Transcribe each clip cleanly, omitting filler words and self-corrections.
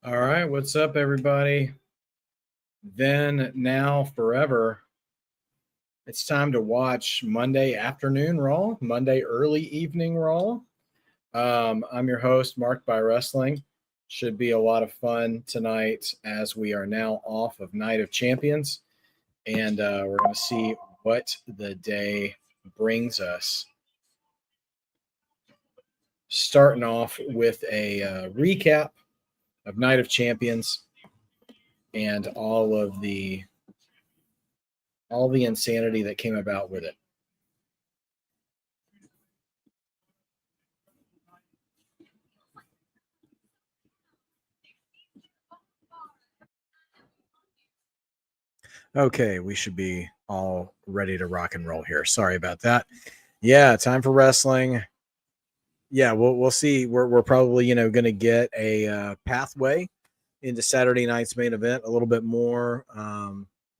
All right, what's up, everybody? Then, now, forever. It's time to watch Monday afternoon Raw, Monday early evening Raw. I'm your host, Mark by Wrestling. Should be a lot of fun tonight as we are now off of Night of Champions, and we're going to see what the day brings us. Starting off with a recap of Night of Champions and all the insanity that came about with it. Okay, we should be all ready to rock and roll here. Sorry about that. Yeah, time for wrestling. Yeah, we'll see. We're probably going to get a pathway into Saturday night's main event a little bit more.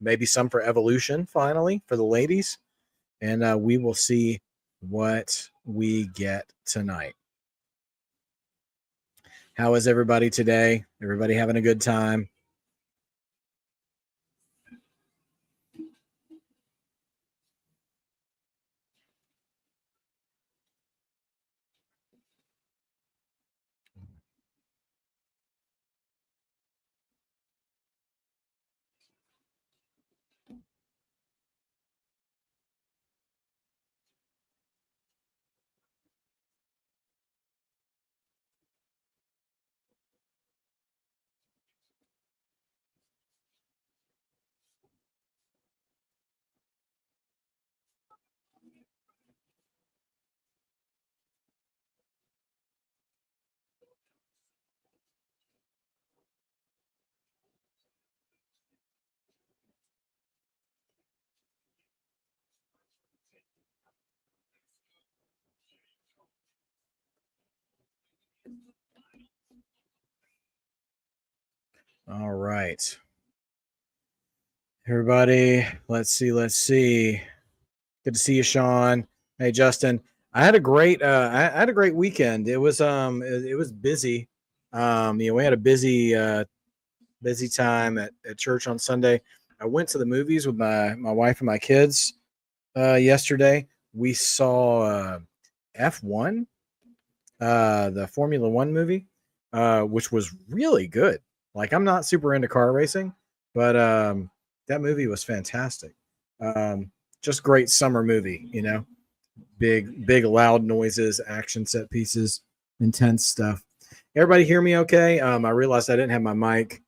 Maybe some for Evolution finally for the ladies, and we will see what we get tonight. How is everybody today? Everybody having a good time? All right. Everybody, let's see. Good to see you, Sean. Hey, Justin. I had a great weekend. It was busy. We had a busy time at church on Sunday. I went to the movies with my wife and my kids yesterday. We saw F1, the Formula One movie, which was really good. Like, I'm not super into car racing, but that movie was fantastic. Just great summer movie, big loud noises, action set pieces, intense stuff. Everybody hear me okay? I realized I didn't have my mic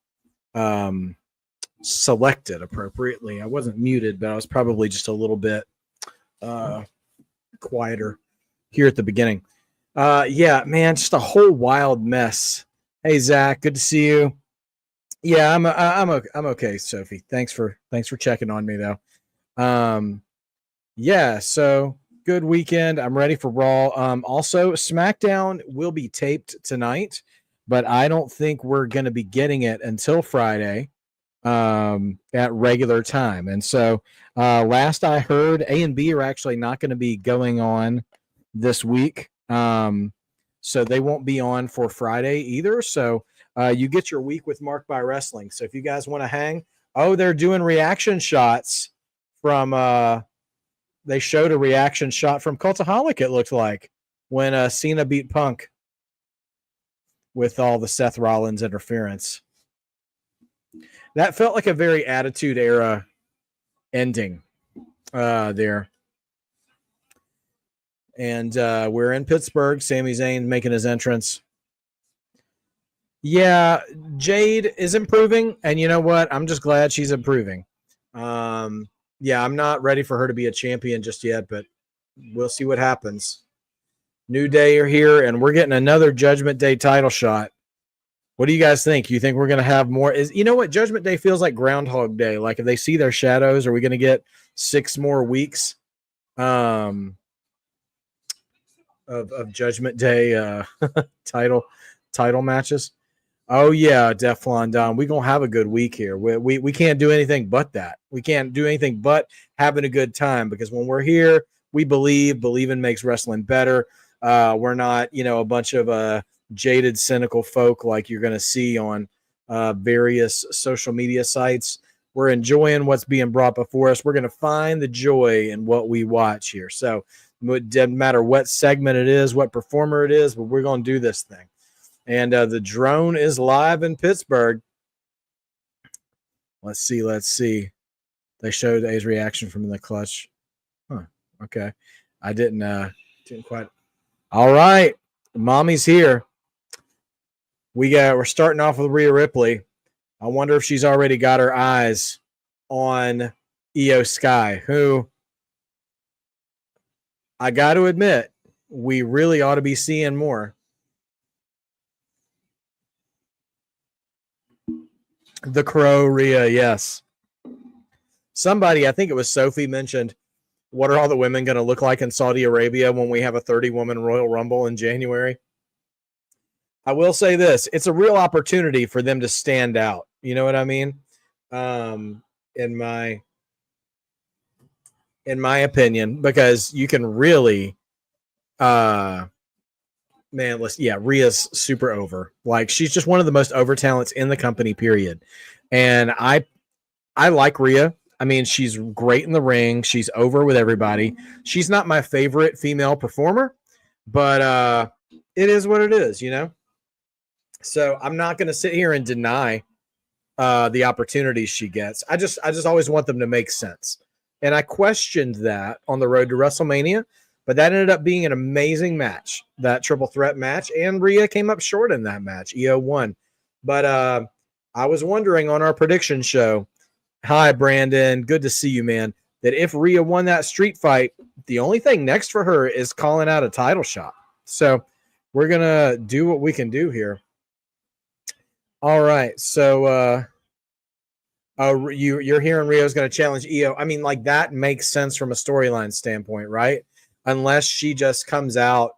selected appropriately. I wasn't muted, but I was probably just a little bit quieter here at the beginning. Yeah, man, just a whole wild mess. Hey, Zach, good to see you. Yeah, I'm okay, Sophie. Thanks for checking on me though. Yeah, so good weekend. I'm ready for Raw. Also, SmackDown will be taped tonight, but I don't think we're going to be getting it until Friday at regular time. And so, last I heard, A and B are actually not going to be going on this week. So they won't be on for Friday either. So you get your week with Mark by Wrestling. So if you guys want to hang, they're doing reaction shots from. They showed a reaction shot from Cultaholic. It looked like when Cena beat Punk with all the Seth Rollins interference. That felt like a very Attitude Era ending there. And we're in Pittsburgh. Sami Zayn making his entrance. Yeah, Jade is improving, and you know what? I'm just glad she's improving. Yeah, I'm not ready for her to be a champion just yet, but we'll see what happens. New Day are here, and we're getting another Judgment Day title shot. What do you guys think? You think we're going to have more? You know what? Judgment Day feels like Groundhog Day. Like, if they see their shadows, are we going to get 6 more weeks of Judgment Day title matches? Oh yeah, Deflon Don. We're gonna have a good week here. We can't do anything but that. We can't do anything but having a good time, because when we're here, we believe. Believing makes wrestling better. We're not, a bunch of jaded, cynical folk like you're gonna see on various social media sites. We're enjoying what's being brought before us. We're going to find the joy in what we watch here. So it doesn't matter what segment it is, what performer it is, but we're going to do this thing. And the drone is live in Pittsburgh. Let's see. They showed A's reaction from the clutch. Huh. Okay. I didn't quite. All right. Mommy's here. We're starting off with Rhea Ripley. I wonder if she's already got her eyes on Io Sky, who I got to admit, we really ought to be seeing more. The Crow Rhea, yes. Somebody, I think it was Sophie, mentioned, what are all the women going to look like in Saudi Arabia when we have a 30-woman Royal Rumble in January? I will say this. It's a real opportunity for them to stand out. You know what I mean? In my opinion, because you can really, Rhea's super over. Like, she's just one of the most over talents in the company, period. And I like Rhea. I mean, she's great in the ring. She's over with everybody. She's not my favorite female performer, but it is what it is, you know? So I'm not going to sit here and deny the opportunities she gets. I just always want them to make sense. And I questioned that on the road to WrestleMania, but that ended up being an amazing match, that triple threat match. And Rhea came up short in that match. Io won. But I was wondering on our prediction show, hi, Brandon, good to see you, man, that if Rhea won that street fight, the only thing next for her is calling out a title shot. So we're going to do what we can do here. All right, so you're hearing Rio's going to challenge Io. I mean, like, that makes sense from a storyline standpoint, right? Unless she just comes out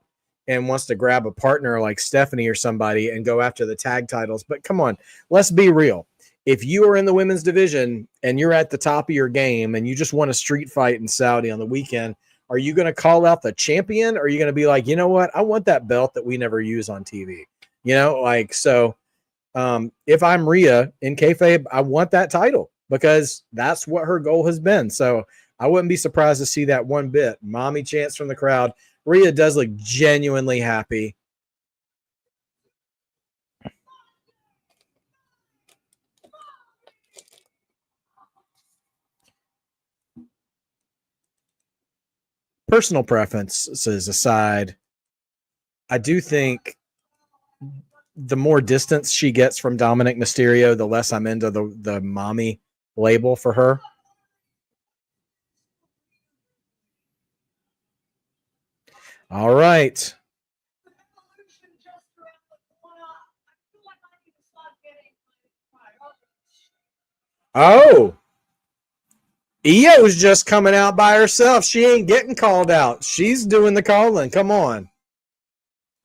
and wants to grab a partner like Stephanie or somebody and go after the tag titles. But come on, let's be real. If you are in the women's division and you're at the top of your game and you just won a street fight in Saudi on the weekend, are you going to call out the champion? Or are you going to be like, you know what? I want that belt that we never use on TV. You know, like, so if I'm Rhea in kayfabe, I want that title because that's what her goal has been. So I wouldn't be surprised to see that one bit. Mommy chants from the crowd. Rhea does look genuinely happy. Personal preferences aside, I do think the more distance she gets from Dominic Mysterio, the less I'm into the mommy label for her. All right. Oh, Io's just coming out by herself. She ain't getting called out. She's doing the calling. Come on.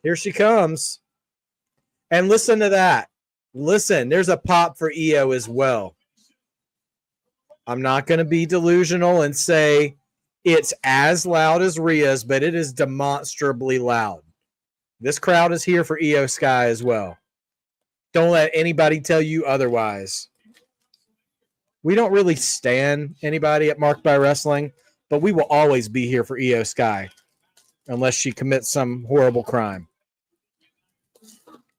Here she comes. And listen to that. Listen, there's a pop for Io as well. I'm not going to be delusional and say it's as loud as Rhea's, but it is demonstrably loud. This crowd is here for Io Sky as well. Don't let anybody tell you otherwise. We don't really stand anybody at Marked by Wrestling, but we will always be here for Io Sky unless she commits some horrible crime.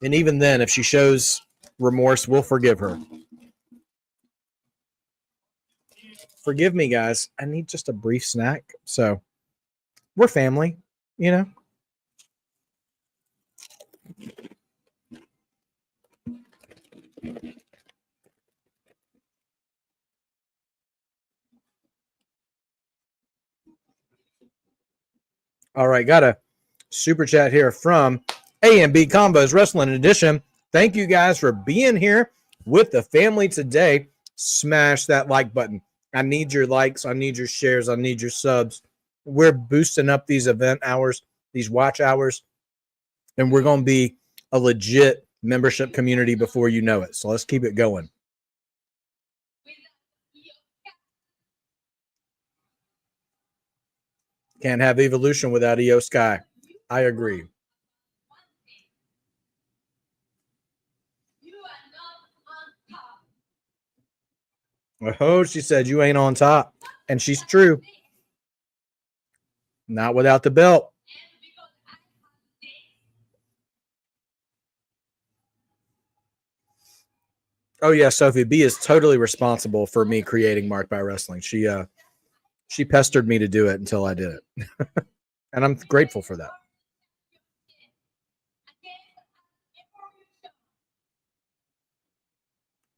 And even then, if she shows remorse, we'll forgive her. Forgive me, guys. I need just a brief snack. So we're family, you know? All right, got a super chat here from A&B Combos Wrestling Edition. Thank you guys for being here with the family today. Smash that like button. I need your likes. I need your shares. I need your subs. We're boosting up these event hours, these watch hours, and we're going to be a legit membership community before you know it. So let's keep it going. Can't have Evolution without Io Sky. I agree. Oh, she said you ain't on top. And she's true. Not without the belt. Oh yeah, Sophie B is totally responsible for me creating Mark by Wrestling. She pestered me to do it until I did it. And I'm grateful for that.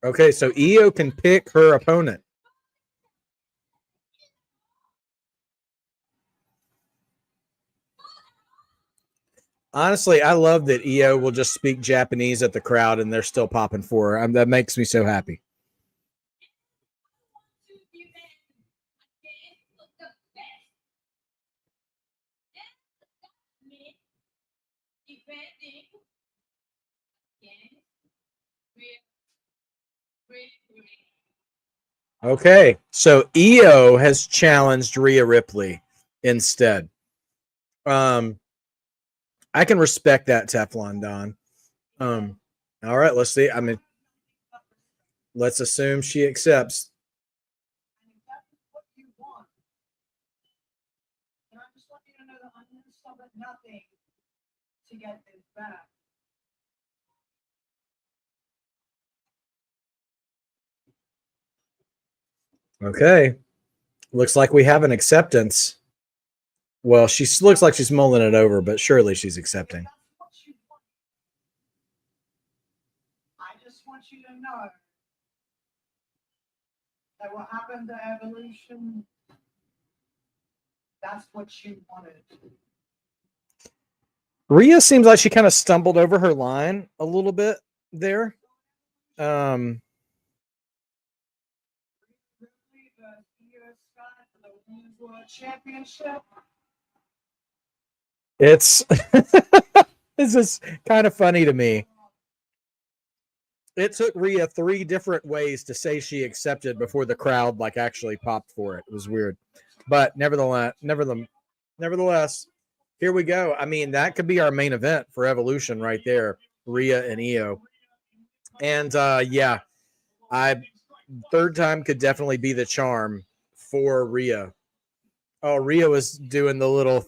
Okay, so Io can pick her opponent. Honestly, I love that Io will just speak Japanese at the crowd and they're still popping for her. That makes me so happy. Okay, so Io has challenged Rhea Ripley instead. I can respect that, Teflon Don. All right, let's see. I mean, let's assume she accepts. Okay, looks like we have an acceptance. Well, she looks like she's mulling it over, but surely she's accepting. I just want you to know that what happened to Evolution, that's what you wanted. Rhea seems like she kind of stumbled over her line a little bit there. Um, Championship. it's this is kind of funny to me. It took Rhea 3 different ways to say she accepted before the crowd like actually popped for it. It was weird, but nevertheless, here we go. I mean, that could be our main event for Evolution right there, Rhea and Io. And yeah, I third time could definitely be the charm for Rhea. Oh, Rhea was doing the little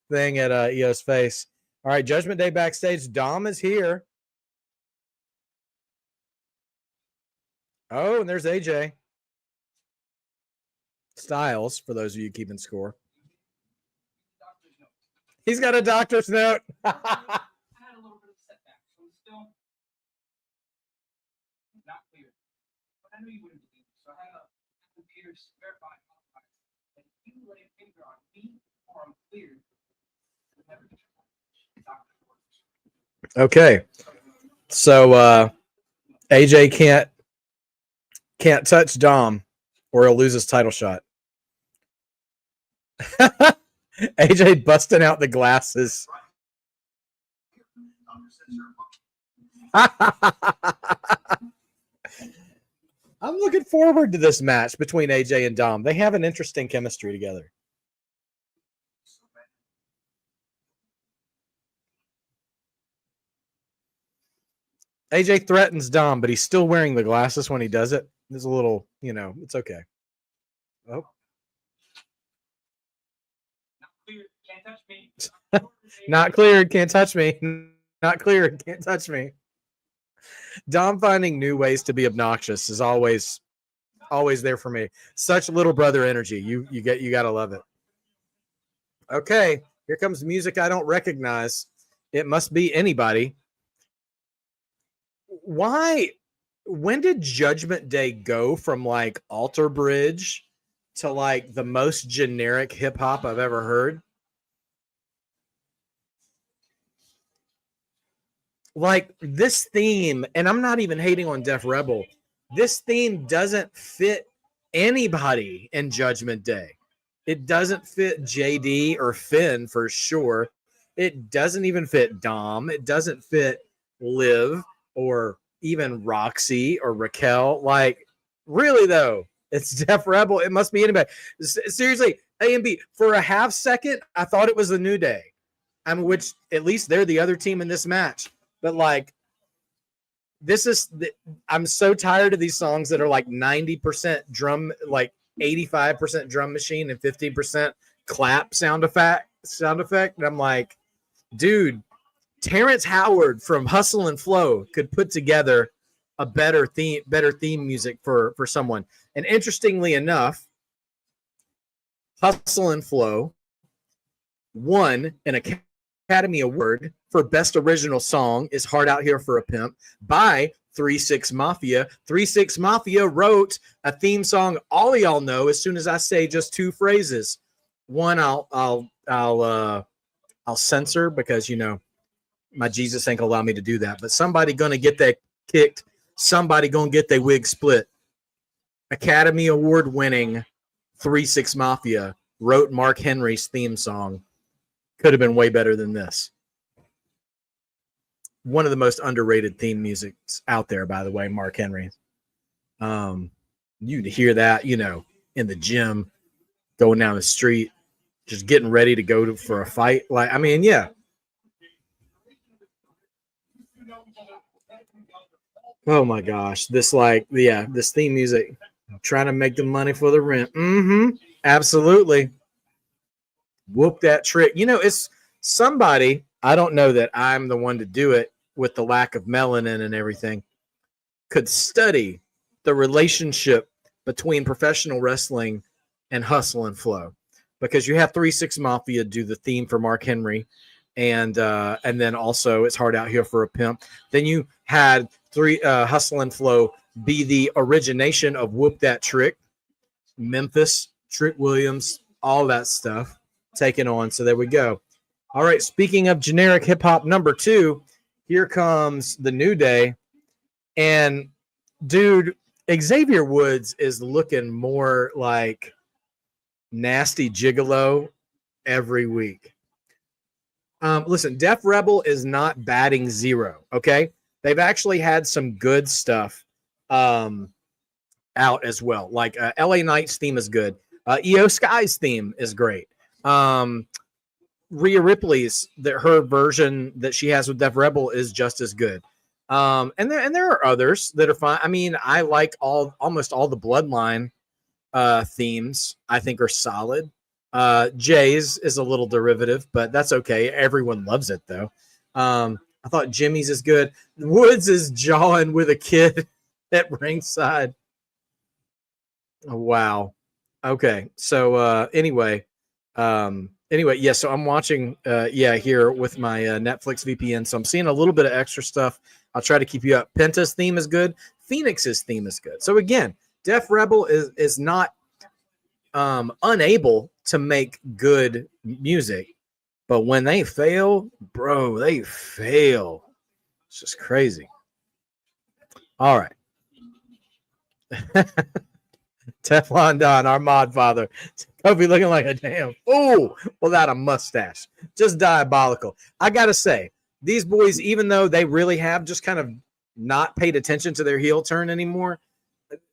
thing at Io's face. All right, Judgment Day backstage. Dom is here. Oh, and there's AJ Styles, for those of you keeping score. He's got a doctor's note. Okay. So AJ can't touch Dom or he'll lose his title shot. AJ busting out the glasses. I'm looking forward to this match between AJ and Dom. They have an interesting chemistry together. AJ threatens Dom, but he's still wearing the glasses when he does it. There's a little, it's okay. Oh. Can't touch me. Not cleared, can't touch me. Not cleared, can't touch me. Dom finding new ways to be obnoxious is always there for me. Such little brother energy. You gotta love it. Okay, here comes music I don't recognize. It must be anybody. Why? When did Judgment Day go from like Alter Bridge to like the most generic hip hop I've ever heard? Like this theme, and I'm not even hating on Def Rebel. This theme doesn't fit anybody in Judgment Day. It doesn't fit JD or Finn for sure. It doesn't even fit Dom. It doesn't fit Liv or even Roxy or Raquel. Like, really though, it's Def Rebel. It must be anybody. Seriously, A and B. For a half second, I thought it was the New Day. I mean, which at least they're the other team in this match. But like, I'm so tired of these songs that are like 90% drum, like 85% drum machine and 15% clap sound effect. And I'm like, dude, Terrence Howard from Hustle and Flow could put together a better theme music for someone. And interestingly enough, Hustle and Flow won an Academy Award for Best Original Song is Hard Out Here for a Pimp by 3-6 Mafia. 3-6 Mafia wrote a theme song all of y'all know as soon as I say just two phrases. One I'll censor because, you know, my Jesus ain't gonna allow me to do that. But somebody gonna get that kicked. Somebody gonna get their wig split. Academy Award winning 3-6 Mafia wrote Mark Henry's theme song. Could have been way better than this. One of the most underrated theme musics out there, by the way, Mark Henry. You hear that, you know, in the gym, going down the street, just getting ready to go for a fight. Like, I mean, yeah. Oh my gosh, this theme music. I'm trying to make the money for the rent. Absolutely. Whoop that trick. You know, it's somebody, I don't know that I'm the one to do it with the lack of melanin and everything, could study the relationship between professional wrestling and Hustle and Flow. Because you have 3-6 Mafia do the theme for Mark Henry, and then also It's Hard Out Here for a Pimp. Then you had Hustle and Flow be the origination of Whoop That Trick, Memphis, Trick Williams, all that stuff taken on. So there we go. All right, speaking of generic hip hop number 2, here comes the New Day. And dude, Xavier Woods is looking more like Nasty Gigolo every week. Listen, Def Rebel is not batting zero, okay? They've actually had some good stuff out as well. Like LA Knight's theme is good. EO Sky's theme is great. Rhea Ripley's, her version that she has with Def Rebel is just as good. And there are others that are fine. I mean, I like almost all the Bloodline themes. I think are solid. Jay's is a little derivative, but that's okay. Everyone loves it though. I thought Jimmy's is good. Woods is jawing with a kid at ringside. Oh, wow. Okay. So anyway, yeah, so I'm watching here with my Netflix VPN. So I'm seeing a little bit of extra stuff. I'll try to keep you up. Penta's theme is good. Phoenix's theme is good. So again, Def Rebel is not unable to make good music, but when they fail, bro, they fail. It's just crazy. All right. Teflon Don, our mod father. Kobe looking like a damn fool without a mustache. Just diabolical. I got to say, these boys, even though they really have just kind of not paid attention to their heel turn anymore,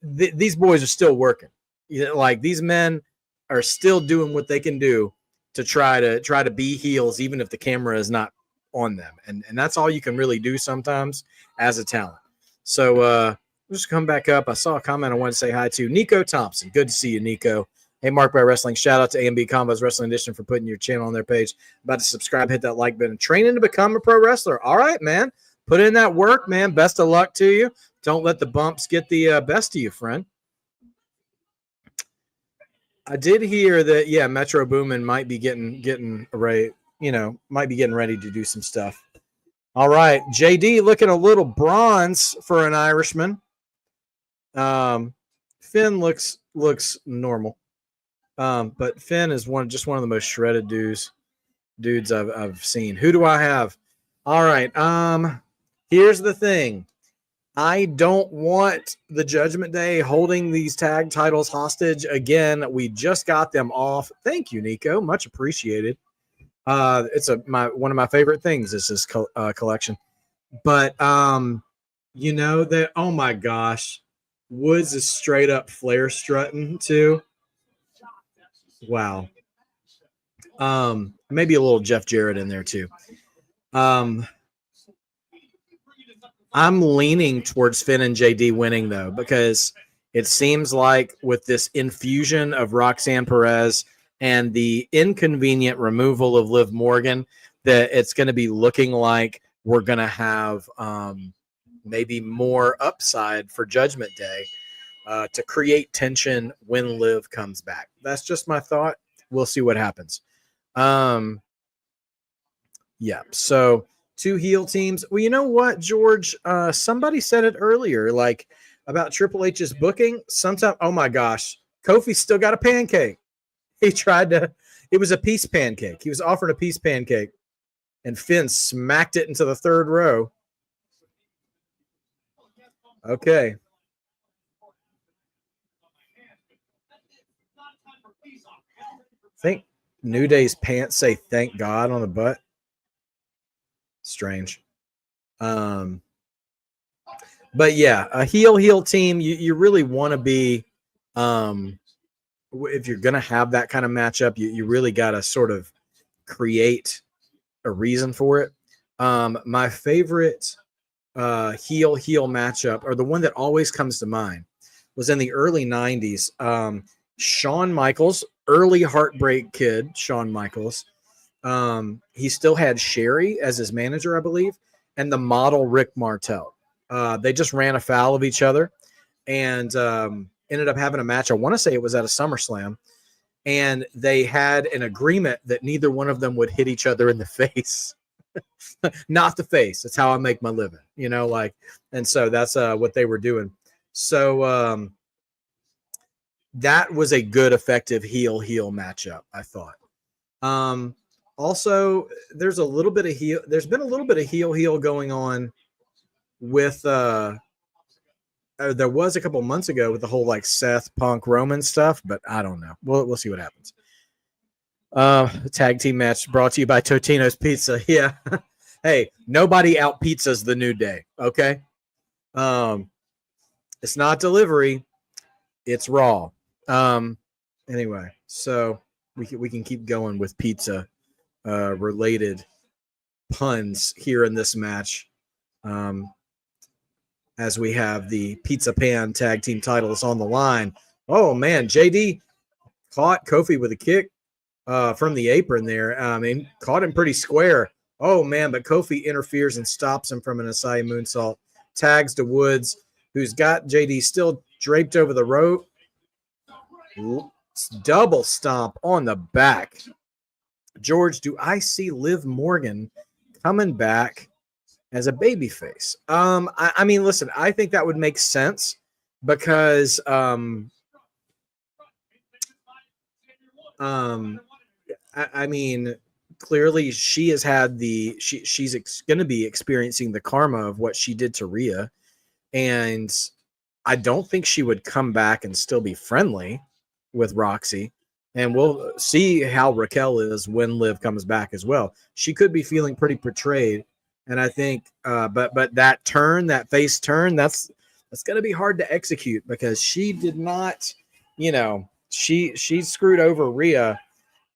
these boys are still working. You know, like these men are still doing what they can do to try to be heels, even if the camera is not on them. And that's all you can really do sometimes as a talent. So just come back up. I saw a comment I wanted to say hi to. Nico Thompson. Good to see you, Nico. Hey, Mark by Wrestling. Shout out to A&B Combos Wrestling Edition for putting your channel on their page. About to subscribe, hit that like button. Training to become a pro wrestler. All right, man. Put in that work, man. Best of luck to you. Don't let the bumps get the best of you, friend. I did hear that, yeah, Metro Boomin might be getting ready, might be getting ready to do some stuff. All right, JD looking a little bronze for an Irishman. Finn looks normal, but Finn is one of the most shredded dudes I've seen. Who do I have? All right, here's the thing. I don't want the Judgment Day holding these tag titles hostage again. We just got them off. Thank you, Nico. Much appreciated. It's one of my favorite things is this collection. But that, oh my gosh, Woods is straight up flare strutting too. Wow. Maybe a little Jeff Jarrett in there too. I'm leaning towards Finn and JD winning though, because it seems like with this infusion of Roxanne Perez and the inconvenient removal of Liv Morgan, that it's going to be looking like we're going to have maybe more upside for Judgment Day to create tension when Liv comes back. That's just my thought. We'll see what happens. Yeah. So 2 heel teams. Well, you know what, George? Somebody said it earlier, like about Triple H's booking. Sometimes, oh my gosh, Kofi still got a pancake. He tried to. It was a peace pancake. He was offered a peace pancake, and Finn smacked it into the third row. Okay. I think New Day's pants say "Thank God" on the butt. Strange. But yeah, a heel team, you really want to be, if you're going to have that kind of matchup, you really got to sort of create a reason for it. My favorite heel matchup, or the one that always comes to mind, was in the early 90s. Shawn Michaels, early Heartbreak Kid, Shawn Michaels. He still had Sherry as his manager, I believe, and the model Rick Martel. They just ran afoul of each other and ended up having a match. I want to say it was at a SummerSlam, and they had an agreement that neither one of them would hit each other in the face. Not the face. That's how I make my living, and so that's what they were doing. So that was a good, effective heel matchup, I thought. Also, there's a little bit of heel. There's been a little bit of heel going on with there was a couple months ago with the whole like Seth Punk Roman stuff, but I don't know. We'll see what happens. Tag team match brought to you by Totino's Pizza. Yeah. Hey, nobody out pizzas the New Day. Okay. It's not delivery. It's raw. Anyway, so we can keep going with pizza related puns here in this match. As we have the Pizza Pan tag team titles on the line. Oh man, JD caught Kofi with a kick from the apron there. I mean, caught him pretty square. Oh man, but Kofi interferes and stops him from an Asai moonsault. Tags to Woods, who's got JD still draped over the rope. Double stomp on the back. George, do I see Liv Morgan coming back as a babyface? I mean, listen, I think that would make sense because I mean, clearly she has had she's going to be experiencing the karma of what she did to Rhea, and I don't think she would come back and still be friendly with Roxy. And we'll see how Raquel is when Liv comes back as well. She could be feeling pretty betrayed, and I think, but that turn, that face turn, that's going to be hard to execute because she did not, she screwed over Rhea,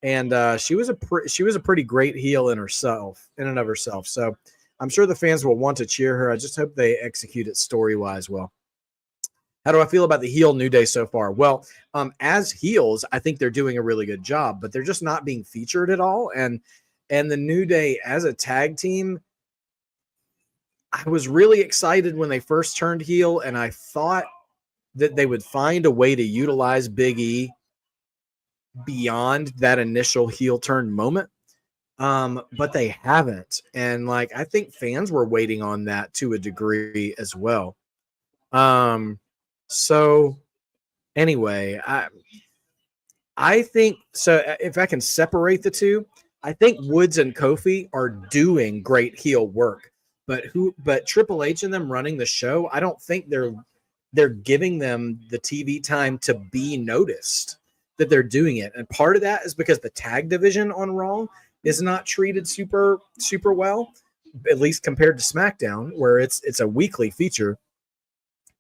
and she was a pretty great heel in and of herself. So I'm sure the fans will want to cheer her. I just hope they execute it story-wise well. How do I feel about the heel New Day so far? Well, as heels, I think they're doing a really good job, but they're just not being featured at all. And the New Day as a tag team, I was really excited when they first turned heel, and I thought that they would find a way to utilize Big E beyond that initial heel turn moment. But they haven't. And I think fans were waiting on that to a degree as well. So anyway, I think so. If I can separate the two, I think Woods and Kofi are doing great heel work, but Triple H and them running the show, I don't think they're giving them the TV time to be noticed that they're doing it. And part of that is because the tag division on Raw is not treated super well, at least compared to SmackDown, where it's a weekly feature.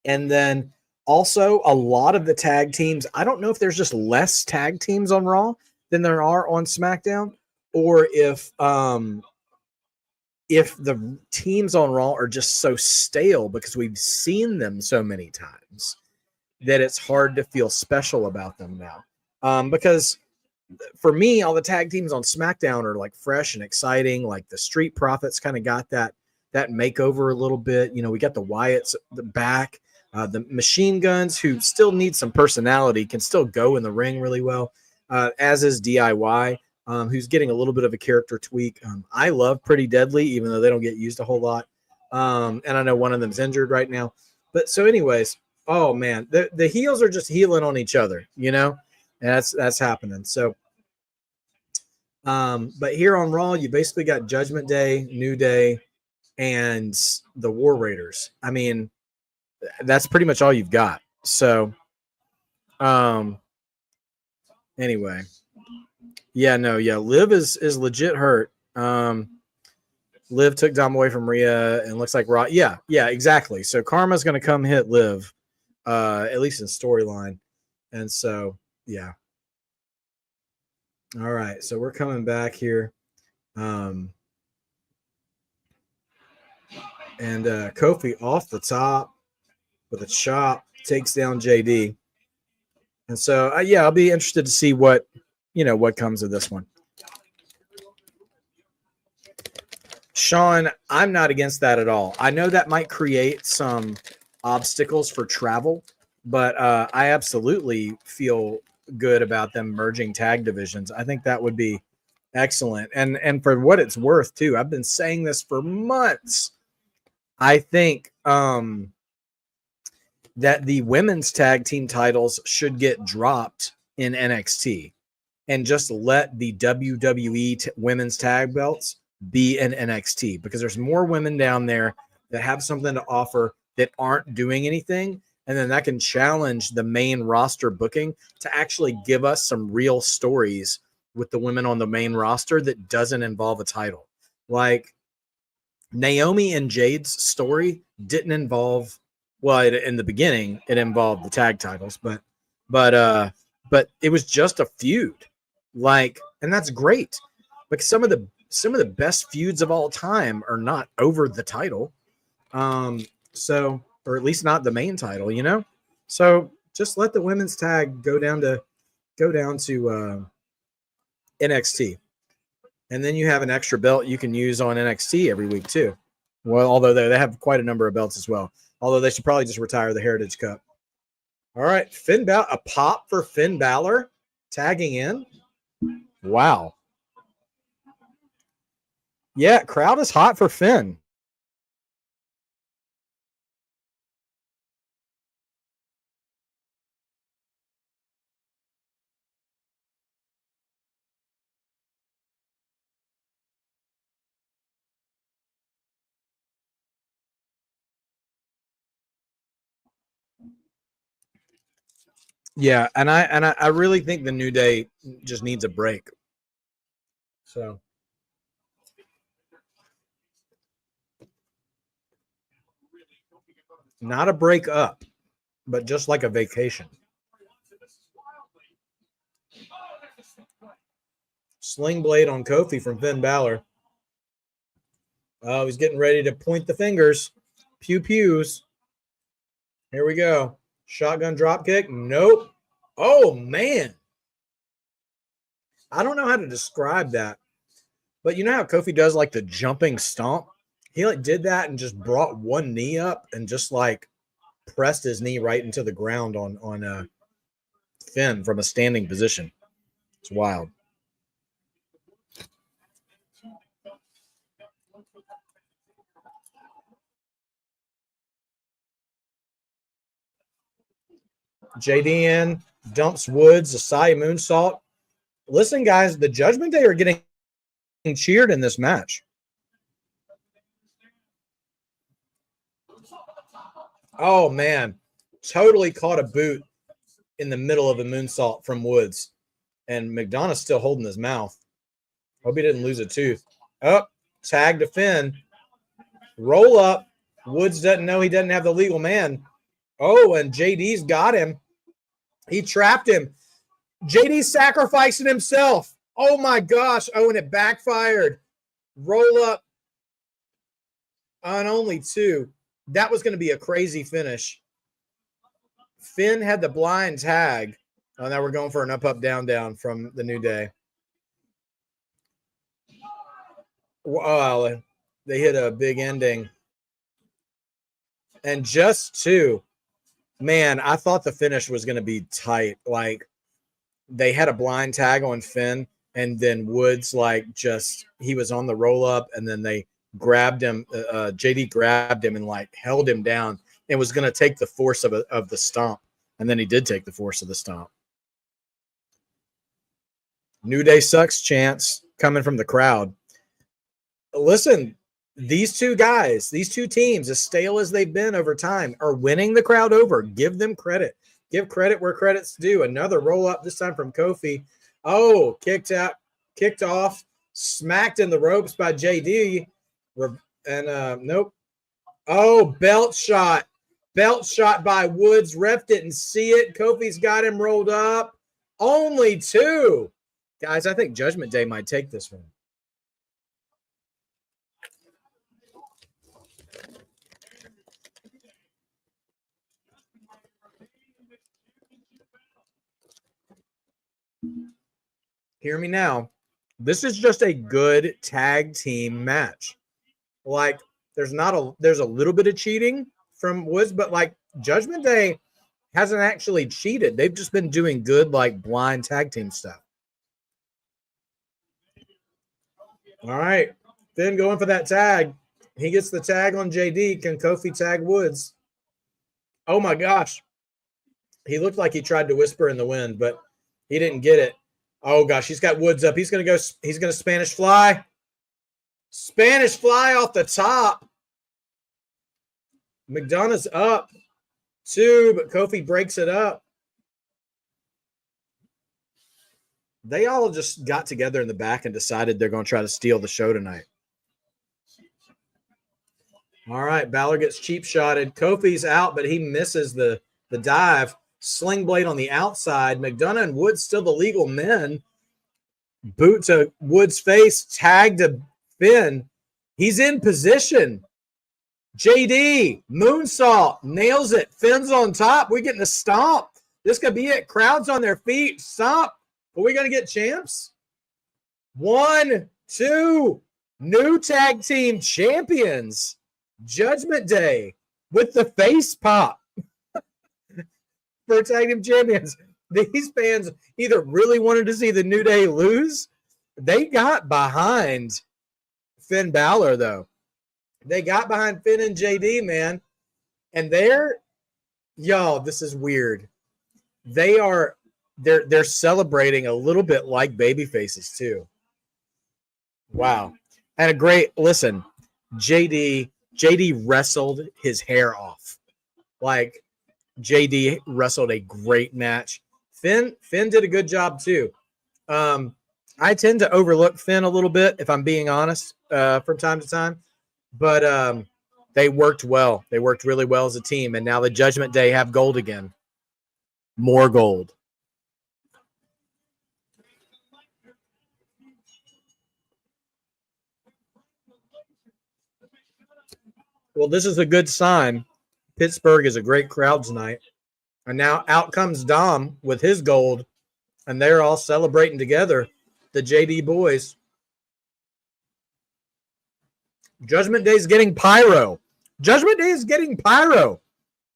And then also a lot of the tag teams, I don't know if there's just less tag teams on Raw than there are on SmackDown, or if if the teams on Raw are just so stale because we've seen them so many times that it's hard to feel special about them now. Because for me, all the tag teams on SmackDown are like fresh and exciting. Like the Street Profits kind of got that makeover a little bit. You know, we got the Wyatts back, the Machine Guns, who still need some personality, can still go in the ring really well, as is DIY, who's getting a little bit of a character tweak. I love Pretty Deadly, even though they don't get used a whole lot. And I know one of them's injured right now. But so anyways, oh man, the heels are just healing on each other, you know, and that's happening. So, but here on Raw, you basically got Judgment Day, New Day, and the War Raiders. I mean, that's pretty much all you've got. So, anyway, yeah, Liv is legit hurt. Liv took Dom away from Rhea, and looks like Raw. Yeah, exactly. So Karma's going to come hit Liv, at least in storyline, and so yeah. All right, so we're coming back here, and Kofi off the top with a chop takes down JD, and so yeah, I'll be interested to see what comes of this one. Sean, I'm not against that at all. I know that might create some obstacles for travel, but I absolutely feel good about them merging tag divisions. I think that would be excellent. And for what it's worth, too, I've been saying this for months. I think that the women's tag team titles should get dropped in NXT and just let the WWE women's tag belts be in NXT, because there's more women down there that have something to offer that aren't doing anything. And then that can challenge the main roster booking to actually give us some real stories with the women on the main roster that doesn't involve a title. Like Naomi and Jade's story didn't involve, well, in the beginning it involved the tag titles, but it was just a feud. Like, and that's great. Like some of the best feuds of all time are not over the title. So, or at least not the main title, you know? So just let the women's tag go down to NXT. And then you have an extra belt you can use on NXT every week too. Well, although they have quite a number of belts as well. Although they should probably just retire the Heritage Cup. All right, Finn Balor, a pop for Finn Balor tagging in. Wow. Yeah, crowd is hot for Finn. Yeah, and I really think the New Day just needs a break. So not a break up, but just like a vacation. Sling blade on Kofi from Finn Balor. Oh, he's getting ready to point the fingers. Pew pews. Here we go. Shotgun drop kick. Nope. Oh, man. I don't know how to describe that. But you know how Kofi does like the jumping stomp? He like did that and just brought one knee up and just like pressed his knee right into the ground on Finn from a standing position. It's wild. JDN dumps Woods, Asai moonsault. Listen, guys, the Judgment Day are getting cheered in this match. Oh, man. Totally caught a boot in the middle of a moonsault from Woods. And McDonough's still holding his mouth. Hope he didn't lose a tooth. Oh, tag to Finn. Roll up. Woods doesn't know he doesn't have the legal man. Oh, and JD's got him. He trapped him. JD's sacrificing himself. Oh, my gosh. Oh, and it backfired. Roll up. on only 2. That was going to be a crazy finish. Finn had the blind tag. Oh, now we're going for an up, down, down from the New Day. Oh, they hit a big ending. And just 2. Man, I thought the finish was going to be tight. Like, they had a blind tag on Finn, and then Woods, like, just, he was on the roll up, and then they grabbed him. JD grabbed him and, like, held him down and was going to take the force of the stomp. And then he did take the force of the stomp. New Day sucks chants coming from the crowd. Listen, these 2 guys, these 2 teams, as stale as they've been over time, are winning the crowd over. Give them credit. Give credit where credit's due. Another roll up, this time from Kofi. Oh, kicked off, smacked in the ropes by JD. And nope. Oh, belt shot. Belt shot by Woods. Ref didn't see it. Kofi's got him rolled up. Only 2. Guys, I think Judgment Day might take this one. Hear me now. This is just a good tag team match. Like, there's a little bit of cheating from Woods, but like Judgment Day hasn't actually cheated. They've just been doing good, like, blind tag team stuff. All right. Finn going for that tag. He gets the tag on JD. Can Kofi tag Woods? Oh my gosh. He looked like he tried to whisper in the wind, but he didn't get it. Oh gosh, he's got Woods up. He's going to Spanish fly. Spanish fly off the top. McDonough's up 2, but Kofi breaks it up. They all just got together in the back and decided they're going to try to steal the show tonight. All right, Balor gets cheap shotted. Kofi's out, but he misses the dive. Sling blade on the outside. McDonough and Woods still the legal men. Boot to Woods' face. Tag to Finn. He's in position. JD, moonsault, nails it. Finn's on top. We're getting a stomp. This could be it. Crowd's on their feet. Stomp. Are we going to get champs? 1, 2. New tag team champions. Judgment Day with the face pop for tag team champions. These fans either really wanted to see the New Day lose. They got behind Finn Balor, though. They got behind Finn and JD, man. And y'all, this is weird. They're celebrating a little bit like baby faces, too. Wow. And listen, JD wrestled his hair off. Like, JD wrestled a great match. Finn did a good job, too. I tend to overlook Finn a little bit, if I'm being honest, from time to time. But they worked well. They worked really well as a team. And now the Judgment Day have gold again. More gold. Well, this is a good sign. Pittsburgh is a great crowd tonight. And now out comes Dom with his gold. And they're all celebrating together. The JD boys. Judgment Day is getting pyro. Judgment Day is getting pyro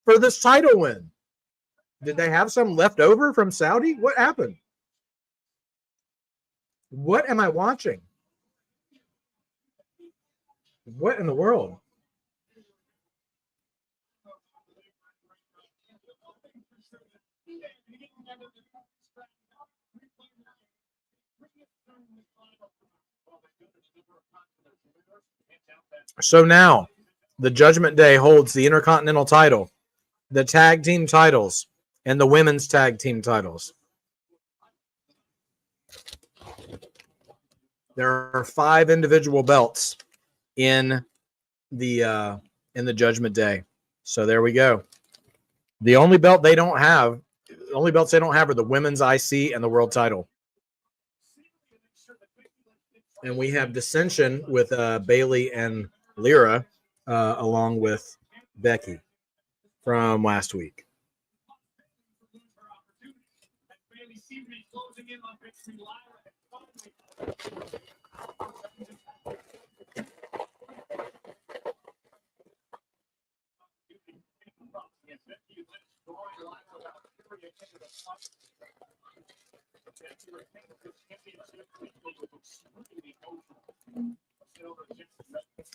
for this title win. Did they have some left over from Saudi? What happened? What am I watching? What in the world? So now the Judgment Day holds the Intercontinental title, the tag team titles, and the women's tag team titles. There are 5 individual belts in the Judgment Day. So there we go. The only belts they don't have are the women's IC and the world title. And we have dissension with Bailey and Lyra along with Becky from last week.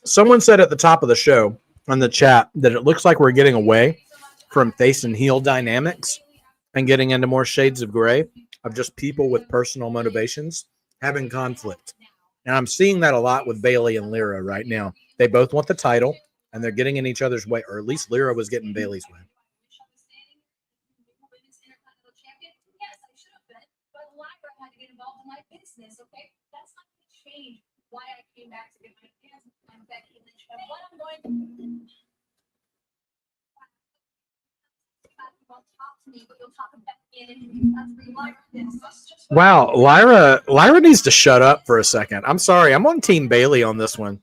Someone said at the top of the show on the chat that it looks like we're getting away from face and heel dynamics and getting into more shades of gray of just people with personal motivations having conflict. And I'm seeing that a lot with Bailey and Lyra right now. They both want the title and they're getting in each other's way, or at least Lyra was getting Bailey's way. Why I came back to get my hands on Becky Lynch and what I'm going to talk to me, but you'll talk about it. Wow, Lyra needs to shut up for a second. I'm sorry. I'm on Team Bailey on this one.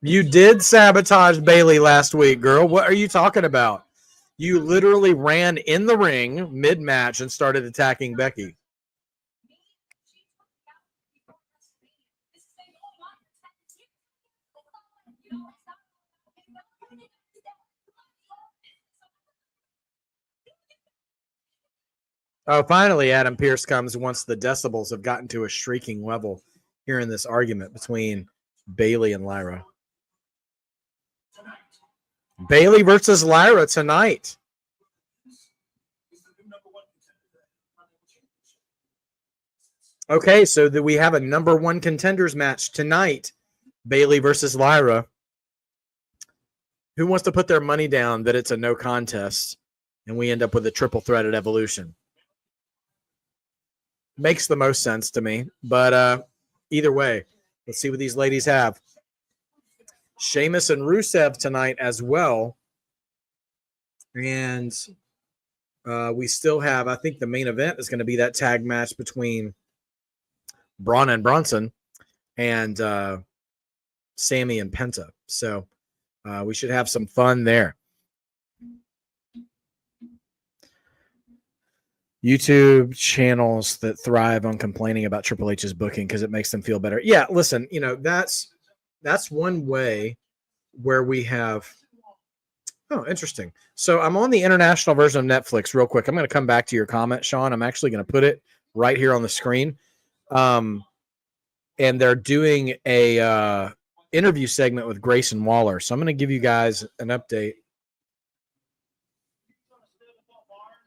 You did sabotage Bailey last week, girl. What are you talking about? You literally ran in the ring mid-match and started attacking Becky. Oh, finally, Adam Pearce comes once the decibels have gotten to a shrieking level here in this argument between Bailey and Lyra. Bailey versus Lyra tonight. Okay, so we have a number one contenders match tonight. Bailey versus Lyra. Who wants to put their money down that it's a no contest and we end up with a triple threat at Evolution? Makes the most sense to me. But either way, let's see what these ladies have. Sheamus and Rusev tonight as well. And we still have, I think the main event is going to be that tag match between Braun and Bronson and Sammy and Penta. So we should have some fun there. YouTube channels that thrive on complaining about Triple H's booking because it makes them feel better. Yeah, listen, that's one way where we have. Oh, interesting. So I'm on the international version of Netflix real quick. I'm going to come back to your comment, Sean. I'm actually going to put it right here on the screen. And they're doing a interview segment with Grayson Waller. So I'm going to give you guys an update.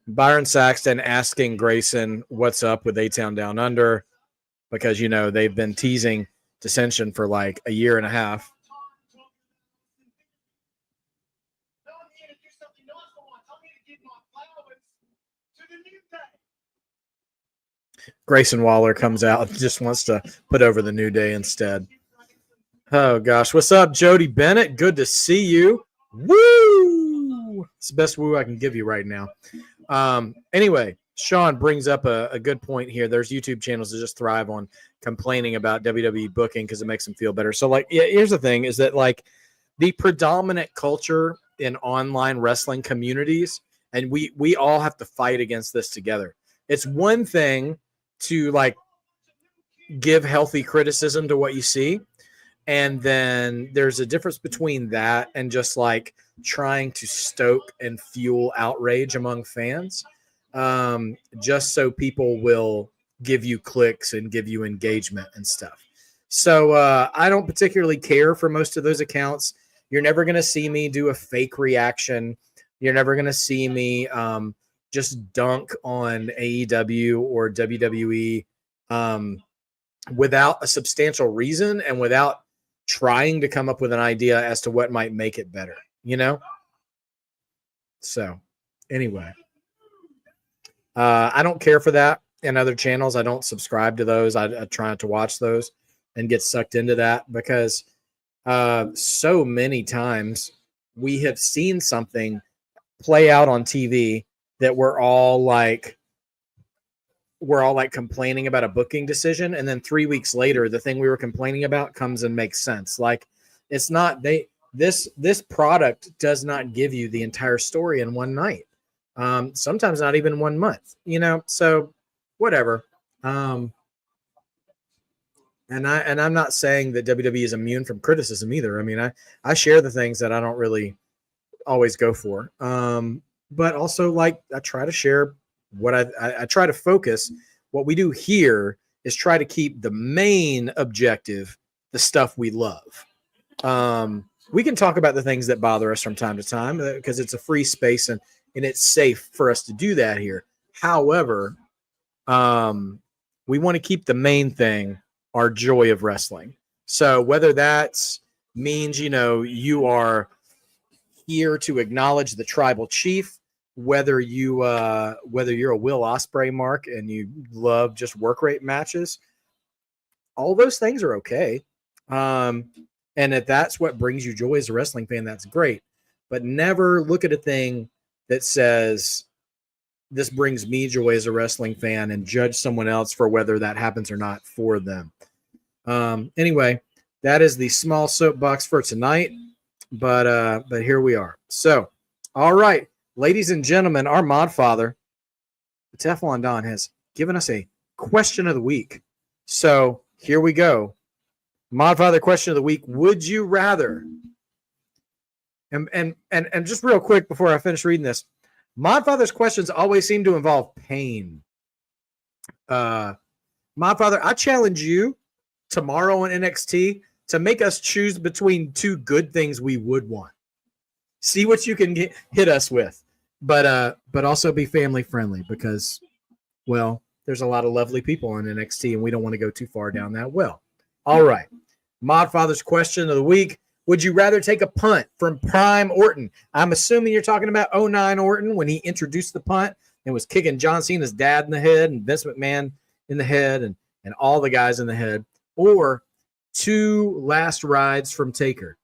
Byron Saxton asking Grayson what's up with A-Town Down Under because, they've been teasing dissension for like a year and a half. Grayson Waller comes out and just wants to put over the New Day instead. Oh, gosh. What's up, Jody Bennett? Good to see you. Woo! It's the best woo I can give you right now. Anyway, Sean brings up a good point here. There's YouTube channels that just thrive on complaining about WWE booking because it makes them feel better. So, here's the thing is that, the predominant culture in online wrestling communities, and we all have to fight against this together. It's one thing to, give healthy criticism to what you see, and then there's a difference between that and just, trying to stoke and fuel outrage among fans just so people will give you clicks and give you engagement and stuff. So I don't particularly care for most of those accounts. You're never going to see me do a fake reaction. You're never going to see me just dunk on AEW or WWE without a substantial reason and without trying to come up with an idea as to what might make it better. So anyway, I don't care for that in other channels. I don't subscribe to those. I try not to watch those and get sucked into that because so many times we have seen something play out on TV that we're all like complaining about a booking decision, and then 3 weeks later the thing we were complaining about comes and makes sense. Like, it's not this product does not give you the entire story in one night, sometimes not even 1 month, so whatever. And I'm not saying that WWE is immune from criticism either. I mean, I share the things that I don't really always go for, but also, like, I try to share what I try to focus. What we do here is try to keep the main objective the stuff we love. We can talk about the things that bother us from time to time because it's a free space and it's safe for us to do that here. However, we want to keep the main thing our joy of wrestling. So whether that means, you are here to acknowledge the tribal chief, whether you're a Will Ospreay mark and you love just work rate matches, all those things are okay. And if that's what brings you joy as a wrestling fan, that's great. But never look at a thing that says this brings me joy as a wrestling fan and judge someone else for whether that happens or not for them. Anyway, that is the small soapbox for tonight, but here we are. So, all right, ladies and gentlemen, our mod father, the Teflon Don, has given us a question of the week. So here we go. Mod father question of the week: would you rather? And just real quick before I finish reading this, mod father's questions always seem to involve pain. Mod father, I challenge you tomorrow on NXT to make us choose between two good things we would want. See what you can hit us with, but also be family friendly because, well, there's a lot of lovely people on NXT and we don't want to go too far down that well. All right, mod father's question of the week: would you rather take a punt from Prime Orton? I'm assuming you're talking about 09 Orton when he introduced the punt and was kicking John Cena's dad in the head and Vince McMahon in the head and all the guys in the head, or 2 last rides from Taker.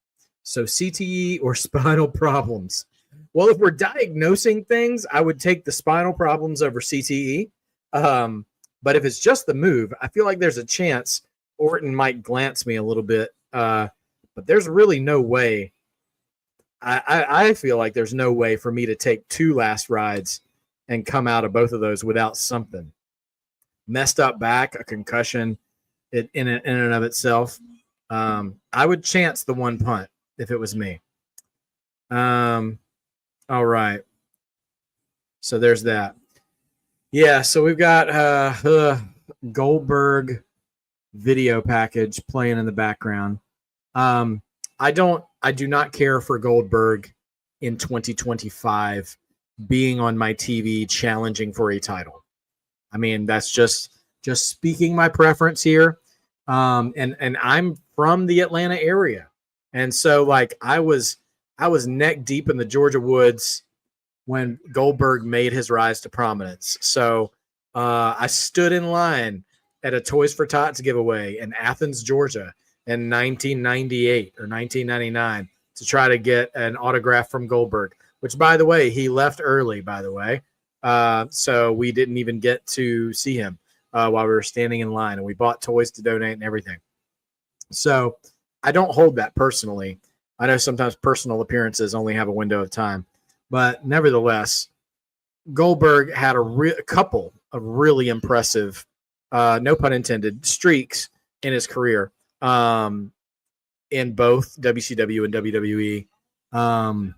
So CTE or spinal problems. Well, if we're diagnosing things, I would take the spinal problems over CTE. But if it's just the move, I feel like there's a chance Orton might glance me a little bit. But there's really no way. I feel like there's no way for me to take 2 last rides and come out of both of those without something. Messed up back, a concussion in and of itself. I would chance the 1 punt if it was me. All right. So there's that. Yeah, so we've got Goldberg video package playing in the background. I do not care for Goldberg in 2025 being on my TV challenging for a title. I mean, that's just speaking my preference here. And I'm from the Atlanta area. And so, like, I was neck deep in the Georgia woods when Goldberg made his rise to prominence. So I stood in line at a Toys for Tots giveaway in Athens, Georgia in 1998 or 1999 to try to get an autograph from Goldberg, which, by the way, he left early, by the way. So we didn't even get to see him while we were standing in line, and we bought toys to donate and everything. So I don't hold that personally. I know sometimes personal appearances only have a window of time, but nevertheless, Goldberg had a couple of really impressive, no pun intended, streaks in his career in both WCW and WWE.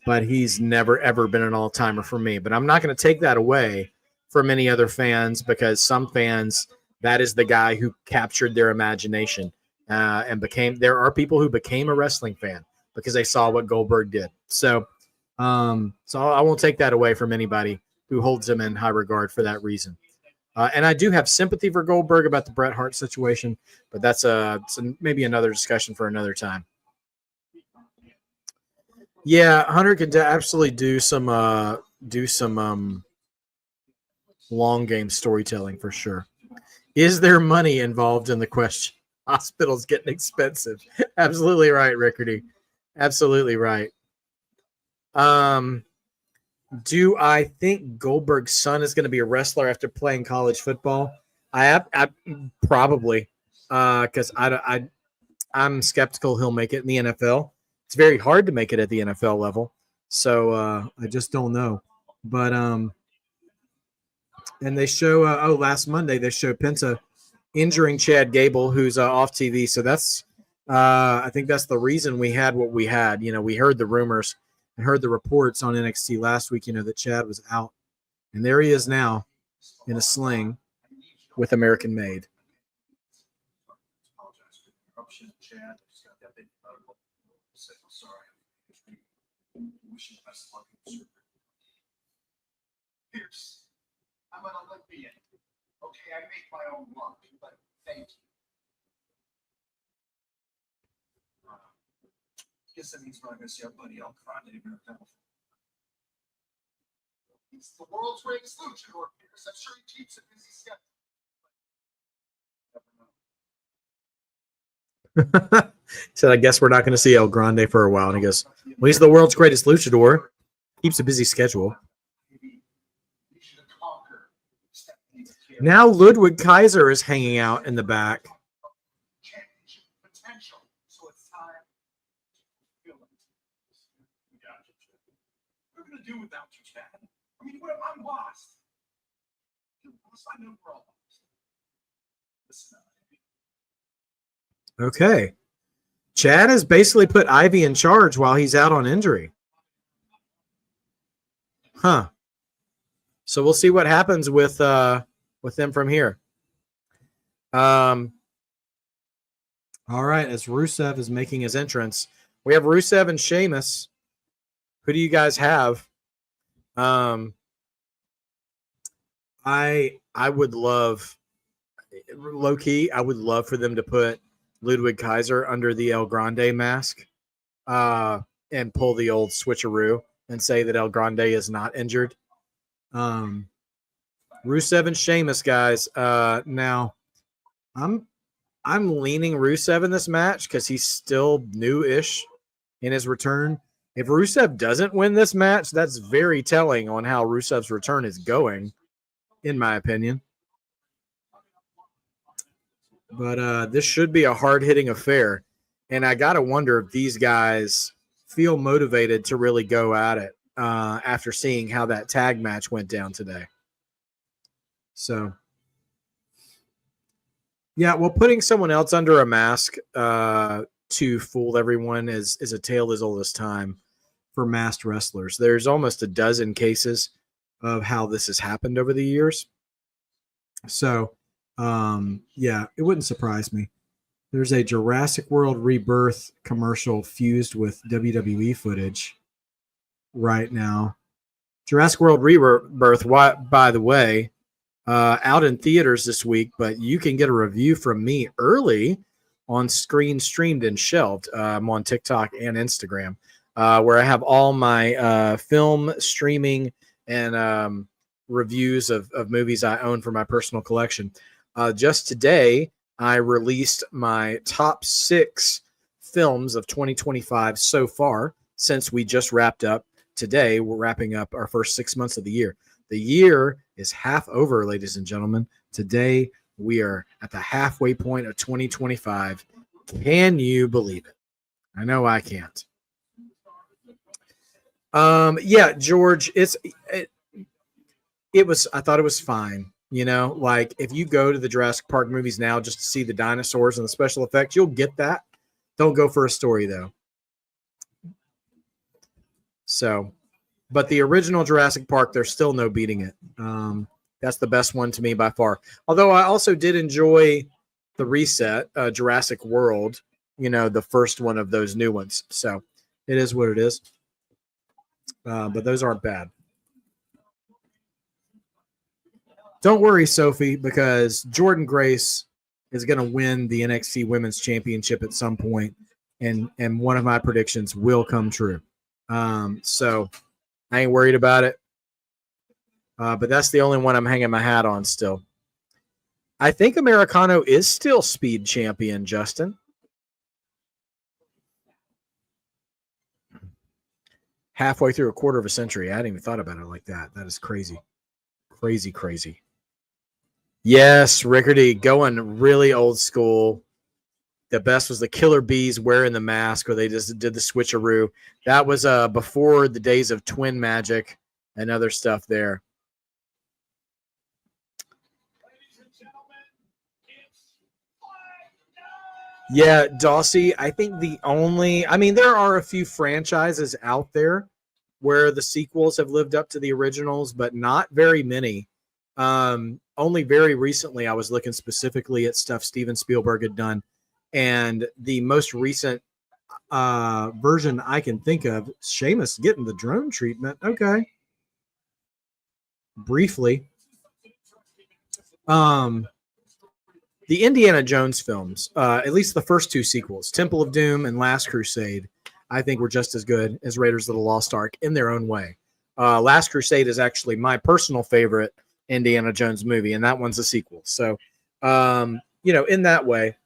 But he's never, ever been an all-timer for me. But I'm not going to take that away from many other fans because some fans, that is the guy who captured their imagination and there are people who became a wrestling fan because they saw what Goldberg did. So I won't take that away from anybody who holds him in high regard for that reason. And I do have sympathy for Goldberg about the Bret Hart situation, but that's maybe another discussion for another time. Yeah, Hunter could absolutely do some long game storytelling for sure. Is there money involved in the question? Hospitals getting expensive. Absolutely right, Rickardy. Absolutely right. Do I think Goldberg's son is going to be a wrestler after playing college football? I probably because I'm skeptical he'll make it in the NFL. It's very hard to make it at the NFL level, so I just don't know. But and they show last Monday they show Penta injuring Chad Gable, who's off TV. So that's I think that's the reason we had what we had. You know, we heard the rumors and heard the reports on NXT last week. You know that Chad was out, and there he is now in a sling with American Made. Pierce, I'm an Olympian. Okay, I make my own luck, but thank you. Guess that means we're not going to see our buddy El Grande in our film. He's the world's greatest luchador, Pierce. I'm sure he keeps a busy schedule. Said, I guess we're not going to see El Grande for a while. And he goes, well, he's the world's greatest luchador. Keeps a busy schedule. Now Ludwig Kaiser is hanging out in the back. Championship potential. So it's time to feel it. What are we going to do without you, Chad? I mean, what if I'm lost? I know we're all lost. Listen up. Okay. Chad has basically put Ivy in charge while he's out on injury. Huh. So we'll see what happens with them from here. All right, as Rusev is making his entrance, we have Rusev and Sheamus. Who do you guys have? I would love, low key, I would love for them to put Ludwig Kaiser under the El Grande mask and pull the old switcheroo and say that El Grande is not injured. Rusev and Sheamus, guys. Now, I'm leaning Rusev in this match because he's still new-ish in his return. If Rusev doesn't win this match, that's very telling on how Rusev's return is going, in my opinion. But this should be a hard-hitting affair. And I got to wonder if these guys feel motivated to really go at it after seeing how that tag match went down today. So, yeah, well, putting someone else under a mask to fool everyone is a tale as old as time for masked wrestlers. There's almost a dozen cases of how this has happened over the years. So, yeah, it wouldn't surprise me. There's a Jurassic World Rebirth commercial fused with WWE footage right now. Jurassic World Rebirth, by the way, out in theaters this week, but you can get a review from me early on Screen Streamed and Shelved. I'm on TikTok and Instagram, where I have all my film streaming and reviews of movies I own for my personal collection. Just today, I released my top 6 films of 2025 so far, since we just wrapped up today. We're wrapping up our first 6 months of the year. The year is half over, ladies and gentlemen. Today, we are at the halfway point of 2025. Can you believe it? I know I can't. Yeah, George, it was, I thought it was fine. You know, like if you go to the Jurassic Park movies now just to see the dinosaurs and the special effects, you'll get that. Don't go for a story, though. So, but the original Jurassic Park, there's still no beating it. That's the best one to me by far. Although I also did enjoy the reset, Jurassic World, you know, the first one of those new ones. So it is what it is. But those aren't bad. Don't worry, Sophie, because Jordan Grace is going to win the NXT Women's Championship at some point, and one of my predictions will come true. So I ain't worried about it. But that's the only one I'm hanging my hat on still. I think Americano is still speed champion, Justin. halfway through a quarter of a century. I hadn't even thought about it like that. That is crazy. Crazy, crazy. Yes, Rickardy, going really old school. The best was the Killer Bees wearing the mask, where they just did the switcheroo. That was before the days of twin magic and other stuff there. Yeah, Dossie, I think there are a few franchises out there where the sequels have lived up to the originals, but not very many. Only very recently, I was looking specifically at stuff Steven Spielberg had done, and the most recent version I can think of, Seamus getting the drone treatment. Okay. Briefly. The Indiana Jones films, at least the first two sequels, Temple of Doom and Last Crusade, I think were just as good as Raiders of the Lost Ark in their own way. Last Crusade is actually my personal favorite Indiana Jones movie, and that one's a sequel. So, in that way,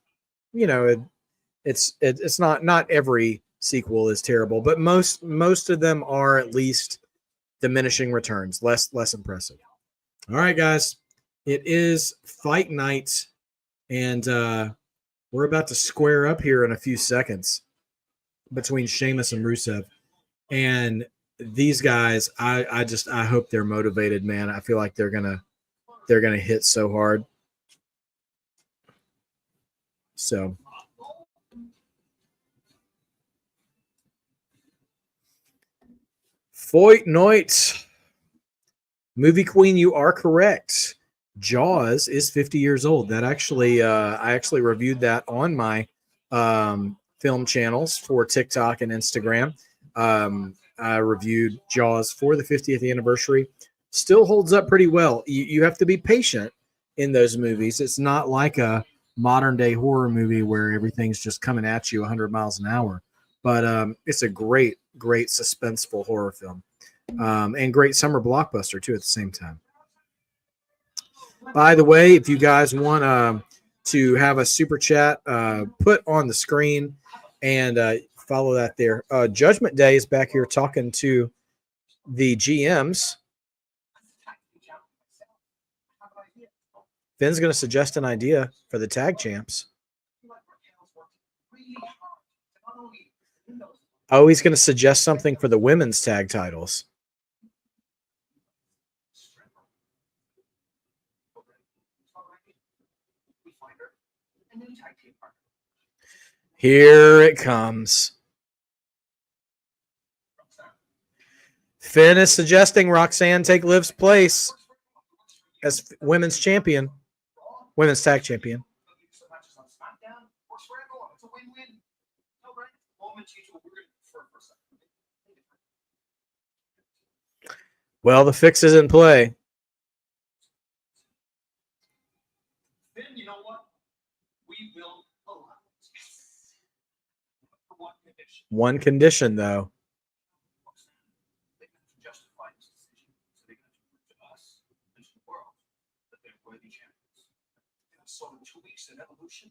it's not every sequel is terrible, but most of them are at least diminishing returns, less impressive. All right, guys, it is fight night. And we're about to square up here in a few seconds between Sheamus and Rusev. And these guys, I hope they're motivated, man. I feel like they're gonna hit so hard. So Fight night. Movie Queen, you are correct. Jaws is 50 years old. That actually, I actually reviewed that on my film channels for TikTok and Instagram. I reviewed Jaws for the 50th anniversary. Still holds up pretty well. You have to be patient in those movies. It's not like a modern day horror movie where everything's just coming at you 100 miles an hour. But it's a great suspenseful horror film, and great summer blockbuster too at the same time. By the way, if you guys want to have a super chat put on the screen and follow that there. Judgment Day is back here talking to the GMs. Finn's going to suggest an idea for the tag champs. Oh, he's going to suggest something for the women's tag titles. Here it comes. Finn is suggesting Roxanne take Liv's place as women's champion, women's tag champion. Well, the fix is in play. Then you know what? We will allow it. One condition, though. They can justify this decision, so they can prove to us and to the world that they're worthy champions. And so in 2 weeks in Evolution,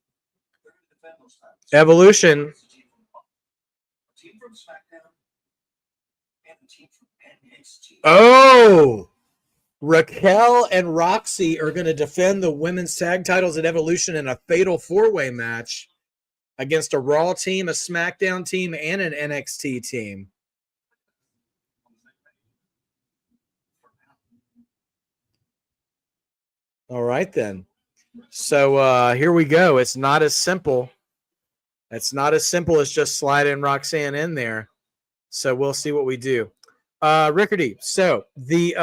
they're going to defend those titles. Evolution. A team from SmackDown and a team from NXT. Oh, Raquel and Roxy are going to defend the women's tag titles at Evolution in a fatal four-way match against a Raw team, a SmackDown team, and an NXT team. All right, then. So here we go. It's not as simple. It's not as simple as just sliding Roxanne in there. So we'll see what we do. Rickardy, so the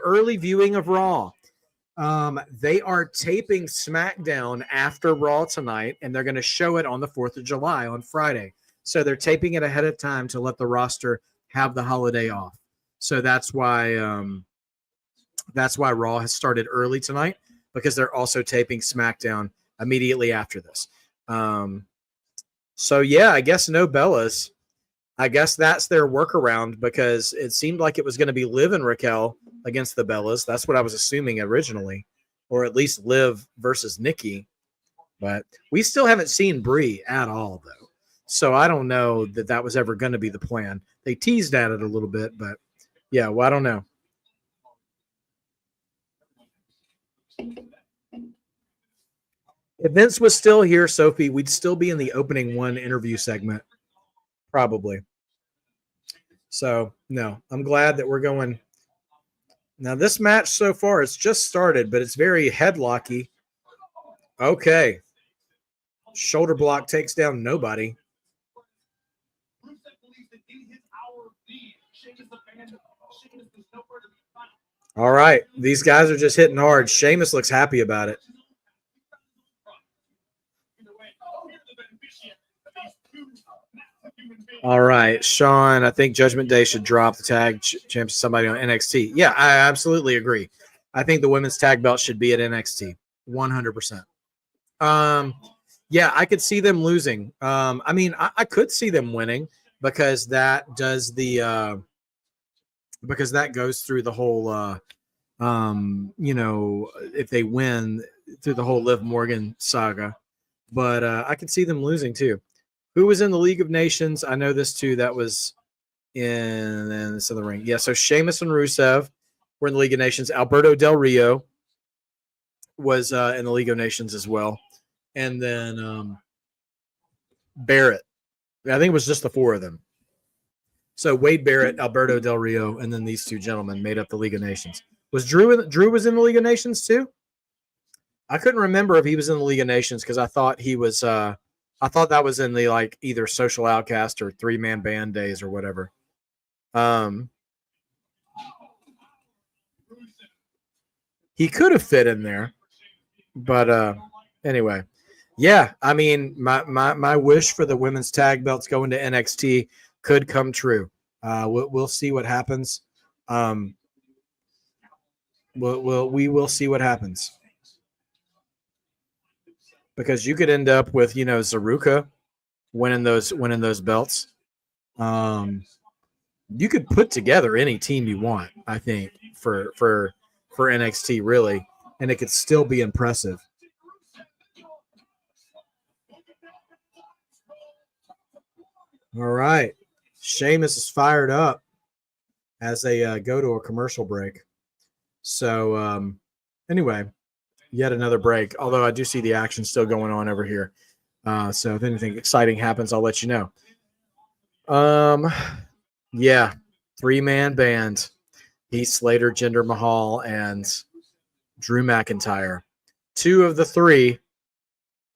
early viewing of Raw, they are taping SmackDown after Raw tonight, and they're going to show it on the 4th of July on Friday. So they're taping it ahead of time to let the roster have the holiday off. So that's why Raw has started early tonight, because they're also taping SmackDown immediately after this. So yeah, I guess no Bellas. I guess that's their workaround, because it seemed like it was going to be Liv and Raquel against the Bellas. That's what I was assuming originally, or at least Liv versus Nikki. But we still haven't seen Brie at all, though. So I don't know that was ever going to be the plan. they teased at it a little bit, but yeah, well, I don't know. If Vince was still here, Sophie, we'd still be in the opening one interview segment, probably. So no, I'm glad that we're going. Now this match so far, it's just started, but it's very headlocky. Okay. Shoulder block takes down nobody. All right. These guys are just hitting hard. Sheamus looks happy about it. All right. Sean, I think Judgment Day should drop the tag champ to somebody on NXT. Yeah, I absolutely agree. I think the women's tag belt should be at NXT. 100%. Yeah, I could see them losing. I mean, I could see them winning because that does the because that goes through the whole if they win through the whole Liv Morgan saga. But I could see them losing too. Who was in the League of Nations? I know this too. That was in the ring. Yeah, so Sheamus and Rusev were in the League of Nations. Alberto Del Rio was in the League of Nations as well. And then Barrett. I think it was just the four of them. So Wade Barrett, Alberto Del Rio, and then these two gentlemen made up the League of Nations. Was Drew was in the League of Nations too? I couldn't remember if he was in the League of Nations because I thought he was I thought that was in the like either Social Outcast or 3-man band days or whatever. He could have fit in there. But anyway. Yeah, I mean, my wish for the women's tag belts going to NXT could come true. We'll see what happens. We will see what happens because you could end up with Zaruka winning those belts. You could put together any team you want, I think, for NXT really, and it could still be impressive. All right. Sheamus is fired up as they go to a commercial break. So, anyway, yet another break. Although I do see the action still going on over here. So if anything exciting happens, I'll let you know. Yeah, 3-man band. Heath Slater, Jinder Mahal, and Drew McIntyre. 2 of the 3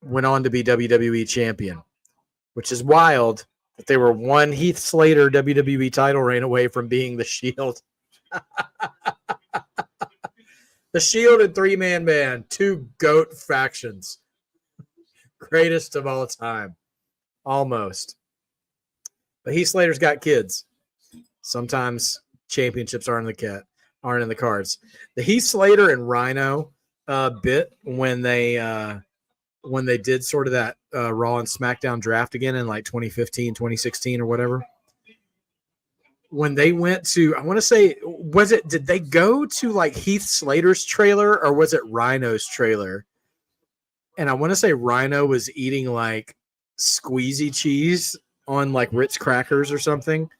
went on to be WWE champion, which is wild. That they were one Heath Slater WWE title reign away from being the Shield. The Shield and 3-man band, 2 GOAT factions. Greatest of all time. Almost. But Heath Slater's got kids. Sometimes championships aren't in the cards. The Heath Slater and Rhino bit when they did sort of that Raw and SmackDown draft again in like 2015, 2016 or whatever. When they went to, I want to say, did they go to like Heath Slater's trailer or was it Rhino's trailer? And I want to say Rhino was eating like squeezy cheese on like Ritz crackers or something.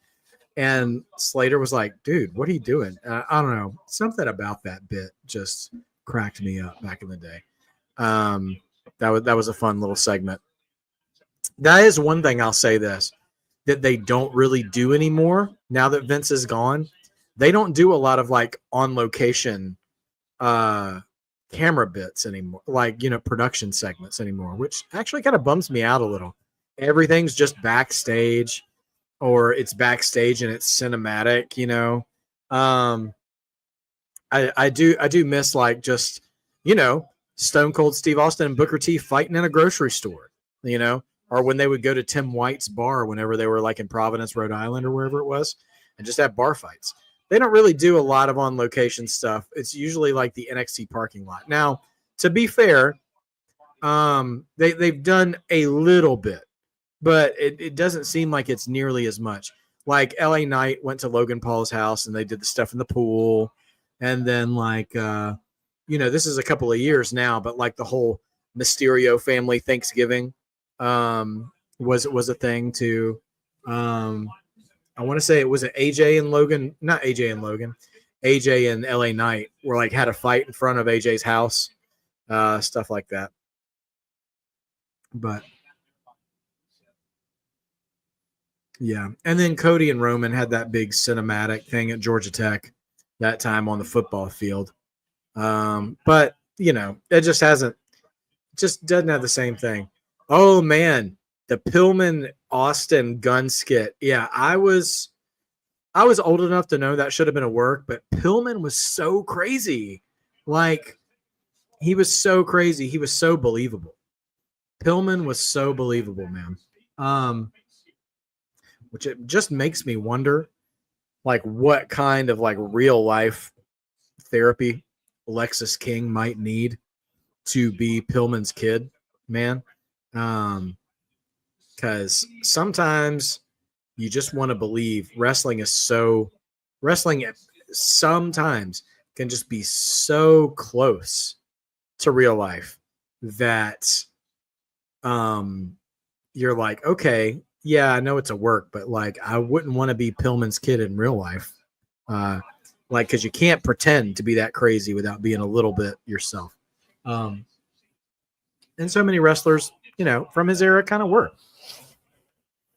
And Slater was like, dude, what are you doing? I don't know. Something about that bit just cracked me up back in the day. That was a fun little segment. That is one thing I'll say this, that they don't really do anymore now that Vince is gone. They don't do a lot of like on location camera bits anymore, like, production segments anymore, which actually kind of bums me out a little. Everything's just backstage or it's backstage and it's cinematic, I do miss like just, Stone Cold Steve Austin and Booker T fighting in a grocery store, or when they would go to Tim White's bar whenever they were like in Providence, Rhode Island or wherever it was, and just have bar fights. They don't really do a lot of on location stuff. It's usually like the NXT parking lot. Now, to be fair, they've done a little bit, but it doesn't seem like it's nearly as much. Like LA Knight went to Logan Paul's house and they did the stuff in the pool. And then like, this is a couple of years now, but like the whole Mysterio family Thanksgiving was a thing too. I want to say it was AJ and Logan, not AJ and Logan, AJ and LA Knight were like had a fight in front of AJ's house, stuff like that. But yeah, and then Cody and Roman had that big cinematic thing at Georgia Tech that time on the football field. But you know, it just doesn't have the same thing. Oh man, the Pillman Austin gun skit. Yeah, I was old enough to know that should have been a work, but Pillman was so crazy. Like, he was so crazy. He was so believable. Pillman was so believable, man. Which it just makes me wonder, like, what kind of like real life therapy Alexis King might need to be Pillman's kid, man. Because sometimes you just want to believe wrestling sometimes can just be so close to real life that you're like, okay, yeah, I know it's a work, but like I wouldn't want to be Pillman's kid in real life. Like, because you can't pretend to be that crazy without being a little bit yourself. And so many wrestlers, you know, from his era kind of were.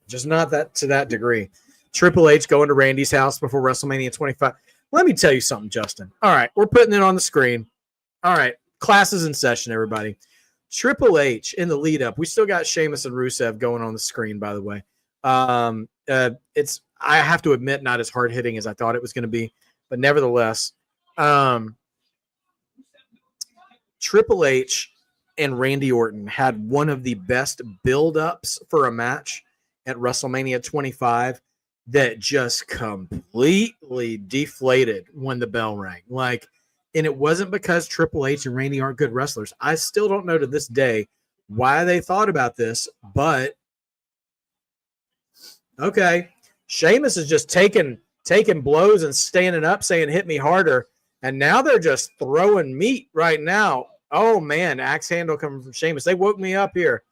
Just not that to that degree. Triple H going to Randy's house before WrestleMania 25. Let me tell you something, Justin. All right, we're putting it on the screen. All right, class is in session, everybody. Triple H in the lead up. We still got Sheamus and Rusev going on the screen, by the way. It's, I have to admit, not as hard hitting as I thought it was going to be, but nevertheless, Triple H and Randy Orton had one of the best build-ups for a match at WrestleMania 25 that just completely deflated when the bell rang. Like, and it wasn't because Triple H and Randy aren't good wrestlers. I still don't know to this day why they thought about this, but okay. Sheamus is just taking blows and standing up saying, hit me harder. And now they're just throwing meat right now. Oh, man, axe handle coming from Sheamus. They woke me up here.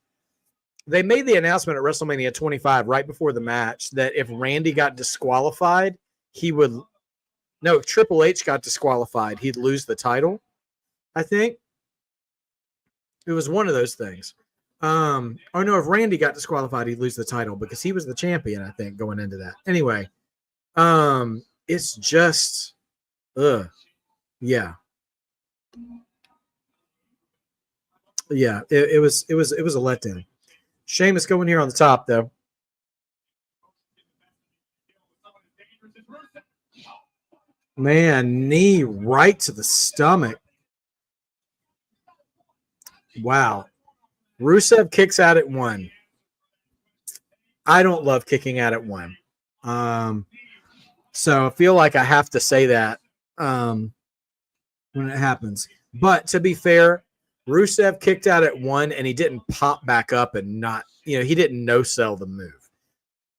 They made the announcement at WrestleMania 25 right before the match that if Randy got disqualified, he would – no, if Triple H got disqualified, he'd lose the title, I think. It was one of those things. Oh, no, if Randy got disqualified, he'd lose the title because he was the champion, I think, going into that. Anyway, it's just – yeah. Yeah, it was a letdown. Sheamus going here on the top, though. Man, knee right to the stomach. Wow. Rusev kicks out at 1. I don't love kicking out at 1. So I feel like I have to say that when it happens. But to be fair, Rusev kicked out at 1 and he didn't pop back up and not, he didn't no-sell the move.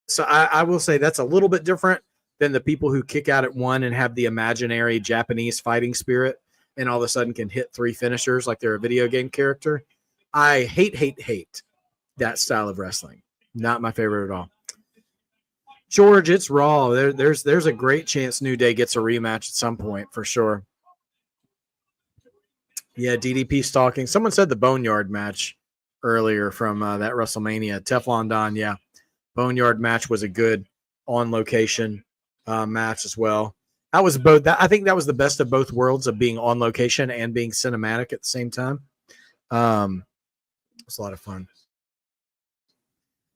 So I will say that's a little bit different than the people who kick out at 1 and have the imaginary Japanese fighting spirit and all of a sudden can hit 3 finishers like they're a video game character. I hate that style of wrestling. Not my favorite at all. George, it's Raw. There's a great chance New Day gets a rematch at some point for sure. Yeah, DDP stalking. Someone said the Boneyard match earlier from that WrestleMania. Teflon Don, yeah. Boneyard match was a good on-location match as well. That was both. I think that was the best of both worlds of being on location and being cinematic at the same time. It was a lot of fun.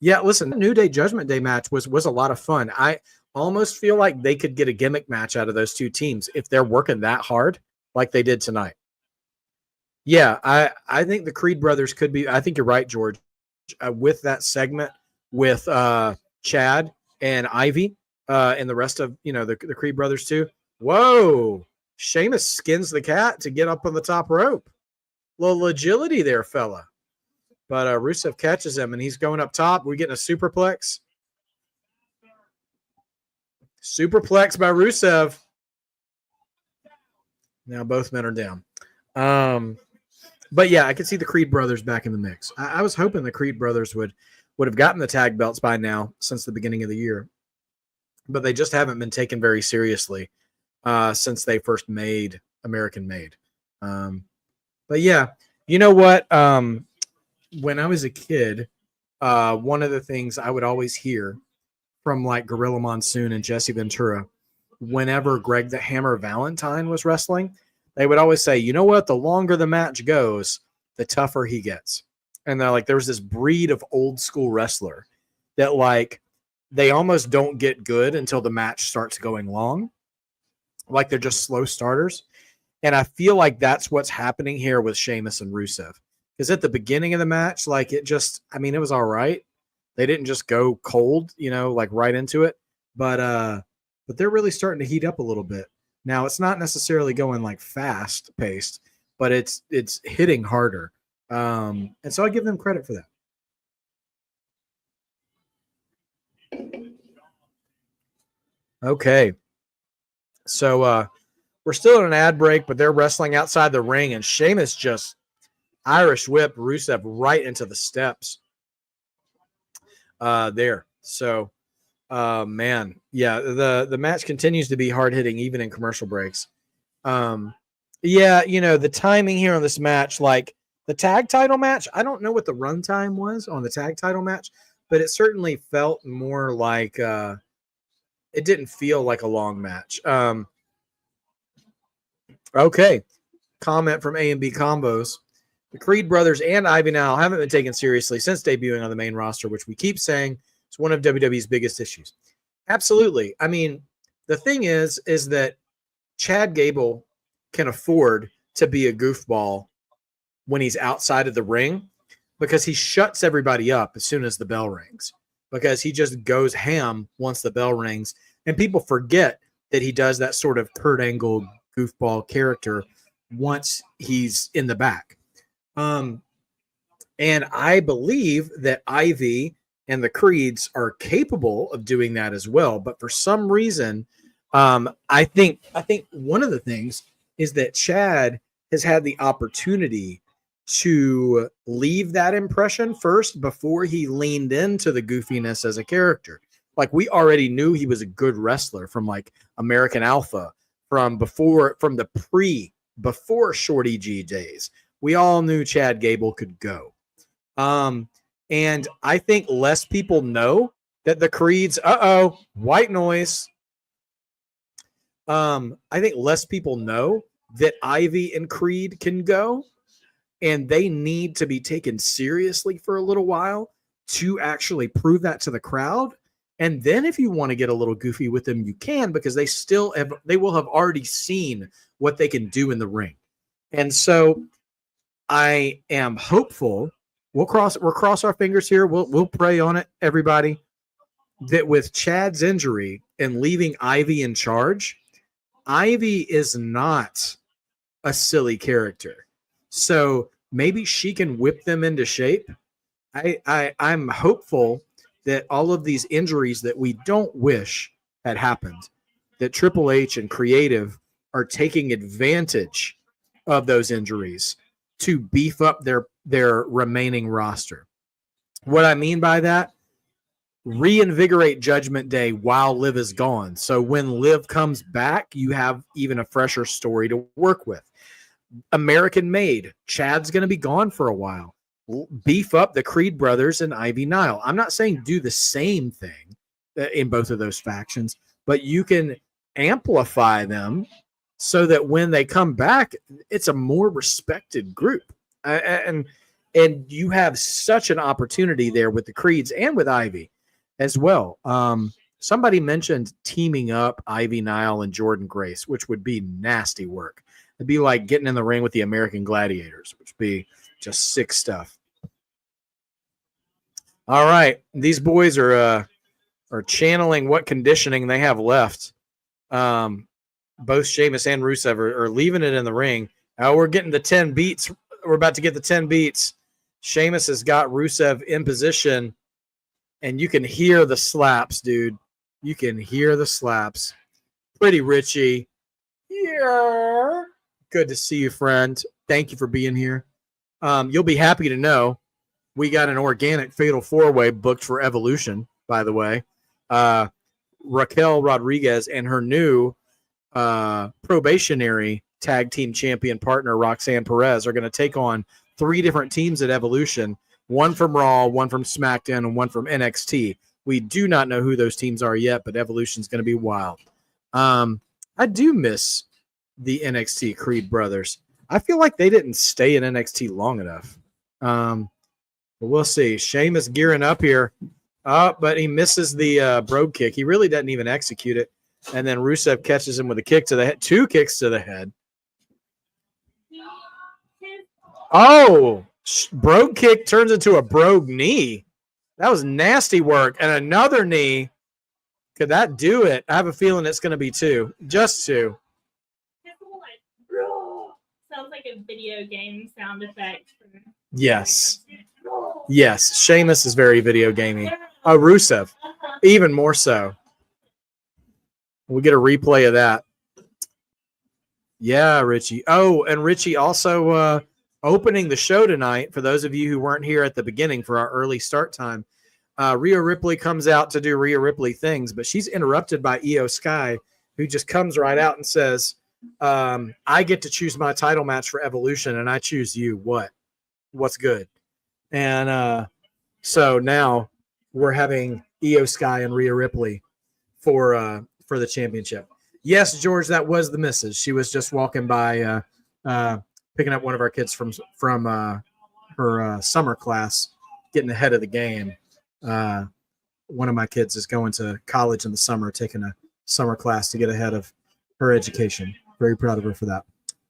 Yeah, listen, the New Day Judgment Day match was a lot of fun. I almost feel like they could get a gimmick match out of those two teams if they're working that hard like they did tonight. Yeah, I think the Creed brothers could be. I think you're right, George. With that segment with Chad and Ivy and the rest of the Creed brothers too. Whoa, Sheamus skins the cat to get up on the top rope. Little agility there, fella. But Rusev catches him and he's going up top. We're getting a superplex. Superplex by Rusev. Now both men are down. But yeah, I could see the Creed brothers back in the mix. I was hoping the Creed brothers would have gotten the tag belts by now since the beginning of the year. but they just haven't been taken very seriously since they first made American Made. But yeah, you know what? When I was a kid, one of the things I would always hear from like Gorilla Monsoon and Jesse Ventura, whenever Greg the Hammer Valentine was wrestling, they would always say, you know what? The longer the match goes, the tougher he gets. And they're like, there was this breed of old school wrestler that like they almost don't get good until the match starts going long. Like they're just slow starters. And I feel like that's what's happening here with Sheamus and Rusev. Because at the beginning of the match, like it just, I mean, it was all right. They didn't just go cold, you know, like right into it. But they're really starting to heat up a little bit. Now it's not necessarily going like fast paced, but it's hitting harder. And so I give them credit for that. Okay. So we're still in an ad break, but they're wrestling outside the ring, and Sheamus just Irish whip Rusev right into the steps. There. So man, yeah, the match continues to be hard hitting even in commercial breaks. Yeah, you know, the timing here on this match, like the tag title match, I don't know what the run time was on the tag title match, but it certainly felt more like it didn't feel like a long match. Okay. Comment from A and B Combos. The Creed brothers and Ivy Nile haven't been taken seriously since debuting on the main roster, which we keep saying is one of WWE's biggest issues. Absolutely. I mean, the thing is that Chad Gable can afford to be a goofball when he's outside of the ring because he shuts everybody up as soon as the bell rings, because he just goes ham once the bell rings, and people forget that he does that sort of Kurt Angle goofball character once he's in the back. And I believe that Ivy and the Creeds are capable of doing that as well. But for some reason, I think one of the things is that Chad has had the opportunity to leave that impression first before he leaned into the goofiness as a character. Like we already knew he was a good wrestler from like American Alpha, from before Shorty G days. We all knew Chad Gable could go. And I think less people know that the Creeds, white noise. I think less people know that Ivy and Creed can go, and they need to be taken seriously for a little while to actually prove that to the crowd. And then if you want to get a little goofy with them, you can, because they will have already seen what they can do in the ring. And so I am hopeful. We'll cross our fingers here. We'll pray on it, everybody, that with Chad's injury and leaving Ivy in charge, Ivy is not a silly character. So maybe she can whip them into shape. I'm hopeful that all of these injuries that we don't wish had happened, that Triple H and Creative are taking advantage of those injuries to beef up their remaining roster. What I mean by that, reinvigorate Judgment Day while Liv is gone. So when Liv comes back, you have even a fresher story to work with. American Made, Chad's going to be gone for a while. Beef up the Creed brothers and Ivy Nile. I'm not saying do the same thing in both of those factions, but you can amplify them so that when they come back, it's a more respected group. And you have such an opportunity there with the Creeds and with Ivy as well. Somebody mentioned teaming up Ivy Nile and Jordan Grace, which would be nasty work. It'd be like getting in the ring with the American Gladiators, which would be just sick stuff. All right. These boys are channeling what conditioning they have left. Both Sheamus and Rusev are leaving it in the ring. Now we're getting the 10 beats. We're about to get the 10 beats. Sheamus has got Rusev in position, and you can hear the slaps, dude. You can hear the slaps. Pretty Richie. Yeah. Good to see you, friend. Thank you for being here. You'll be happy to know we got an organic fatal four-way booked for Evolution, by the way. Raquel Rodriguez and her new probationary tag team champion partner, Roxanne Perez, are going to take on 3 different teams at Evolution, one from Raw, one from SmackDown, and one from NXT. We do not know who those teams are yet, but Evolution is going to be wild. I do miss the NXT Creed brothers. I feel like they didn't stay in NXT long enough. But we'll see. Sheamus gearing up here. But he misses the brogue kick. He really doesn't even execute it. And then Rusev catches him with a kick to the head. 2 kicks to the head. Oh, brogue kick turns into a brogue knee. That was nasty work. And another knee. Could that do it? I have a feeling it's going to be 2. Just 2. Sounds like a video game sound effect. Yes. Yes. Sheamus is very video gamey. Oh, Rusev. Even more so. We'll get a replay of that. Yeah, Richie. Oh, and Richie also opening the show tonight, for those of you who weren't here at the beginning for our early start time. Rhea Ripley comes out to do Rhea Ripley things, but she's interrupted by Io Sky, who just comes right out and says, I get to choose my title match for Evolution, and I choose you. What's good? And so now we're having Io Sky and Rhea Ripley for the championship. Yes, George, that was the missus. She was just walking by, picking up one of our kids from her summer class, getting ahead of the game. One of my kids is going to college in the summer, taking a summer class to get ahead of her education. Very proud of her for that.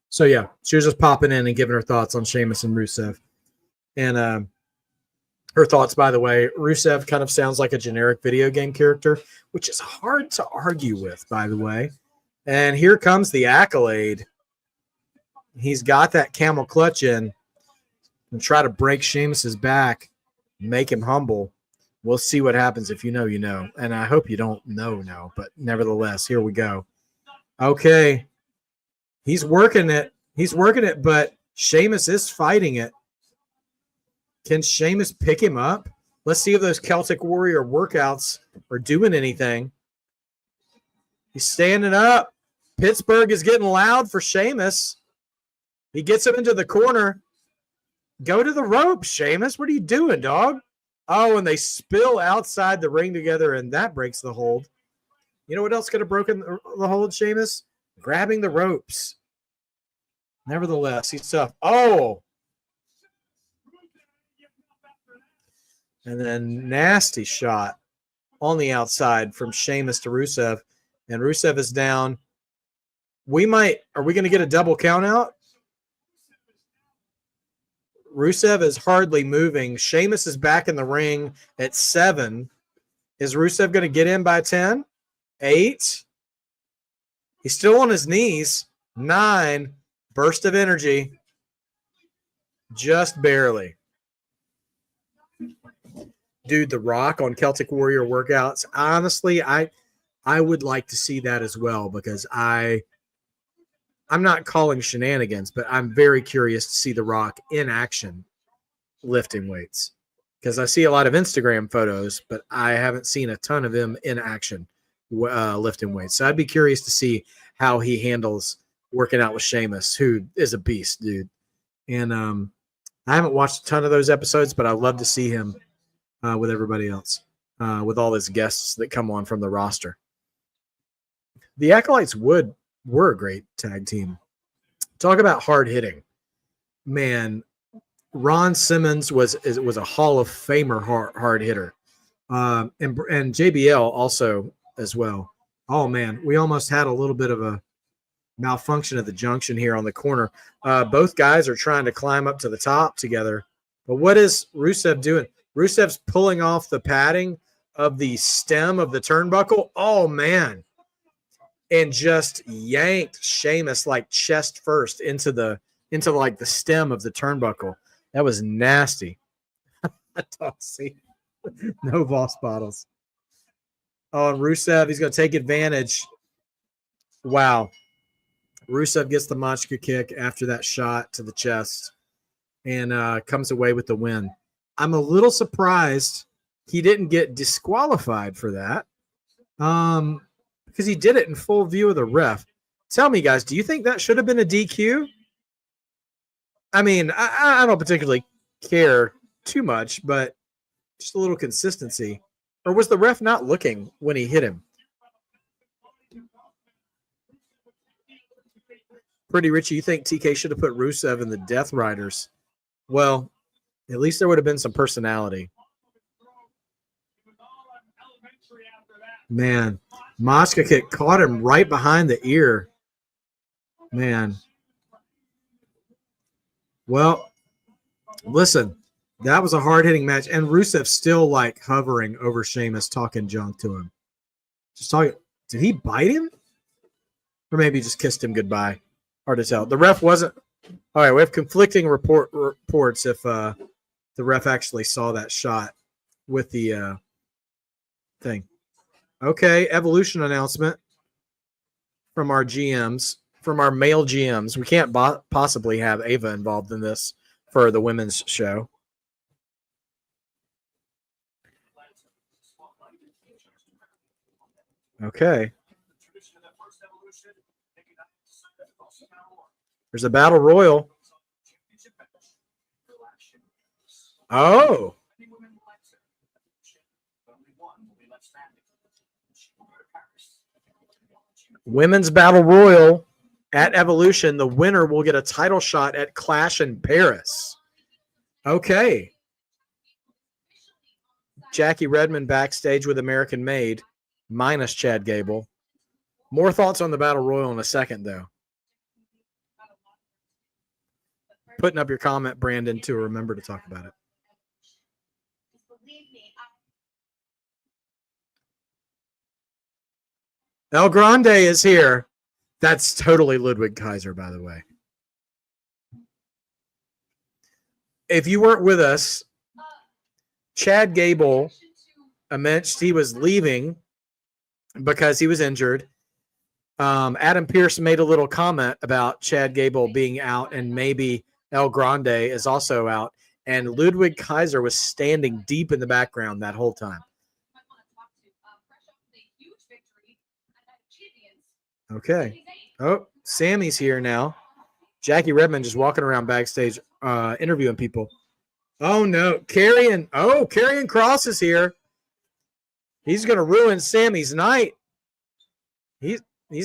So, yeah, she was just popping in and giving her thoughts on Sheamus and Rusev. And her thoughts, by the way, Rusev kind of sounds like a generic video game character, which is hard to argue with, by the way. And here comes the Accolade. He's got that camel clutch in and try to break Sheamus's back, make him humble. We'll see what happens. If you know, you know. And I hope you don't know, but nevertheless, here we go. Okay. He's working it. But Sheamus is fighting it. Can Sheamus pick him up? Let's see if those Celtic Warrior workouts are doing anything. He's standing up. Pittsburgh is getting loud for Sheamus. He gets him into the corner. Go to the ropes, Sheamus. What are you doing, dog? Oh, and they spill outside the ring together, and that breaks the hold. You know what else could have broken the hold, Sheamus? Grabbing the ropes. Nevertheless, he's tough. Oh! And then nasty shot on the outside from Sheamus to Rusev. And Rusev is down. Are we going to get a double count out? Rusev is hardly moving. Sheamus is back in the ring at 7. Is Rusev going to get in by 10? 8. He's still on his knees. 9. Burst of energy. Just barely. Dude, The Rock on Celtic Warrior workouts. Honestly, I would like to see that as well, because I'm not calling shenanigans, but I'm very curious to see The Rock in action lifting weights, because I see a lot of Instagram photos, but I haven't seen a ton of him in action lifting weights. So I'd be curious to see how he handles working out with Sheamus, who is a beast, dude. And I haven't watched a ton of those episodes, but I love to see him with everybody else, with all his guests that come on from the roster. The Acolytes were a great tag team. Talk about hard hitting, man. Ron Simmons was a Hall of Famer hard hitter, and JBL also as well. Oh man, we almost had a little bit of a malfunction at the junction here on the corner. Both guys are trying to climb up to the top together, but what is Rusev doing? Rusev's pulling off the padding of the stem of the turnbuckle. Oh man. And just yanked Sheamus like chest first into the stem of the turnbuckle. That was nasty. I don't see. No Voss bottles. Oh, and Rusev, he's going to take advantage. Wow. Rusev gets the monster kick after that shot to the chest and comes away with the win. I'm a little surprised he didn't get disqualified for that. Because he did it in full view of the ref. Tell me, guys, do you think that should have been a DQ? I mean, I don't particularly care too much, but just a little consistency. Or was the ref not looking when he hit him? Pretty Richie, you think TK should have put Rusev in the Death Riders? Well, at least there would have been some personality. Man, Mosca kick caught him right behind the ear. Man. Well, listen, that was a hard-hitting match, and Rusev still like hovering over Sheamus, talking junk to him. Just talking. Did he bite him? Or maybe he just kissed him goodbye. Hard to tell. The ref wasn't. All right, we have conflicting reports if the ref actually saw that shot with the thing. Okay, Evolution announcement from our GMs, from our male GMs. We can't possibly have Ava involved in this for the women's show. Okay. There's a battle royal. Oh. Women's battle royal at Evolution. The winner will get a title shot at Clash in Paris. Okay. Jackie Redmond backstage with American Made, minus Chad Gable. More thoughts on the battle royal in a second, though. Putting up your comment, Brandon, to remember to talk about it. El Grande is here. That's totally Ludwig Kaiser, by the way. If you weren't with us, Chad Gable mentioned he was leaving because he was injured. Adam Pearce made a little comment about Chad Gable being out and maybe El Grande is also out. And Ludwig Kaiser was standing deep in the background that whole time. Okay. Oh, Sammy's here now. Jackie Redmond just walking around backstage interviewing people. Oh, no. Karrion Kross is here. He's going to ruin Sammy's night. He's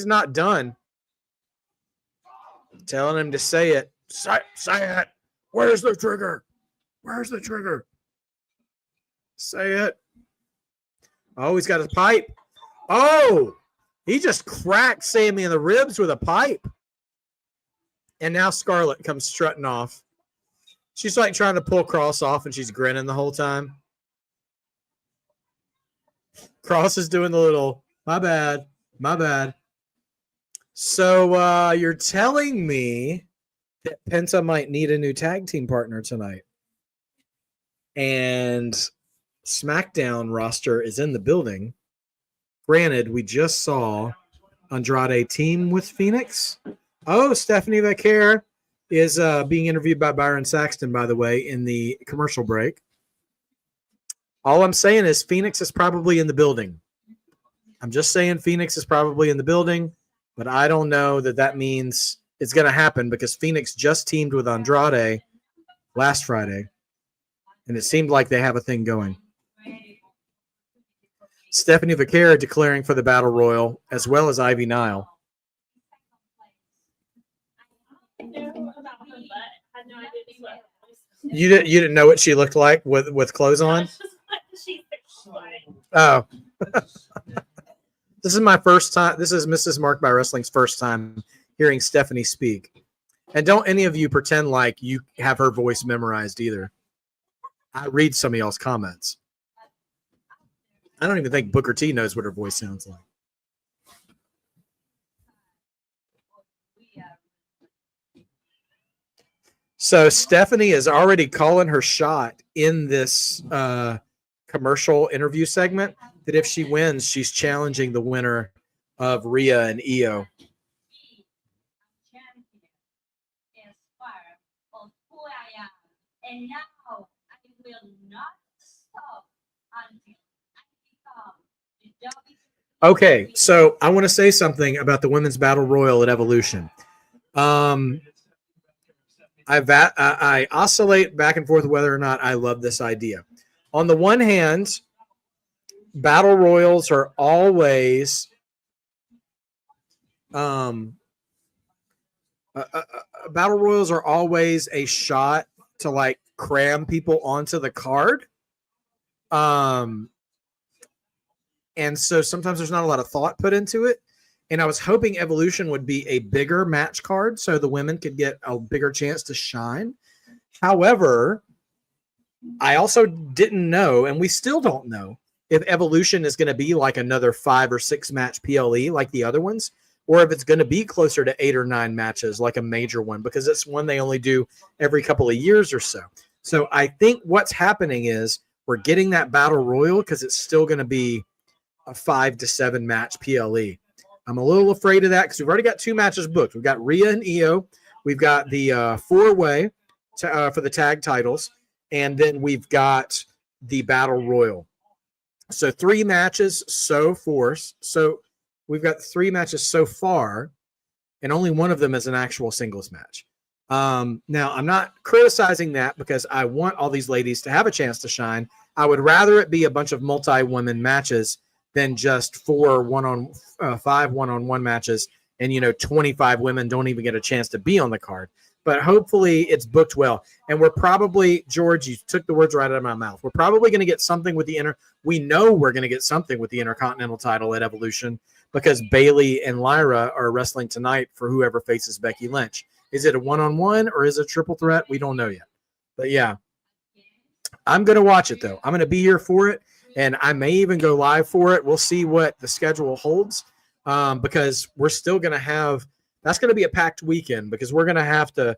not done. Telling him to say it. Say it. Where's the trigger? Where's the trigger? Say it. Oh, he's got his pipe. Oh, he just cracked Sammy in the ribs with a pipe. And now Scarlett comes strutting off. She's like trying to pull Cross off, and she's grinning the whole time. Cross is doing the little, my bad. So you're telling me that Penta might need a new tag team partner tonight. And SmackDown roster is in the building. Granted, we just saw Andrade team with Phoenix. Oh, Stephanie Vaquer is being interviewed by Byron Saxton, by the way, in the commercial break. All I'm saying is Phoenix is probably in the building. I'm just saying Phoenix is probably in the building, but I don't know that means it's going to happen because Phoenix just teamed with Andrade last Friday, and it seemed like they have a thing going. Stephanie Vaquer declaring for the Battle Royal, as well as Ivy Nile. You didn't know what she looked like with clothes on? Oh. This is my first time. This is Mrs. Mark by Wrestling's first time hearing Stephanie speak. And don't any of you pretend like you have her voice memorized either. I read some of y'all's comments. I don't even think Booker T knows what her voice sounds like. So Stephanie is already calling her shot in this commercial interview segment that if she wins, she's challenging the winner of Rhea and Io. And now I will not stop until I become the Okay, so I want to say something about the women's battle royal at Evolution. I oscillate back and forth whether or not I love this idea. On the one hand, battle royals are always um, battle royals are always a shot to like cram people onto the card. And so sometimes there's not a lot of thought put into it. And I was hoping Evolution would be a bigger match card so the women could get a bigger chance to shine. However, I also didn't know, and we still don't know, if Evolution is going to be like another 5 or 6 match PLE like the other ones, or if it's going to be closer to 8 or 9 matches like a major one, because it's one they only do every couple of years or so. So I think what's happening is we're getting that battle royal because it's still going to be a 5 to 7 match PLE. I'm a little afraid of that because we've already got 2 matches booked. We've got Rhea and Io. We've got the 4-way for the tag titles. And then we've got the battle royal. So 3 matches so far. So we've got 3 matches so far, and only one of them is an actual singles match. Now, I'm not criticizing that because I want all these ladies to have a chance to shine. I would rather it be a bunch of multi-women matches than just 5 one-on-one matches, and 25 women don't even get a chance to be on the card. But hopefully it's booked well. And we're probably, George, you took the words right out of my mouth. We're probably going to get something with we know we're going to get something with the Intercontinental title at Evolution because Bayley and Lyra are wrestling tonight for whoever faces Becky Lynch. Is it a one-on-one or is it a triple threat? We don't know yet. But yeah, I'm going to watch it though. I'm going to be here for it. And I may even go live for it. We'll see what the schedule holds because we're still going to have – that's going to be a packed weekend because we're going to have the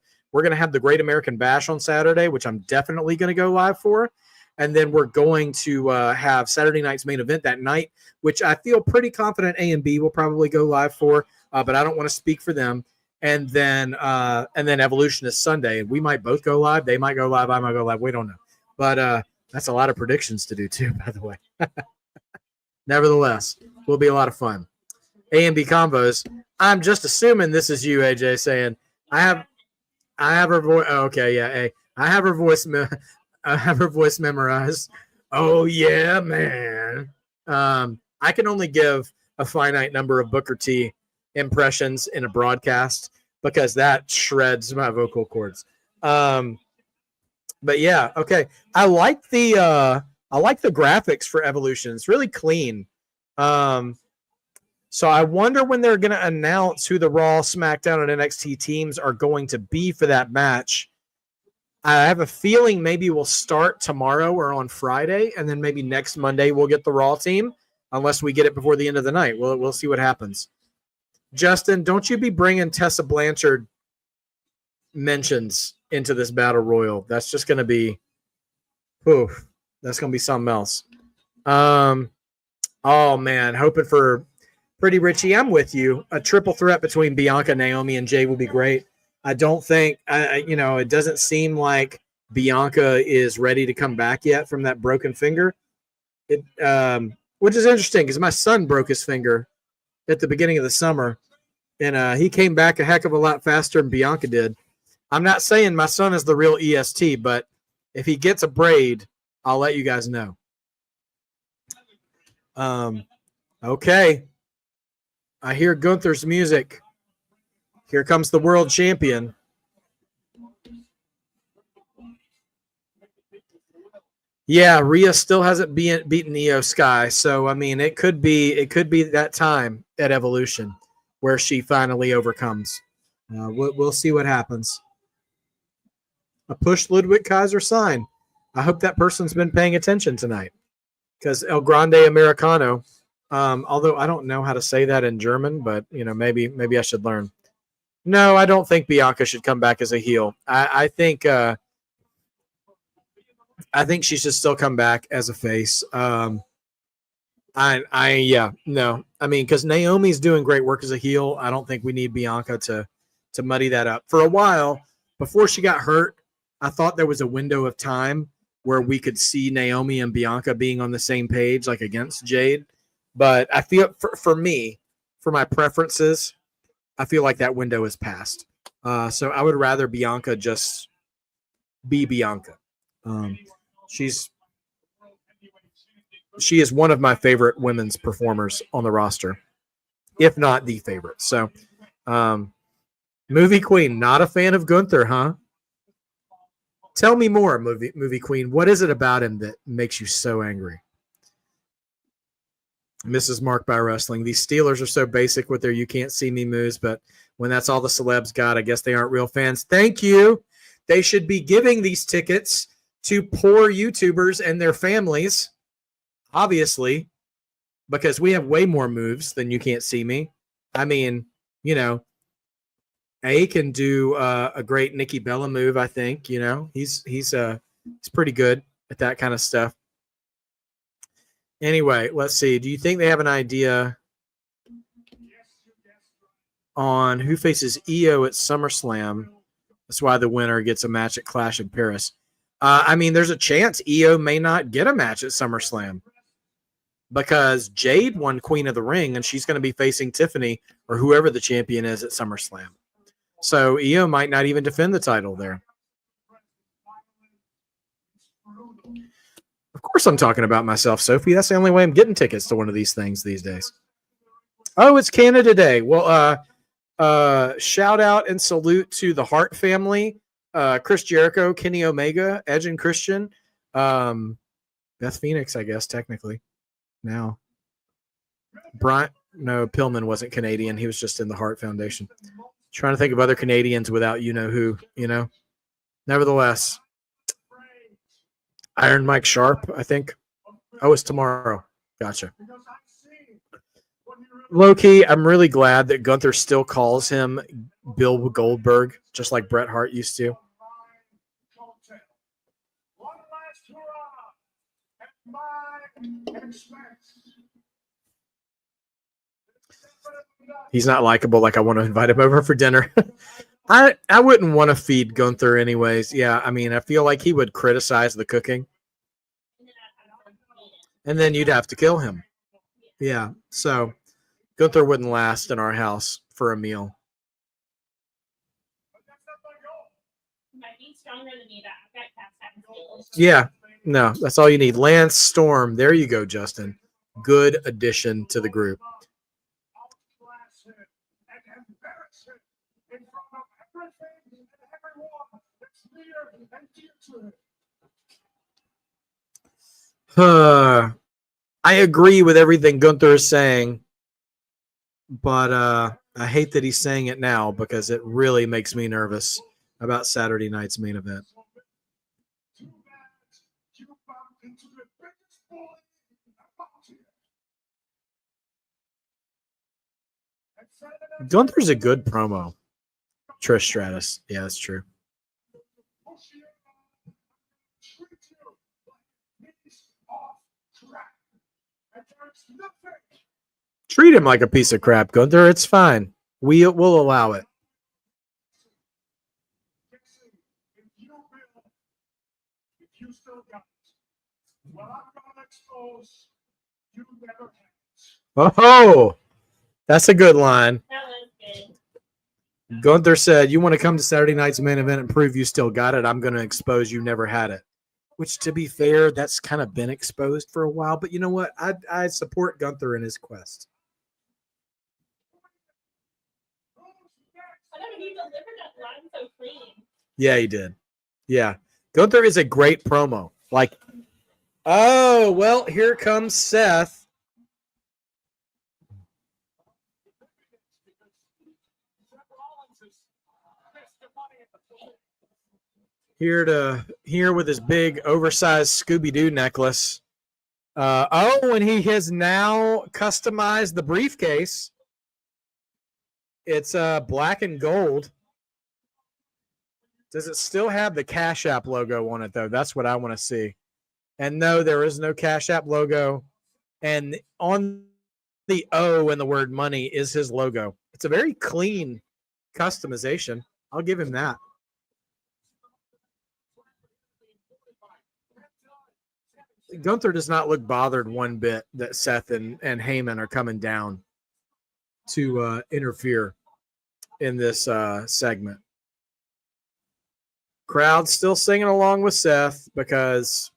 Great American Bash on Saturday, which I'm definitely going to go live for. And then we're going to have Saturday night's main event that night, which I feel pretty confident A and B will probably go live for, but I don't want to speak for them. And then Evolution is Sunday. We might both go live. They might go live. I might go live. We don't know. But that's a lot of predictions to do too, by the way. Nevertheless, will be a lot of fun. A and B combos. I'm just assuming this is you, AJ, saying I have her voice. Oh, okay, yeah, A. I have her voice. I have her voice memorized. Oh yeah, man. I can only give a finite number of Booker T impressions in a broadcast because that shreds my vocal cords. But yeah, okay. I like the graphics for Evolution. It's really clean. So I wonder when they're going to announce who the Raw, SmackDown, and NXT teams are going to be for that match. I have a feeling maybe we'll start tomorrow or on Friday, and then maybe next Monday we'll get the Raw team, unless we get it before the end of the night. We'll see what happens. Justin, don't you be bringing Tessa Blanchard mentions into this battle royal. That's just going to be, that's going to be something else. Oh man, hoping for Pretty Richie. I'm with you. A triple threat between Bianca, Naomi, and Jay would be great. I don't think, it doesn't seem like Bianca is ready to come back yet from that broken finger. Which is interesting because my son broke his finger at the beginning of the summer, and he came back a heck of a lot faster than Bianca did. I'm not saying my son is the real EST, but if he gets a braid, I'll let you guys know. Okay. I hear Gunther's music. Here comes the world champion. Yeah, Rhea still hasn't beaten Io Sky, so I mean, it could be that time at Evolution where she finally overcomes. We'll see what happens. A push Ludwig Kaiser sign. I hope that person's been paying attention tonight because El Grande Americano. Although I don't know how to say that in German, but maybe I should learn. No, I don't think Bianca should come back as a heel. I think she should still come back as a face. No. I mean, because Naomi's doing great work as a heel. I don't think we need Bianca to muddy that up. For a while, before she got hurt, I thought there was a window of time where we could see Naomi and Bianca being on the same page, like against Jade. But I feel for me, for my preferences, I feel like that window is passed. So I would rather Bianca just be Bianca. Um, she's she is one of my favorite women's performers on the roster, if not the favorite. So, movie queen, not a fan of Gunther, huh? Tell me more, movie queen. What is it about him that makes you so angry? Mrs. Mark by Wrestling. These Steelers are so basic with their "you can't see me" moves, but when that's all the celebs got, I guess they aren't real fans. Thank you. They should be giving these tickets to poor YouTubers and their families, obviously, because we have way more moves than "you can't see me." I mean, you know, A can do a great Nikki Bella move. I think he's pretty good at that kind of stuff. Anyway, let's see. Do you think they have an idea on who faces EO at SummerSlam? That's why the winner gets a match at Clash in Paris. I mean, there's a chance EO may not get a match at SummerSlam because Jade won Queen of the Ring and she's going to be facing Tiffany or whoever the champion is at SummerSlam. So EO might not even defend the title there. Of course I'm talking about myself, Sophie. That's the only way I'm getting tickets to one of these things these days. Oh, it's Canada Day. Well, shout out and salute to the Hart family, Chris Jericho, Kenny Omega, Edge and Christian, Beth Phoenix, I guess, technically. Now, Pillman wasn't Canadian. He was just in the Hart Foundation. Trying to think of other Canadians without who. Nevertheless, Iron Mike Sharp, I think. Oh, it's tomorrow. Gotcha. Low-key, I'm really glad that Gunther still calls him Bill Goldberg, just like Bret Hart used to. He's not likable. Like I want to invite him over for dinner. I wouldn't want to feed Gunther anyways. Yeah, I mean, I feel like he would criticize the cooking. And then you'd have to kill him. Yeah, so Gunther wouldn't last in our house for a meal. Yeah, no, that's all you need. Lance Storm. There you go, Justin. Good addition to the group. I agree with everything Gunther is saying, but I hate that he's saying it now because it really makes me nervous about Saturday night's main event. Gunther's a good promo. Trish Stratus. Yeah, that's true. Treat him like a piece of crap, Gunther. It's fine. We will allow it. Oh, that's a good line. That was good. Gunther said, "You want to come to Saturday night's main event and prove you still got it? I'm going to expose you never had it." Which, to be fair, that's kind of been exposed for a while. But you know what? I support Gunther in his quest. I know he delivered that line so clean. Yeah, he did. Yeah. Gunther is a great promo. Like, oh, well, here comes Seth. Here with his big oversized Scooby-Doo necklace. And he has now customized the briefcase. It's black and gold. Does it still have the Cash App logo on it, though? That's what I want to see. And no, there is no Cash App logo. And on the O in the word money is his logo. It's a very clean customization. I'll give him that. Gunther does not look bothered one bit that Seth and Heyman are coming down to interfere in this segment. Crowd still singing along with Seth because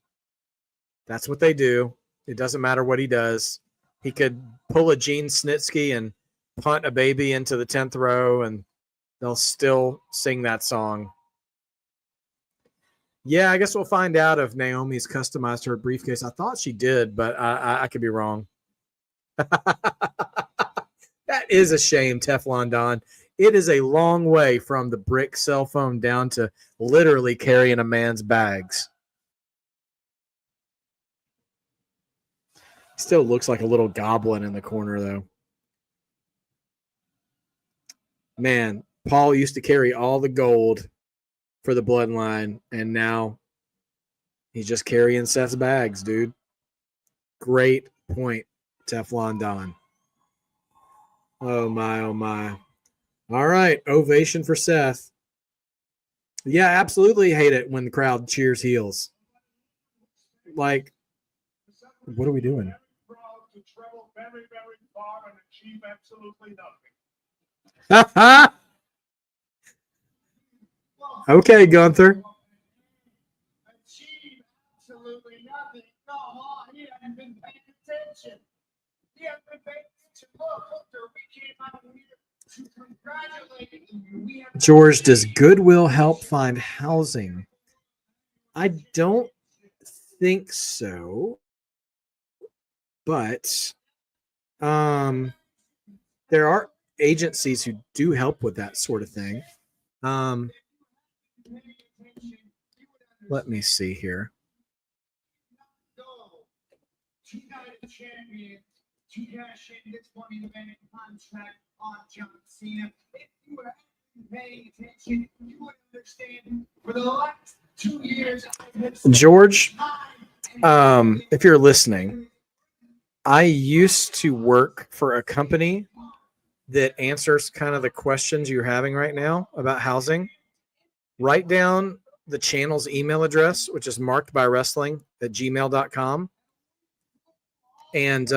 that's what they do. It doesn't matter what he does. He could pull a Gene Snitsky and punt a baby into the 10th row, and they'll still sing that song. Yeah, I guess we'll find out if Naomi's customized her briefcase. I thought she did, but I could be wrong. That is a shame, Teflon Don. It is a long way from the brick cell phone down to literally carrying a man's bags. Still looks like a little goblin in the corner, though. Man, Paul used to carry all the gold for the bloodline, and now he's just carrying Seth's bags, dude. Great point, Teflon Don. Oh, my, oh, my. All right, ovation for Seth. Yeah, absolutely hate it when the crowd cheers heels. Like, what are we doing? To travel very, very far and achieve absolutely nothing. Okay, Gunther. Achieve absolutely nothing. No, he hasn't been paying attention. He hasn't been paying attention. Look, Hunter, we came out here to congratulate you. We have George, does Goodwill help find housing? I don't think so. But there are agencies who do help with that sort of thing. Let me see here. United Champion to cash in this money in the bank contract on John Cena. If you were paying attention, you would understand for the last 2 years. George, if you're listening, I used to work for a company that answers kind of the questions you're having right now about housing. Write down the channel's email address, which is markedbywrestling@gmail.com. And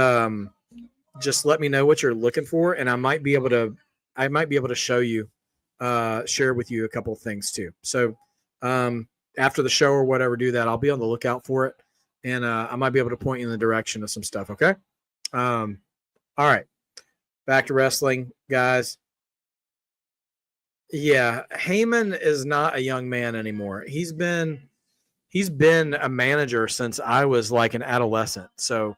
just let me know what you're looking for, and I might be able to show you, share with you a couple of things too. So after the show or whatever, do that. I'll be on the lookout for it, and I might be able to point you in the direction of some stuff. Okay. All right. Back to wrestling, guys. Yeah, Heyman is not a young man anymore. He's been a manager since I was like an adolescent. So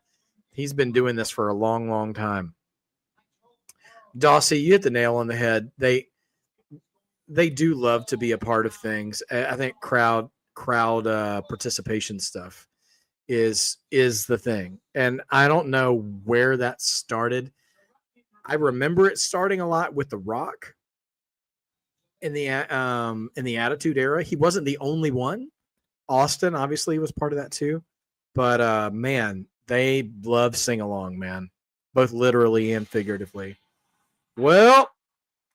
he's been doing this for a long, long time. Dawsey, you hit the nail on the head. They do love to be a part of things. I think crowd participation stuff is the thing. And I don't know where that started. I remember it starting a lot with The Rock in the Attitude Era. He wasn't the only one. Austin obviously was part of that too. But man, they love sing along, man, both literally and figuratively. Well,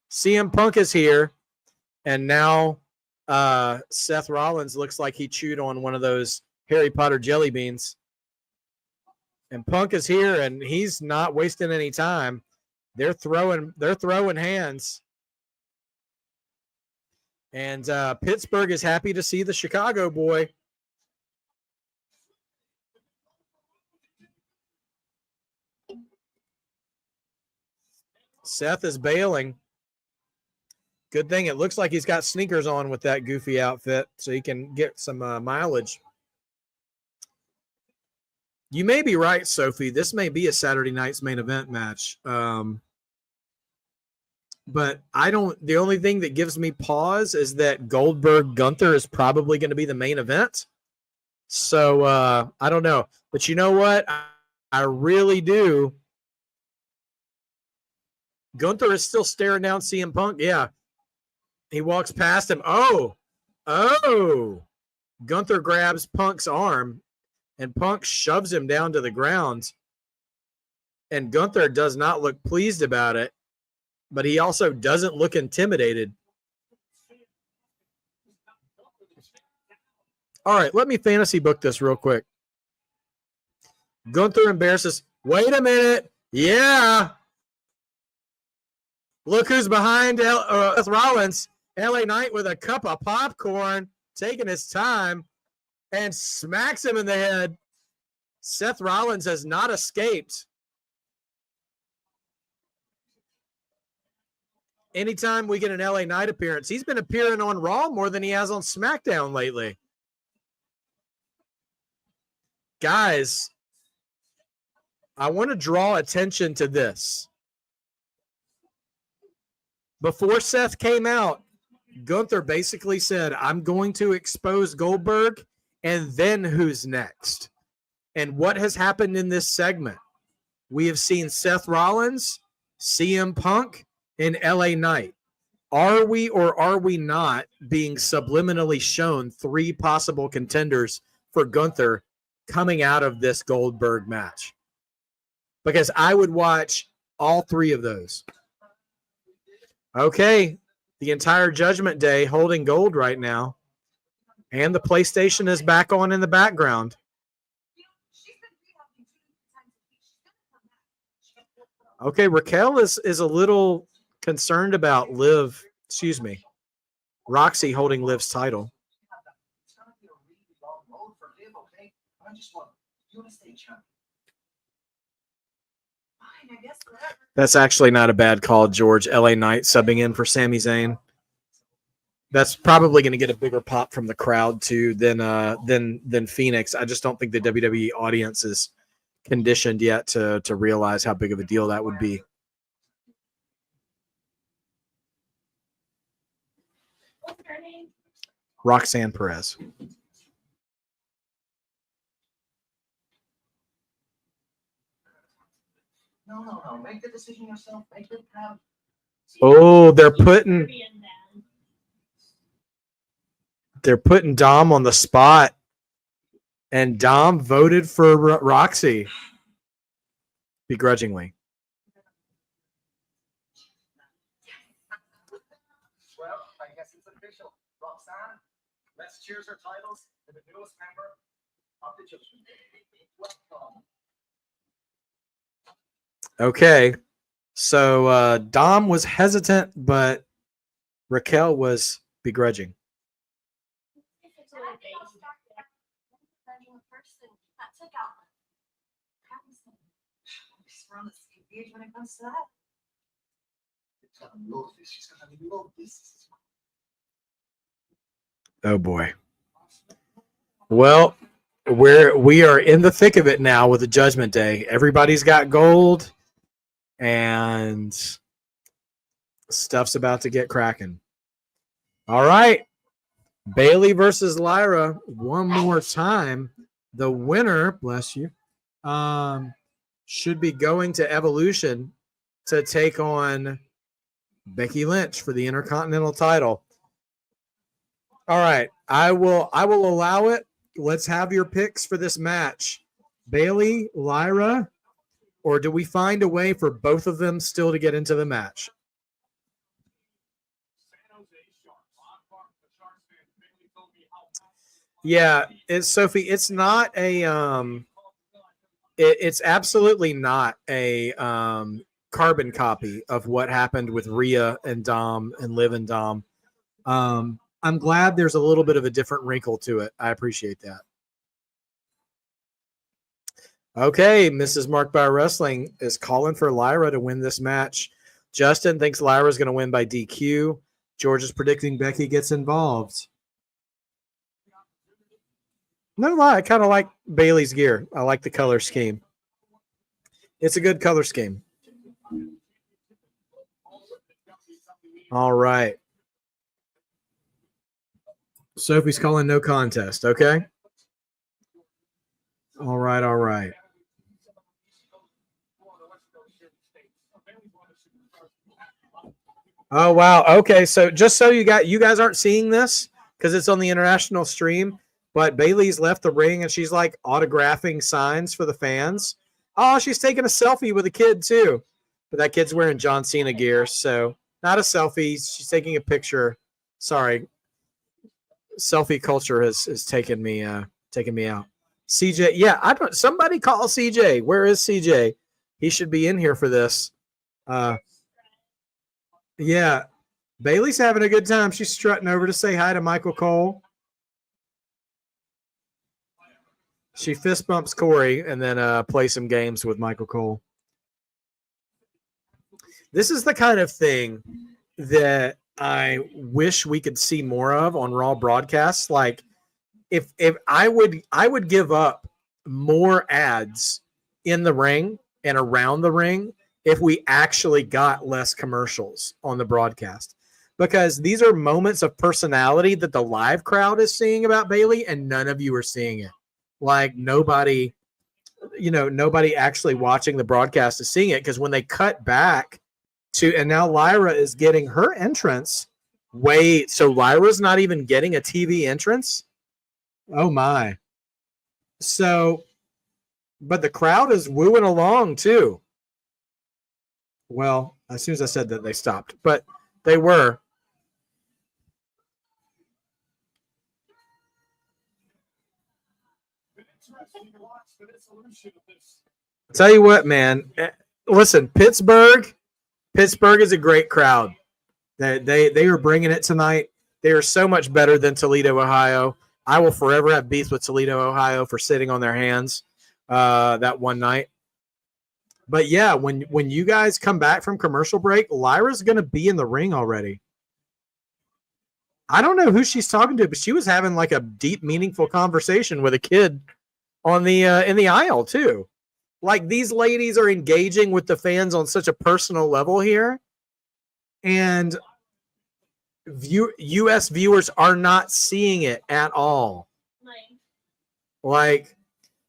CM Punk is here, and now Seth Rollins looks like he chewed on one of those Harry Potter jelly beans. And Punk is here, and he's not wasting any time. They're throwing hands. And Pittsburgh is happy to see the Chicago boy. Seth is bailing. Good thing it looks like he's got sneakers on with that goofy outfit so he can get some mileage. You may be right, Sophie. This may be a Saturday night's main event match. But the only thing that gives me pause is that Goldberg Gunther is probably going to be the main event. So I don't know. But you know what? I really do. Gunther is still staring down CM Punk. Yeah. He walks past him. Oh. Gunther grabs Punk's arm, and Punk shoves him down to the ground. And Gunther does not look pleased about it, but he also doesn't look intimidated. All right, let me fantasy book this real quick. Gunther embarrasses. Wait a minute. Yeah. Look who's behind Seth Rollins. LA Knight with a cup of popcorn, taking his time, and smacks him in the head. Seth Rollins has not escaped. Anytime we get an LA Knight appearance, he's been appearing on Raw more than he has on SmackDown lately. Guys, I want to draw attention to this. Before Seth came out, Gunther basically said, I'm going to expose Goldberg, and then who's next? And what has happened in this segment? We have seen Seth Rollins, CM Punk, and LA Knight. Are we or are we not being subliminally shown 3 possible contenders for Gunther coming out of this Goldberg match? Because I would watch all 3 of those. Okay, the entire Judgment Day holding gold right now. And the PlayStation is back on in the background. Okay, Raquel is a little concerned about Roxy holding Liv's title. That's actually not a bad call, George. LA Knight subbing in for Sami Zayn. That's probably going to get a bigger pop from the crowd too than Phoenix. I just don't think the WWE audience is conditioned yet to realize how big of a deal that would be. What's her name? Roxanne Perez. No. Make the decision yourself. Make it count. Oh, they're putting Caribbean man. Dom on the spot, and Dom voted for Roxy begrudgingly. Well, I guess it's official. Roxanne, let's cheers her titles to the newest member of the Judgment Day. Welcome. Okay, so Dom was hesitant, but Raquel was begrudging. It's a little baby. We're on the same page when it comes to that. She's gonna love this. She's gonna love this. Oh boy. Well, we are in the thick of it now with the Judgment Day. Everybody's got gold, and stuff's about to get cracking. All right. Bailey versus Lyra one more time. The winner, bless you, should be going to Evolution to take on Becky Lynch for the Intercontinental title. All right. I will allow it. Let's have your picks for this match. Bailey, Lyra, or do we find a way for both of them still to get into the match? Yeah, it's Sophie. It's not a it's absolutely not a carbon copy of what happened with Rhea and Dom and Liv and Dom. I'm glad there's a little bit of a different wrinkle to it. I appreciate that. Okay, Mrs. Mark by Wrestling is calling for Lyra to win this match. Justin thinks Lyra's going to win by DQ. George is predicting Becky gets involved. No lie, I kind of like Bailey's gear. I like the color scheme. It's a good color scheme. All right. Sophie's calling no contest, okay? All right, all right. Oh, wow. Okay, so just so you guys aren't seeing this because it's on the international stream, but Bailey's left the ring and she's like autographing signs for the fans. Oh, she's taking a selfie with a kid too. But that kid's wearing John Cena gear, so not a selfie. She's taking a picture. Sorry. Selfie culture has taken me out. CJ, yeah, I don't. Somebody call CJ. Where is CJ? He should be in here for this. Yeah, Bailey's having a good time. She's strutting over to say hi to Michael Cole. She fist bumps Corey and then play some games with Michael Cole. This is the kind of thing that I wish we could see more of on Raw broadcasts. Like, if I would give up more ads in the ring and around the ring if we actually got less commercials on the broadcast, because these are moments of personality that the live crowd is seeing about Bailey and none of you are seeing it. Like, nobody actually watching the broadcast is seeing it, because when they cut back to, and now Lyra is getting her entrance. Wait, so Lyra's not even getting a TV entrance? Oh my. So, but the crowd is wooing along too. Well, as soon as I said that, they stopped, but they were. Tell you what, man. Listen, Pittsburgh is a great crowd. They are bringing it tonight. They are so much better than Toledo, Ohio. I will forever have beef with Toledo, Ohio for sitting on their hands that one night. But yeah, when you guys come back from commercial break, Lyra's going to be in the ring already. I don't know who she's talking to, but she was having like a deep, meaningful conversation with a kid on the in the aisle too. Like, these ladies are engaging with the fans on such a personal level here, and U.S. viewers are not seeing it at all. Like,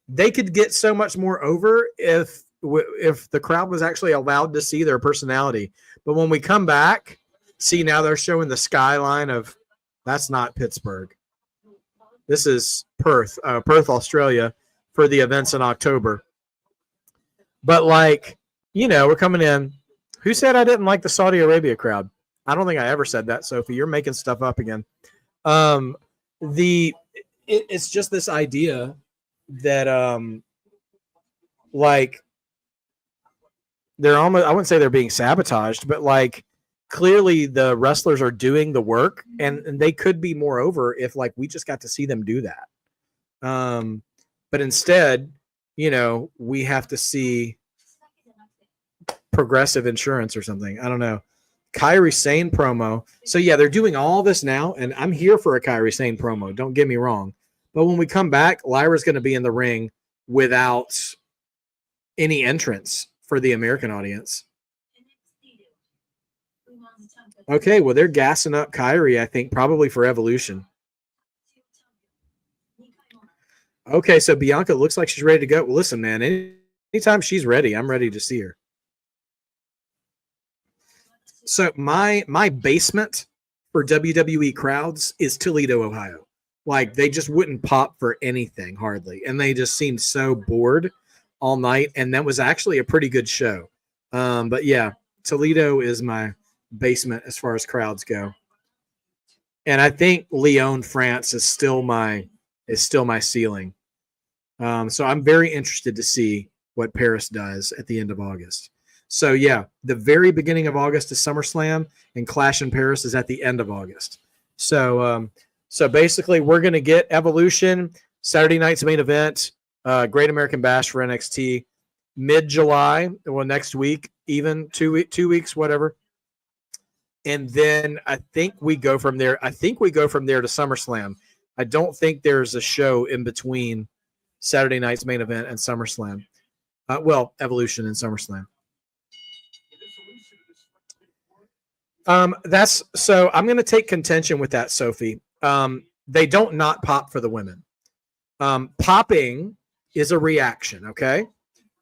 they could get so much more over if the crowd was actually allowed to see their personality. But when we come back, see, now they're showing the skyline of, that's not Pittsburgh. This is Perth, Australia, for the events in October. But, like, we're coming in. Who said I didn't like the Saudi Arabia crowd? I don't think I ever said that, Sophie. You're making stuff up again. It's just this idea that like, they're almost, I wouldn't say they're being sabotaged, but like, clearly the wrestlers are doing the work, and they could be more over if, like, we just got to see them do that. But instead, we have to see Progressive Insurance or something. I don't know. Kairi Sane promo. So yeah, they're doing all this now, and I'm here for a Kairi Sane promo. Don't get me wrong. But when we come back, Lyra's going to be in the ring without any entrance for the American audience. Okay, well, they're gassing up Kairi, I think, probably for Evolution. Okay, so Bianca looks like she's ready to go. Well, listen, man, anytime she's ready, I'm ready to see her. So my basement for WWE crowds is Toledo, Ohio. Like, they just wouldn't pop for anything, hardly. And they just seemed so bored all night. And that was actually a pretty good show. But yeah, Toledo is my basement as far as crowds go. And I think Lyon, France is still my ceiling. So I'm very interested to see what Paris does at the end of August. So yeah, the very beginning of August is SummerSlam, and Clash in Paris is at the end of August. So basically, we're going to get Evolution, Saturday night's main event, Great American Bash for NXT, mid-July, well, next week, even 2 weeks, whatever. And then I think we go from there. to SummerSlam. I don't think there's a show in between Saturday night's main event and SummerSlam. Evolution and SummerSlam. So I'm going to take contention with that, Sophie. They don't not pop for the women. Popping is a reaction, okay?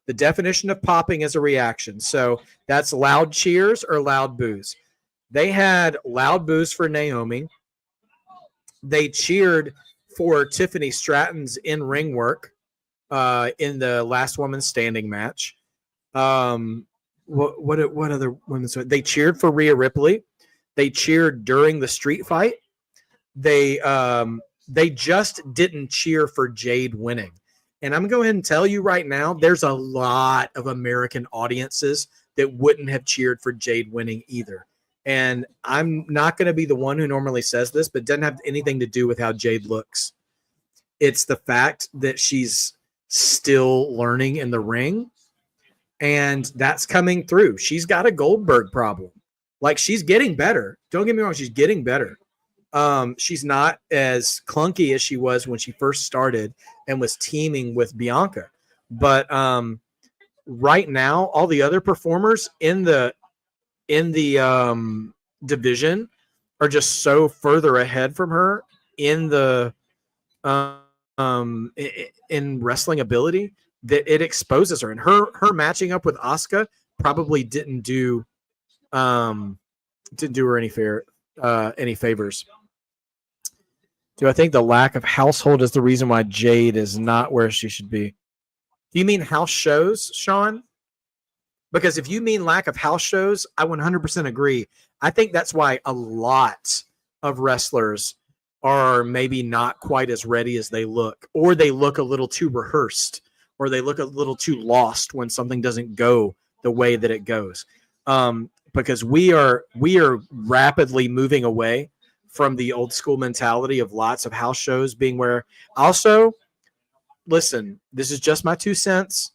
The definition of popping is a reaction. So that's loud cheers or loud boos. They had loud boos for Naomi. They cheered for Tiffany Stratton's in-ring work in the Last Woman Standing match. What other women's? They cheered for Rhea Ripley. They cheered during the street fight. They just didn't cheer for Jade winning. And I'm going to go ahead and tell you right now, there's a lot of American audiences that wouldn't have cheered for Jade winning either. And I'm not going to be the one who normally says this, but it doesn't have anything to do with how Jade looks. It's the fact that she's still learning in the ring, and that's coming through. She's got a Goldberg problem. Like, she's getting better. Don't get me wrong, she's getting better. She's not as clunky as she was when she first started and was teaming with Bianca. But right now, all the other performers in the division are just so further ahead from her in the in wrestling ability that it exposes her. And her matching up with Asuka probably didn't do her any favors. Do I think the lack of household is the reason why Jade is not where she should be? Do you mean house shows, Sean? Because if you mean lack of house shows, I 100% agree. I think that's why a lot of wrestlers are maybe not quite as ready as they look, or they look a little too rehearsed, or they look a little too lost when something doesn't go the way that it goes. Because we are rapidly moving away from the old school mentality of lots of house shows being where. Also, listen, this is just my 2 cents,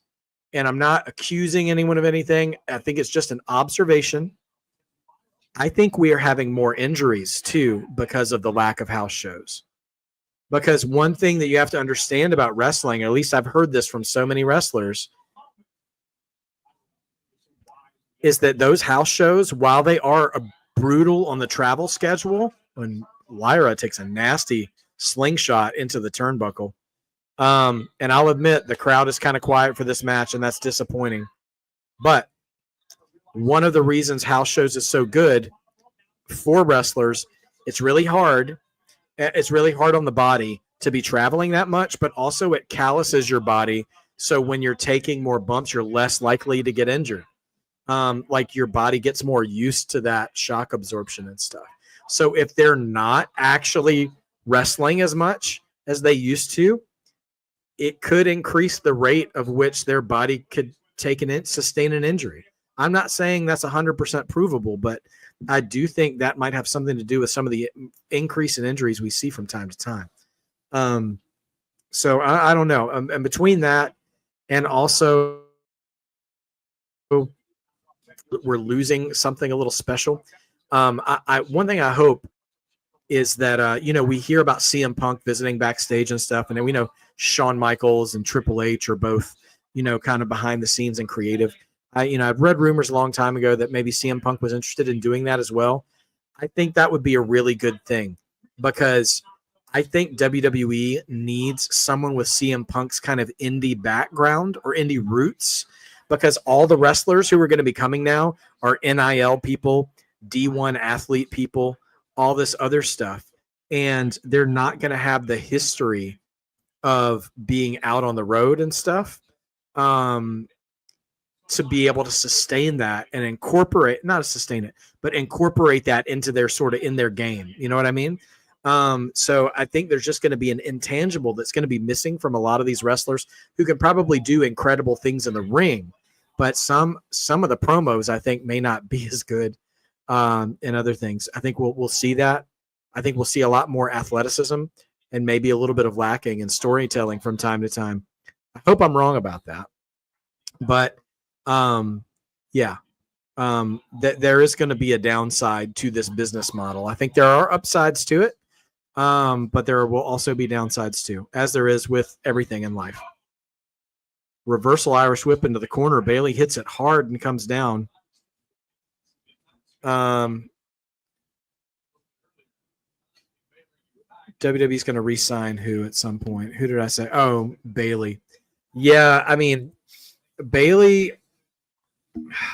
and I'm not accusing anyone of anything. I think it's just an observation. I think we are having more injuries too because of the lack of house shows. Because one thing that you have to understand about wrestling, at least I've heard this from so many wrestlers, is that those house shows, while they are brutal on the travel schedule, when Lyra takes a nasty slingshot into the turnbuckle, and I'll admit the crowd is kind of quiet for this match, and that's disappointing. But one of the reasons house shows is so good for wrestlers, it's really hard. It's really hard on the body to be traveling that much, but also it calluses your body. So when you're taking more bumps, you're less likely to get injured. Like your body gets more used to that shock absorption and stuff. So if they're not actually wrestling as much as they used to, it could increase the rate of which their body could sustain an injury. I'm not saying that's 100% provable, but I do think that might have something to do with some of the increase in injuries we see from time to time. So I don't know. And between that and also we're losing something a little special. One thing I hope is that, we hear about CM Punk visiting backstage and stuff. And then we know Shawn Michaels and Triple H are both, kind of behind the scenes and creative. I've read rumors a long time ago that maybe CM Punk was interested in doing that as well. I think that would be a really good thing because I think WWE needs someone with CM Punk's kind of indie background or indie roots, because all the wrestlers who are going to be coming now are NIL people, D1 athlete people, all this other stuff. And they're not going to have the history of being out on the road and stuff. To be able to sustain that and incorporate that into their sort of in their game. You know what I mean? So I think there's just going to be an intangible that's going to be missing from a lot of these wrestlers who can probably do incredible things in the ring, but some of the promos I think may not be as good in other things. I think we'll see that. I think we'll see a lot more athleticism and maybe a little bit of lacking in storytelling from time to time. I hope I'm wrong about that, but that there is going to be a downside to this business model. I think there are upsides to it, but there will also be downsides too, as there is with everything in life. Reversal Irish whip into the corner. Bailey hits it hard and comes down. WWE's going to re-sign who at some point? Who did I say? Oh, Bailey. Yeah, I mean, Bailey,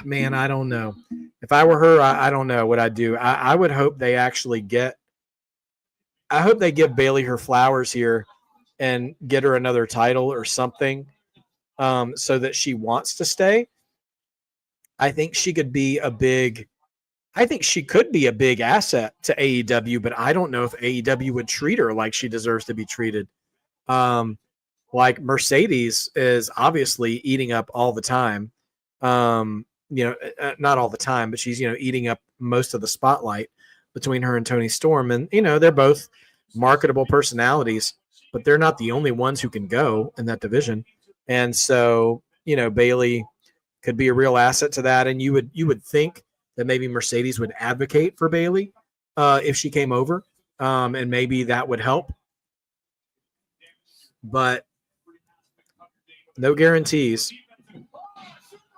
man, I don't know. If I were her, I don't know what I'd do. I would hope they actually I hope they give Bailey her flowers here and get her another title or something, so that she wants to stay. I think she could be a big asset to AEW, but I don't know if AEW would treat her like she deserves to be treated. Like Mercedes is obviously eating up all the time. Not all the time, but she's, eating up most of the spotlight between her and Tony Storm. And, they're both marketable personalities, but they're not the only ones who can go in that division. And so, Bailey could be a real asset to that. And you would think that maybe Mercedes would advocate for Bailey if she came over, and maybe that would help. But no guarantees.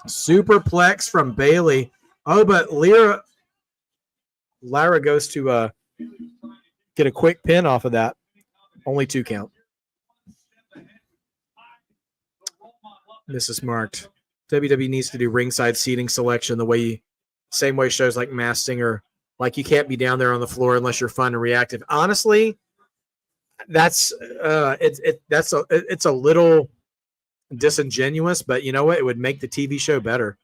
Superplex from Bailey. Oh, but Lyra goes to get a quick pin off of that. Only 2 count. This is marked. WWE needs to do ringside seating selection same way shows like Masked Singer, like you can't be down there on the floor unless you're fun and reactive. Honestly, that's it's a little disingenuous, but you know what? It would make the TV show better.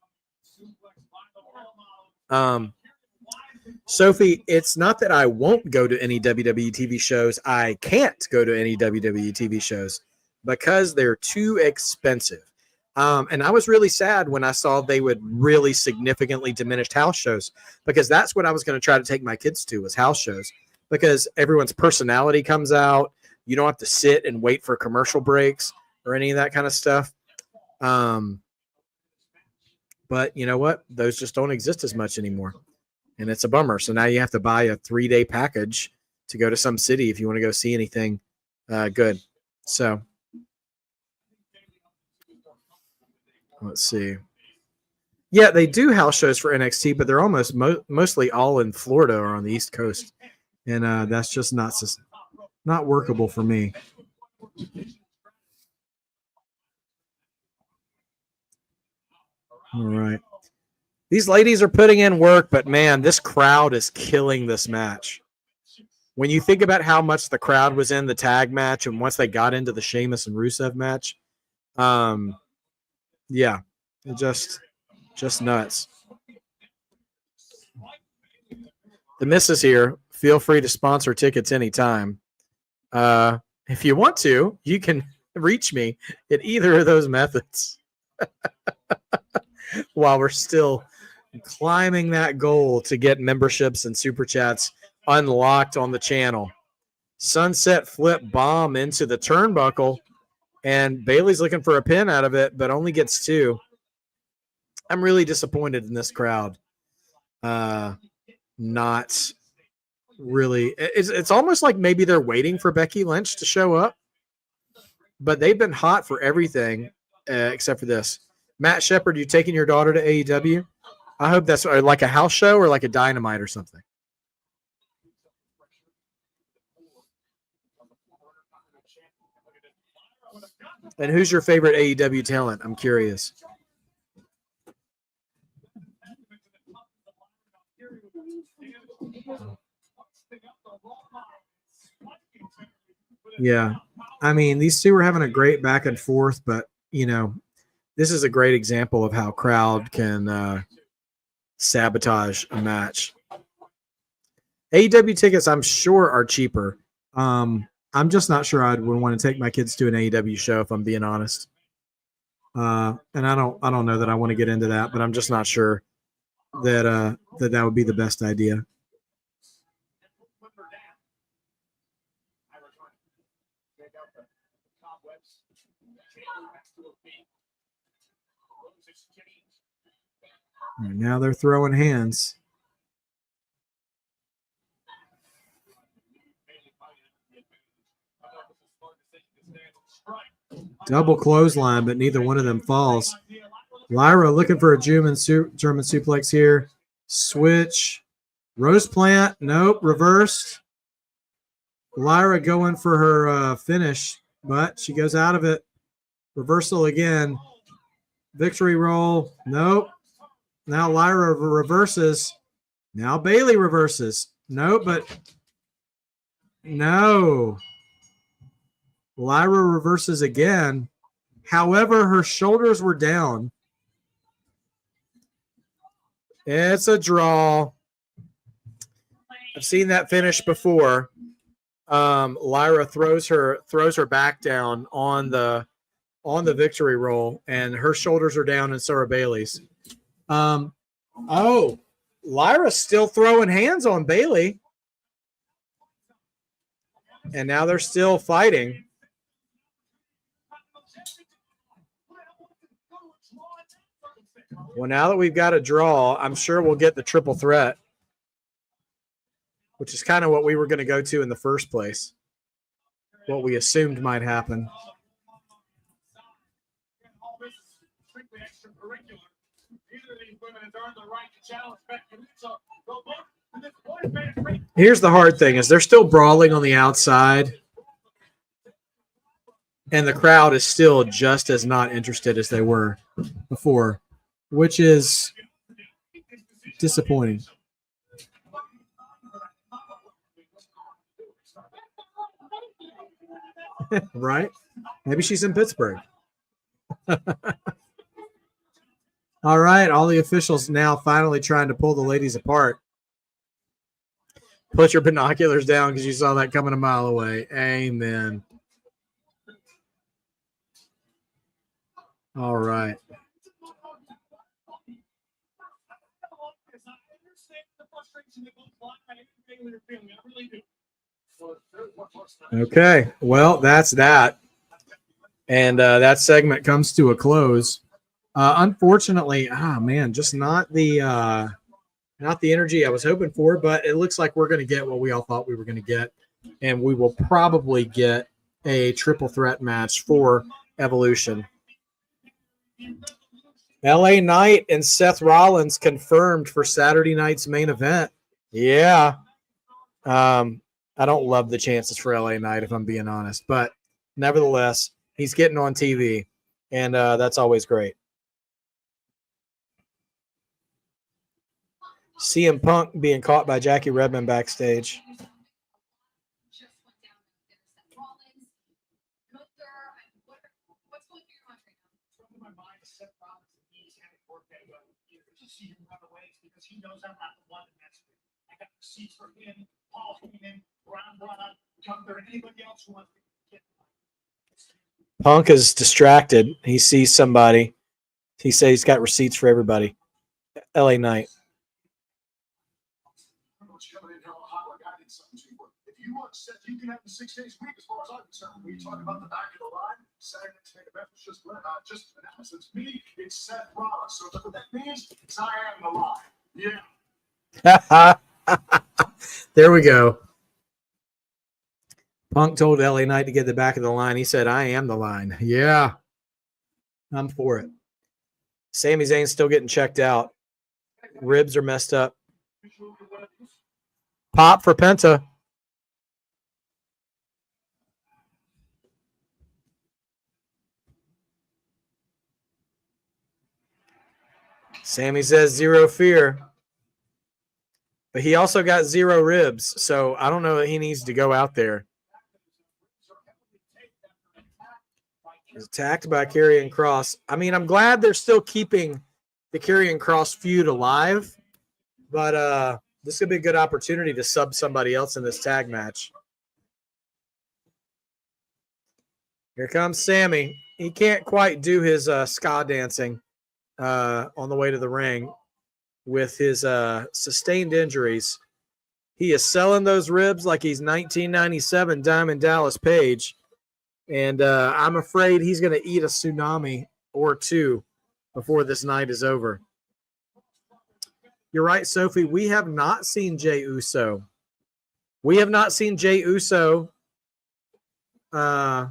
Sophie, it's not that I won't go to any WWE TV shows. I can't go to any WWE TV shows because they're too expensive. And I was really sad when I saw they would really significantly diminish house shows, because that's what I was going to try to take my kids to, was house shows, because everyone's personality comes out. You don't have to sit and wait for commercial breaks or any of that kind of stuff. But you know what? Those just don't exist as much anymore. And it's a bummer. So now you have to buy a 3-day package to go to some city if you want to go see anything good. So let's see. Yeah, they do house shows for NXT, but they're almost mostly all in Florida or on the East Coast. And that's just not workable for me. All right. These ladies are putting in work, but man, this crowd is killing this match. When you think about how much the crowd was in the tag match, and once they got into the Sheamus and Rusev match, yeah, it just nuts. The missus here. Feel free to sponsor tickets anytime. If you want to, you can reach me at either of those methods. While we're still climbing that goal to get memberships and super chats unlocked on the channel. Sunset flip bomb into the turnbuckle, and Bailey's looking for a pin out of it, but only gets 2. I'm really disappointed in this crowd. Not really. It's almost like maybe they're waiting for Becky Lynch to show up, but they've been hot for everything except for this. Matt Shepard, you taking your daughter to AEW? I hope that's like a house show or like a Dynamite or something. And who's your favorite AEW talent? I'm curious. Yeah. I mean, these two are having a great back and forth, but, this is a great example of how crowd can sabotage a match. AEW tickets, I'm sure, are cheaper. I'm just not sure I would want to take my kids to an AEW show, if I'm being honest. And I don't know that I want to get into that, but I'm just not sure that that would be the best idea. And now they're throwing hands. Double clothesline, but neither one of them falls. Lyra looking for a German suplex here. Switch. Rose plant. Nope. Reversed. Lyra going for her finish, but she goes out of it. Reversal again. Victory roll. Nope. Now Lyra reverses. Now Bailey reverses. Nope, but no. Lyra reverses again. However, her shoulders were down. It's a draw. I've seen that finish before. Lyra throws her back down on the victory roll, and her shoulders are down, and so are Bailey's. Oh, Lyra's still throwing hands on Bailey, and now they're still fighting. Well, now that we've got a draw, I'm sure we'll get the triple threat, which is kind of what we were going to go to in the first place, what we assumed might happen. Here's the hard thing is they're still brawling on the outside, and the crowd is still just as not interested as they were before, which is disappointing. Right? Maybe she's in Pittsburgh. All right, all the officials now finally trying to pull the ladies apart. Put your binoculars down because you saw that coming a mile away. Amen. All right. Okay, well, that's that. And that segment comes to a close. Unfortunately, man, just not the energy I was hoping for, but it looks like we're going to get what we all thought we were going to get, and we will probably get a triple threat match for Evolution. LA Knight and Seth Rollins confirmed for Saturday night's main event. Yeah. I don't love the chances for LA Knight, if I'm being honest, but nevertheless, he's getting on TV, and that's always great. CM Punk being caught by Jackie Redmond backstage. Punk is distracted. He sees somebody. He says he's got receipts for everybody. LA Knight. If you want Seth, you can have the 6 days a week as far as I'm concerned. We talk about the back of the line. Saturday to make a bet was just announced. It's me. It's Seth Rollins. So what that means is I am the line. Yeah. There we go. Punk told LA Knight to get the back of the line. He said, I am the line. Yeah. I'm for it. Sami Zayn's still getting checked out. Ribs are messed up. Pop for Penta. Sammy says zero fear. But he also got 0 ribs, so I don't know that he needs to go out there. He's attacked by Karrion Kross. I mean, I'm glad they're still keeping the Karrion Kross feud alive, but this could be a good opportunity to sub somebody else in this tag match. Here comes Sammy. He can't quite do his ska dancing on the way to the ring with his sustained injuries. He is selling those ribs like he's 1997 Diamond Dallas Page. And I'm afraid he's going to eat a tsunami or two before this night is over. You're right, Sophie. We have not seen Jey Uso. We have not seen Jey Uso, I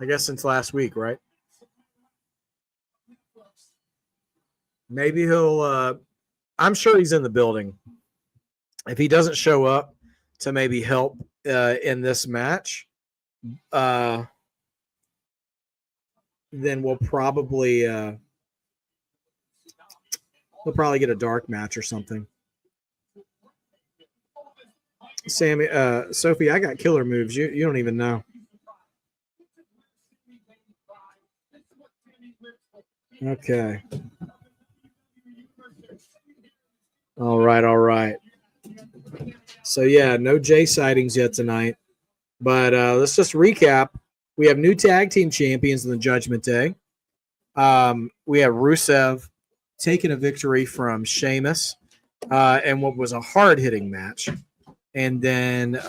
guess, since last week, right? Maybe he'll I'm sure he's in the building. If he doesn't show up to maybe help in this match, then we'll probably get a dark match or something. Sammy, Sophie, I got killer moves. You don't even know. Okay. All right. So yeah, no Jay sightings yet tonight. But let's just recap. We have new tag team champions in the Judgment Day. We have Rusev taking a victory from Sheamus and what was a hard-hitting match. And then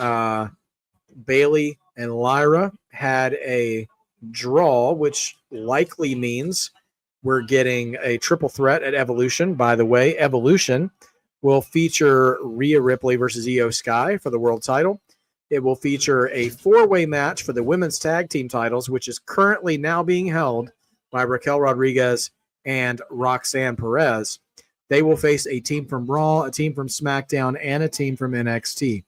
Bailey and Lyra had a draw, which likely means we're getting a triple threat at Evolution. By the way, Evolution will feature Rhea Ripley versus Io Sky for the world title. It will feature a four-way match for the women's tag team titles, which is currently now being held by Raquel Rodriguez and Roxanne Perez. They will face a team from Raw, a team from SmackDown, and a team from NXT.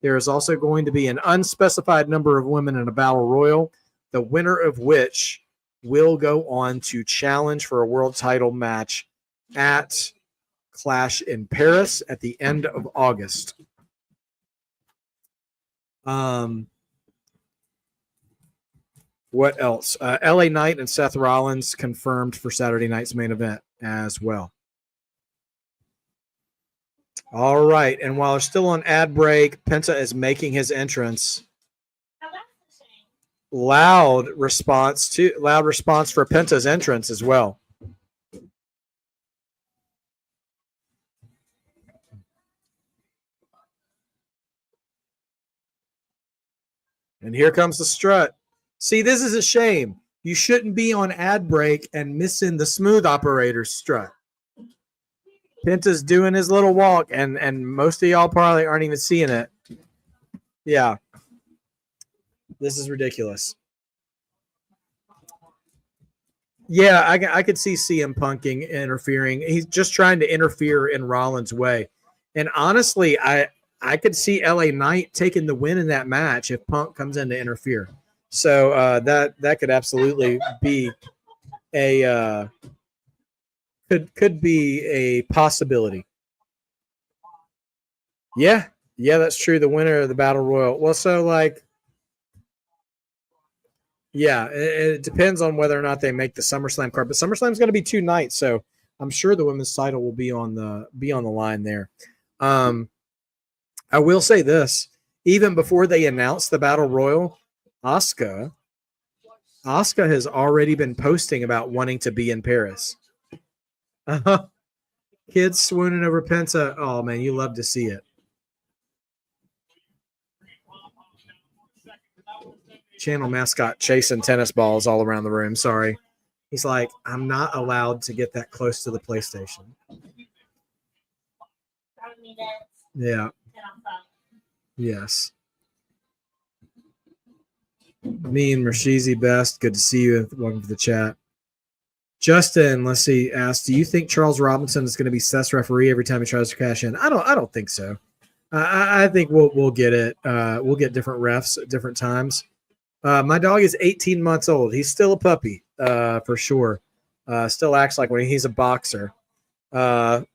There is also going to be an unspecified number of women in a battle royal, the winner of which will go on to challenge for a world title match at Clash in Paris at the end of August. What else? LA Knight and Seth Rollins confirmed for Saturday night's main event as well. All right. And while we're still on ad break, Penta is making his entrance. Now that's the shame. Loud response for Penta's entrance as well. And here comes the strut. See, this is a shame. You shouldn't be on ad break and missing the smooth operator's strut. Penta's doing his little walk, and most of y'all probably aren't even seeing it. Yeah. This is ridiculous. Yeah, I could see CM Punking interfering. He's just trying to interfere in Rollins' way. And honestly, I could see LA Knight taking the win in that match if Punk comes in to interfere. So that could absolutely be a could be a possibility. Yeah, that's true. The winner of the Battle Royal. Well, so like, yeah, it depends on whether or not they make the SummerSlam card. But SummerSlam's going to be 2 nights, so I'm sure the women's title will be on the line there. I will say this: even before they announced the Battle Royal, Asuka has already been posting about wanting to be in Paris. Kids swooning over Penta. Oh man, you love to see it. Channel mascot chasing tennis balls all around the room. Sorry. He's like, I'm not allowed to get that close to the PlayStation. Yeah. Yes. Me and Rashizi Best. Good to see you. Welcome to the chat. Justin, let's see, asked, do you think Charles Robinson is going to be Seth's referee every time he tries to cash in? I don't think so. I think we'll get it. We'll get different refs at different times. My dog is 18 months old. He's still a puppy, for sure. Still acts like when he's a boxer.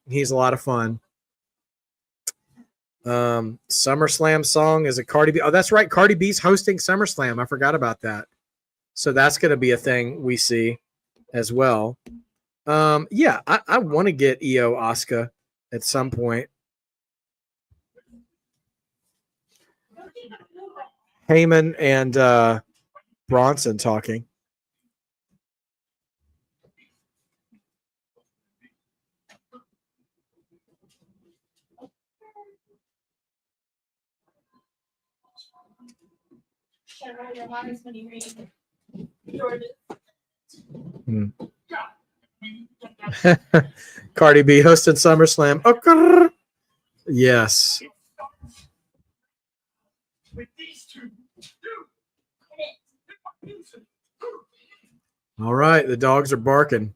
He's a lot of fun. SummerSlam song is a Cardi B. Oh, that's right. Cardi B's hosting SummerSlam. I forgot about that. So that's going to be a thing we see as well. Yeah, I want to get Io Asuka at some point. Heyman and Bronson talking. Cardi B hosted SummerSlam. Oh, yes. All right, the dogs are barking.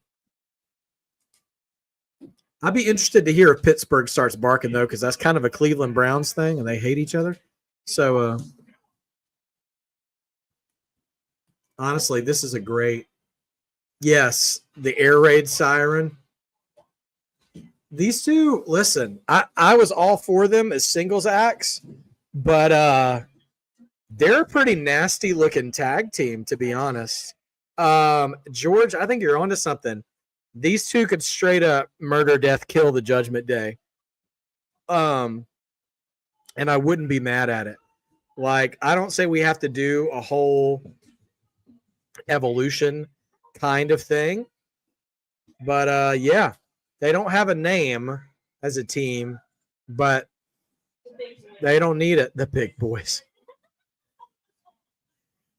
I'd be interested to hear if Pittsburgh starts barking, though, because that's kind of a Cleveland Browns thing, and they hate each other. So, honestly, this is a great... Yes, the air raid siren. These two, listen, I was all for them as singles acts, but they're a pretty nasty-looking tag team, to be honest. George, I think you're onto something. These two could straight up murder, death, kill the Judgment Day. and I wouldn't be mad at it. Like, I don't say we have to do a whole evolution kind of thing, but yeah, they don't have a name as a team, but they don't need it. The big boys.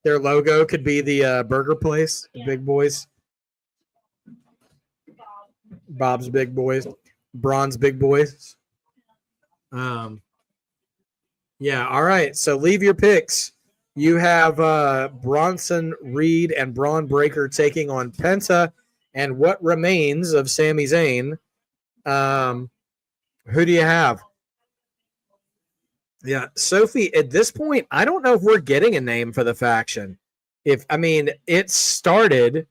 Their logo could be the burger place, the big boys. Bob's Big Boys, Braun's Big Boys. Yeah, all right. So leave your picks. You have Bronson Reed and Braun Breaker taking on Penta and what remains of Sami Zayn. Who do you have? Yeah, Sophie, at this point, I don't know if we're getting a name for the faction. It started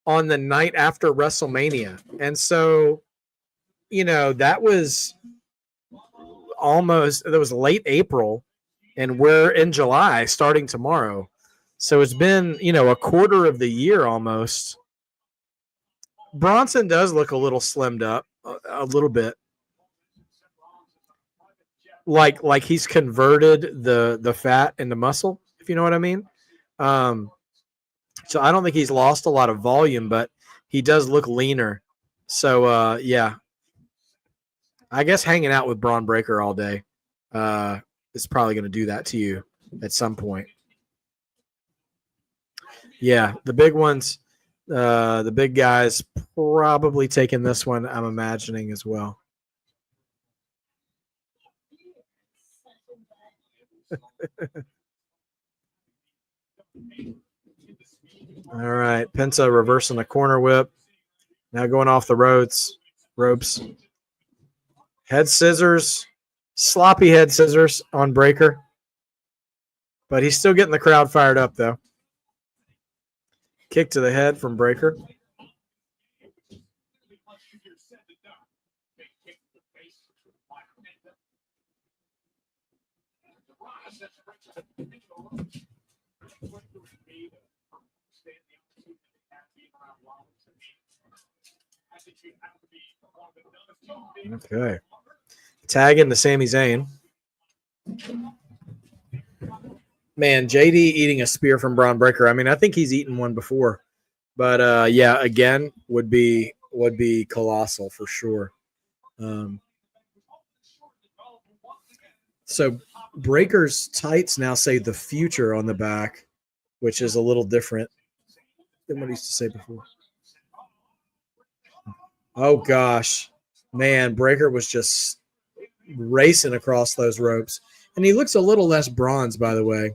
on the night after WrestleMania. And so, that was late April, and we're in July starting tomorrow. So it's been, a quarter of the year almost. Bronson does look a little slimmed up, a little bit. Like he's converted the fat into muscle, if you know what I mean. So I don't think he's lost a lot of volume, but he does look leaner. So yeah, I guess hanging out with Braun Breaker all day is probably going to do that to you at some point. Yeah, the big ones, the big guys probably taking this one, I'm imagining as well. All right, Penta reversing the corner whip. Now going off the ropes. Head scissors. Sloppy head scissors on Breaker. But he's still getting the crowd fired up, though. Kick to the head from Breaker. Okay. Tagging the Sami Zayn. Man, JD eating a spear from Braun Breaker. I think he's eaten one before. But yeah, again, would be colossal for sure. So Breaker's tights now say the future on the back, which is a little different than what he used to say before. Oh gosh. Man, Breaker was just racing across those ropes. And he looks a little less bronze, by the way.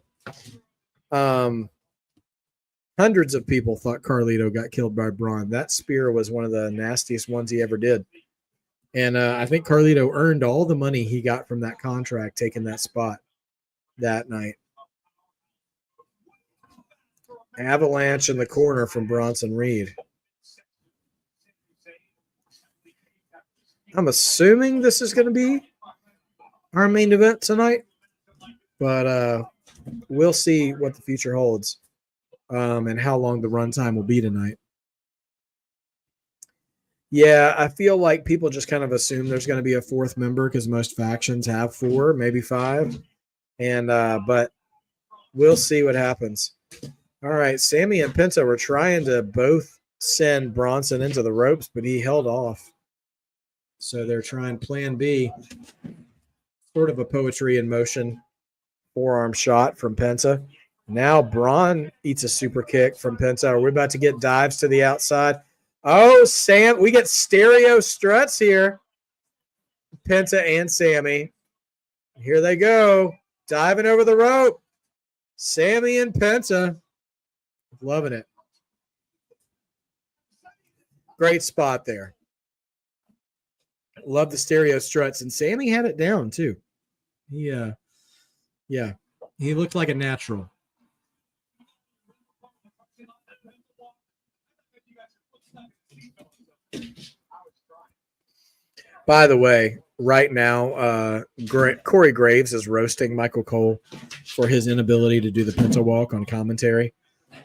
Hundreds of people thought Carlito got killed by Braun. That spear was one of the nastiest ones he ever did. And I think Carlito earned all the money he got from that contract taking that spot that night. Avalanche in the corner from Bronson Reed. I'm assuming this is going to be our main event tonight, but we'll see what the future holds and how long the runtime will be tonight. Yeah, I feel like people just kind of assume there's going to be a fourth member because most factions have 4, maybe 5, and but we'll see what happens. All right, Sami and Penta were trying to both send Bronson into the ropes, but he held off. So they're trying plan B, sort of a poetry in motion forearm shot from Penta. Now Braun eats a super kick from Penta. Are we about to get dives to the outside? Oh, Sam, we get stereo struts here. Penta and Sami. Here they go. Diving over the rope. Sami and Penta. Loving it. Great spot there. Love the stereo struts. And Sami had it down, too. He looked like a natural. By the way, right now, Corey Graves is roasting Michael Cole for his inability to do the Penta walk on commentary,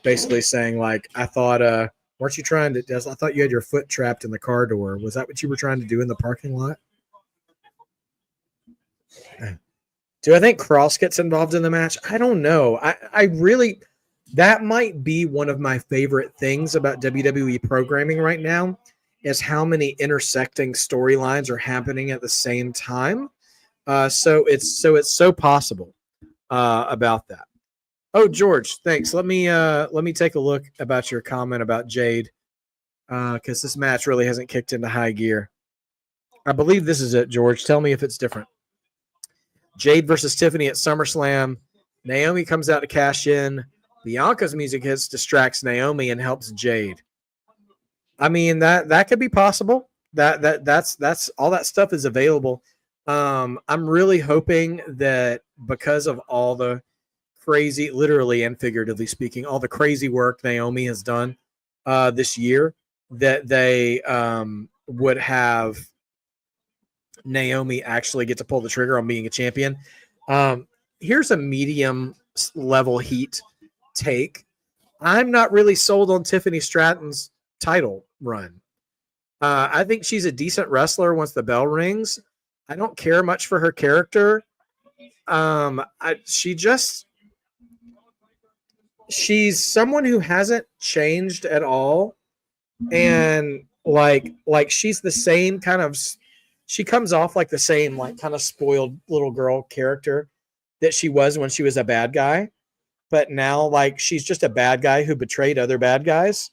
basically saying, like, I thought, weren't you trying to? I thought you had your foot trapped in the car door. Was that what you were trying to do in the parking lot? Do I think Cross gets involved in the match? I don't know. I really, that might be one of my favorite things about WWE programming right now is how many intersecting storylines are happening at the same time. So it's so possible about that. Oh, George, thanks. Let me take a look about your comment about Jade because this match really hasn't kicked into high gear. I believe this is it, George. Tell me if it's different. Jade versus Tiffany at SummerSlam. Naomi comes out to cash in. Bianca's music hits, distracts Naomi, and helps Jade. I mean that could be possible. That's all that stuff is available. I'm really hoping that because of all the crazy, literally and figuratively speaking, all the crazy work Naomi has done this year, that they would have Naomi actually get to pull the trigger on being a champion. Here's a medium level heat take. I'm not really sold on Tiffany Stratton's title run. I think she's a decent wrestler once the bell rings. I don't care much for her character. She's someone who hasn't changed at all, and like she's the same kind of. She comes off like the same like kind of spoiled little girl character that she was when she was a bad guy, but now like she's just a bad guy who betrayed other bad guys,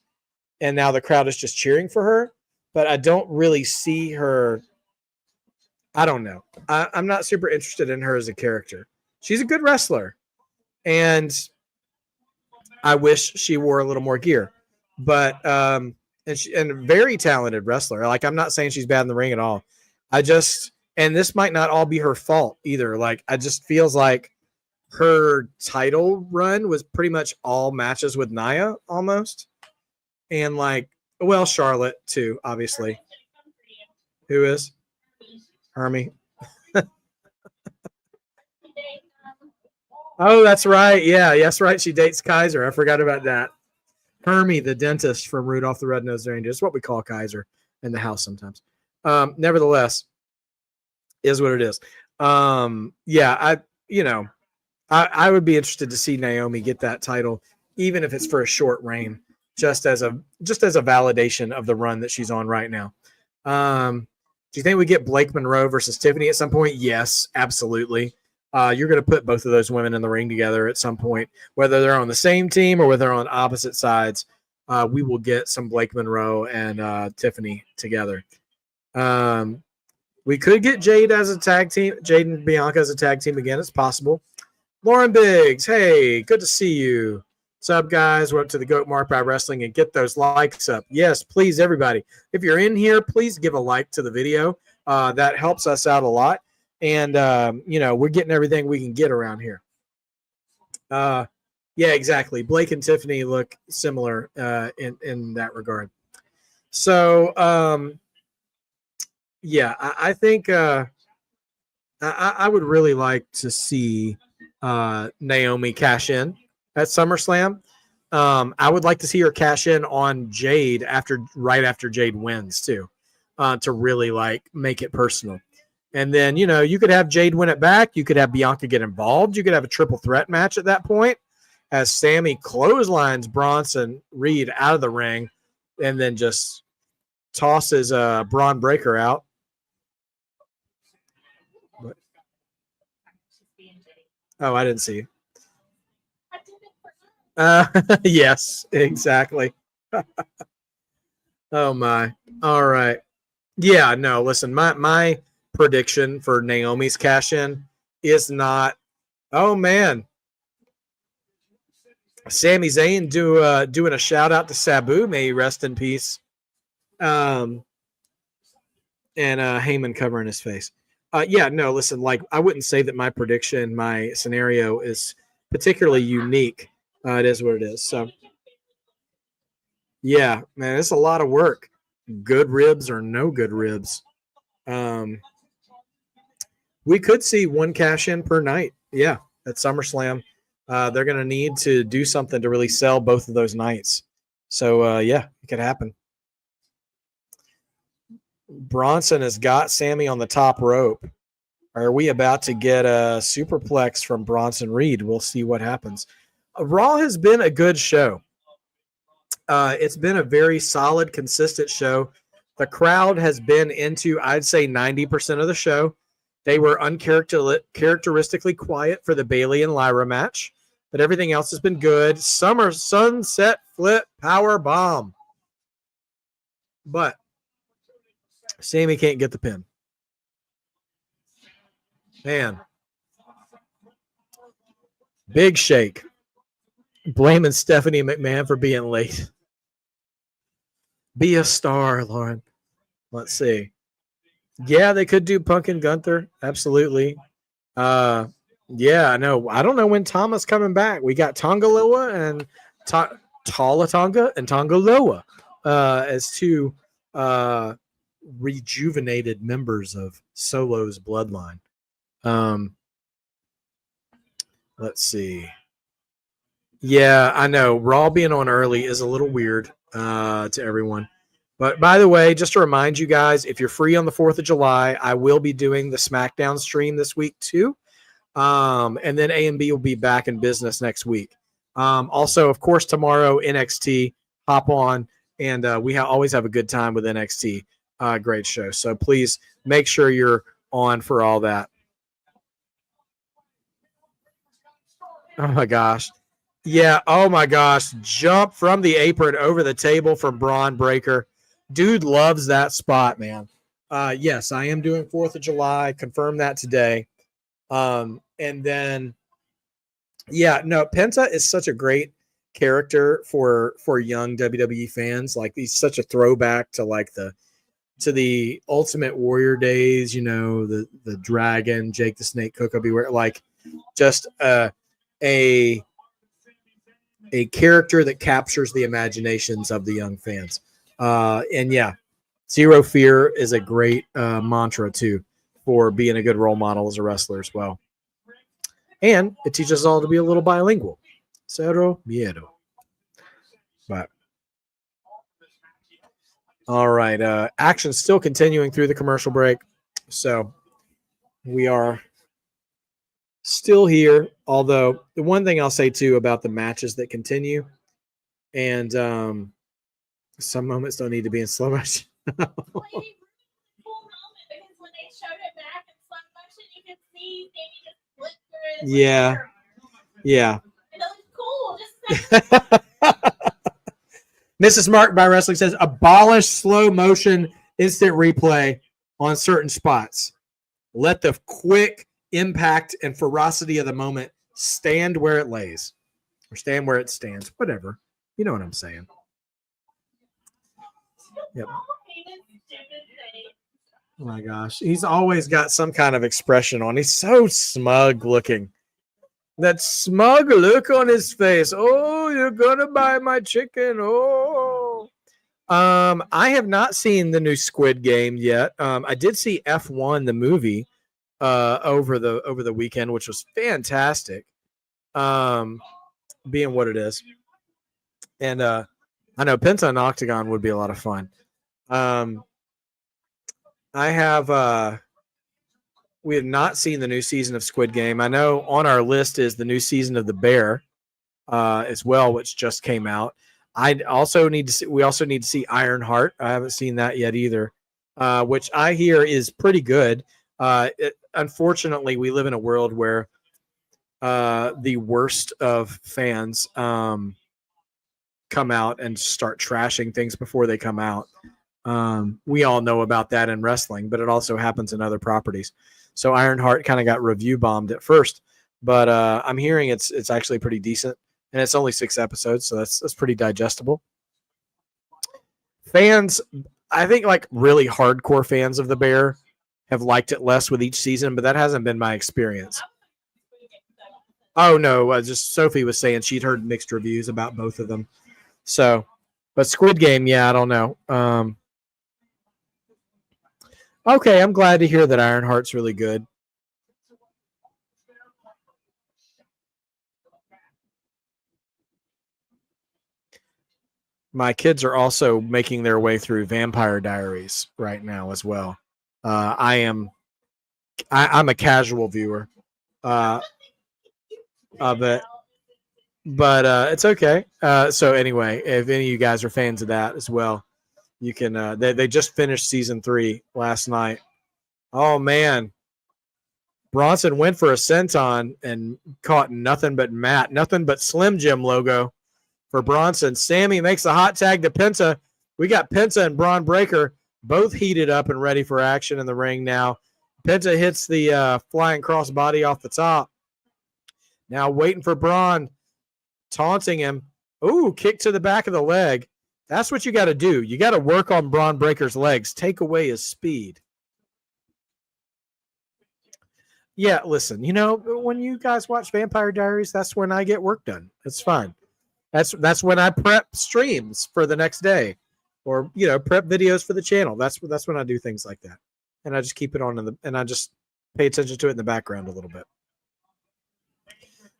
and now the crowd is just cheering for her. But I don't really see her. I don't know. I'm not super interested in her as a character. She's a good wrestler, and I wish she wore a little more gear. But and a very talented wrestler. Like I'm not saying she's bad in the ring at all. And this might not all be her fault either. Like I just feels like her title run was pretty much all matches with Nia almost, and like well Charlotte too, obviously. Who is Hermie? Oh, that's right. Yeah, that's right. She dates Kaiser. I forgot about that. Hermie, the dentist from Rudolph the Red-Nosed Reindeer. It's what we call Kaiser in the house sometimes. Nevertheless, is what it is. Yeah, I would be interested to see Naomi get that title, even if it's for a short reign, just as a validation of the run that she's on right now. Do you think we get Blake Monroe versus Tiffany at some point? Yes, absolutely. You're going to put both of those women in the ring together at some point, whether they're on the same team or whether they're on opposite sides. We will get some Blake Monroe and Tiffany together. We could get Jade as a tag team, Jade and Bianca as a tag team again. It's possible. Lauren Biggs, hey, good to see you. What's up, guys? We're up to the Goat Mark by Wrestling and get those likes up. Yes, please, everybody. If you're in here, please give a like to the video. That helps us out a lot. And, we're getting everything we can get around here. Yeah, exactly. Blake and Tiffany look similar in that regard. So, yeah, I think I would really like to see Naomi cash in at SummerSlam. I would like to see her cash in on Jade right after Jade wins too, to really like make it personal. And then, you could have Jade win it back. You could have Bianca get involved. You could have a triple threat match at that point as Sammy clotheslines Bronson Reed out of the ring and then just tosses Braun Breaker out. What? Oh, I didn't see. Yes, exactly. Oh, my. All right. Yeah, no, listen, my prediction for Naomi's cash in is not. Oh man, Sami Zayn doing a shout out to Sabu, may he rest in peace. And Heyman covering his face. Yeah, no, listen, like I wouldn't say that my prediction, my scenario is particularly unique. It is what it is. So yeah, man, it's a lot of work. Good ribs or no good ribs. We could see one cash in per night. Yeah, at SummerSlam. They're going to need to do something to really sell both of those nights. So, yeah, it could happen. Bronson has got Sammy on the top rope. Are we about to get a superplex from Bronson Reed? We'll see what happens. Raw has been a good show. It's been a very solid, consistent show. The crowd has been into, I'd say, 90% of the show. They were uncharacteristically quiet for the Bailey and Lyra match, but everything else has been good. Summer Sunset Flip Power Bomb. But Sammy can't get the pin. Man. Big shake. Blaming Stephanie McMahon for being late. Be a star, Lauren. Let's see. Yeah, they could do Punk and Gunther. Absolutely. Yeah, I know. I don't know when Tama's coming back. We got Tongaloa and Talatonga and Tongaloa as two rejuvenated members of Solo's bloodline. Let's see. Yeah, I know. Raw being on early is a little weird to everyone. But by the way, just to remind you guys, if you're free on the 4th of July, I will be doing the SmackDown stream this week too. And then A&B will be back in business next week. Also, of course, tomorrow, NXT, hop on. And we always have a good time with NXT. Great show. So please make sure you're on for all that. Oh, my gosh. Yeah, oh, my gosh. Jump from the apron over the table from Braun Breaker. Dude loves that spot, man. Yes, I am doing 4th of July. Confirm that today. And then, yeah, no, Penta is such a great character for young WWE fans. Like, he's such a throwback to like the Ultimate Warrior days. You know, the Dragon, Jake the Snake, Coco Beware. Like, just a character that captures the imaginations of the young fans. And yeah, Zero Fear is a great mantra too for being a good role model as a wrestler as well. And it teaches us all to be a little bilingual. Cero miedo. But all right, action still continuing through the commercial break. So we are still here. Although the one thing I'll say too about the matches that continue, and some moments don't need to be in slow motion. Well, you really cool moment because when they showed it back in slow motion, you could see Sammy just flip through his Yeah. hair. Yeah. It looked cool. Just Mrs. Mark by Wrestling says abolish slow motion instant replay on certain spots. Let the quick impact and ferocity of the moment stand where it lays or stand where it stands. Whatever. You know what I'm saying. Yep. Oh my gosh. He's always got some kind of expression on. He's so smug looking. That smug look on his face. Oh, you're gonna buy my chicken. Oh. I have not seen the new Squid Game yet. I did see F1 the movie over the weekend, which was fantastic. Being what it is. And I know Penta and Octagon would be a lot of fun. We have not seen the new season of Squid Game. I know on our list is the new season of The Bear as well, which just came out. We also need to see Ironheart. I haven't seen that yet either, which I hear is pretty good. Unfortunately, we live in a world where the worst of fans come out and start trashing things before they come out. We all know about that in wrestling, but it also happens in other properties. So Ironheart kind of got review bombed at first, but I'm hearing it's actually pretty decent, and it's only 6 episodes, so that's pretty digestible. Fans, I think like really hardcore fans of The Bear have liked it less with each season, but that hasn't been my experience. Oh no, just Sophie was saying she'd heard mixed reviews about both of them. So, but Squid Game, yeah, I don't know. Okay, I'm glad to hear that Ironheart's really good. My kids are also making their way through Vampire Diaries right now as well. I am I'm a casual viewer of it, but it's okay. So anyway, if any of you guys are fans of that as well, you can. They just finished season 3 last night. Oh man, Bronson went for a senton and caught nothing but Slim Jim logo for Bronson. Sammy makes a hot tag to Penta. We got Penta and Braun Breaker both heated up and ready for action in the ring now. Penta hits the flying crossbody off the top. Now waiting for Braun, taunting him. Ooh, kick to the back of the leg. That's what you got to do. You got to work on Braun Breaker's legs. Take away his speed. Yeah, listen, when you guys watch Vampire Diaries, that's when I get work done. It's fine. That's when I prep streams for the next day, or prep videos for the channel. That's when I do things like that, and I just keep it on and I just pay attention to it in the background a little bit.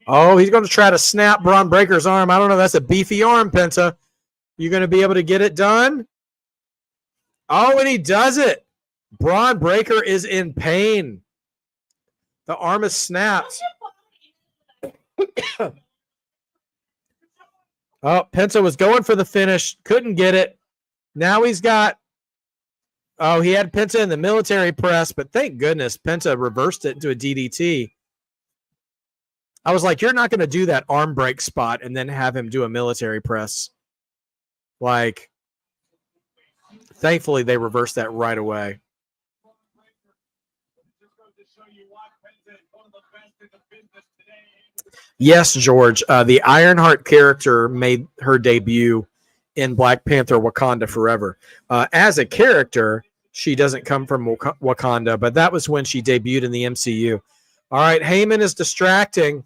Oh, he's going to try to snap Braun Breaker's arm. I don't know. That's a beefy arm, Penta. You going to be able to get it done? Oh, and he does it. Braun Breaker is in pain. The arm is snapped. Oh, Penta was going for the finish. Couldn't get it. Now he's got... Oh, he had Penta in the military press, but thank goodness Penta reversed it into a DDT. I was like, you're not going to do that arm break spot and then have him do a military press. Like, thankfully they reversed that right away. Yes, George. The Ironheart character made her debut in Black Panther Wakanda Forever. As a character, she doesn't come from Wakanda, but that was when she debuted in the MCU. All right, Heyman is distracting,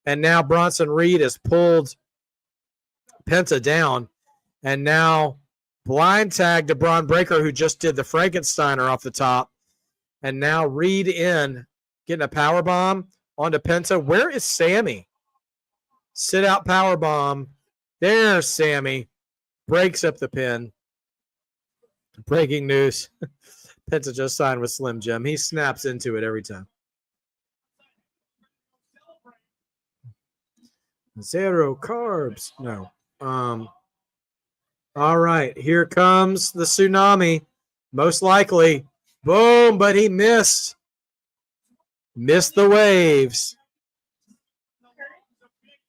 and now Bronson Reed has pulled Penta down, and now blind tag to Braun Breaker, who just did the Frankensteiner off the top, and now Reed in, getting a power bomb onto Penta. Where is Sammy? Sit out power bomb. There's Sammy. Breaks up the pin. Breaking news. Penta just signed with Slim Jim. He snaps into it every time. Zero carbs. No. All right. Here comes the tsunami. Most likely. Boom, but he missed. Missed the waves.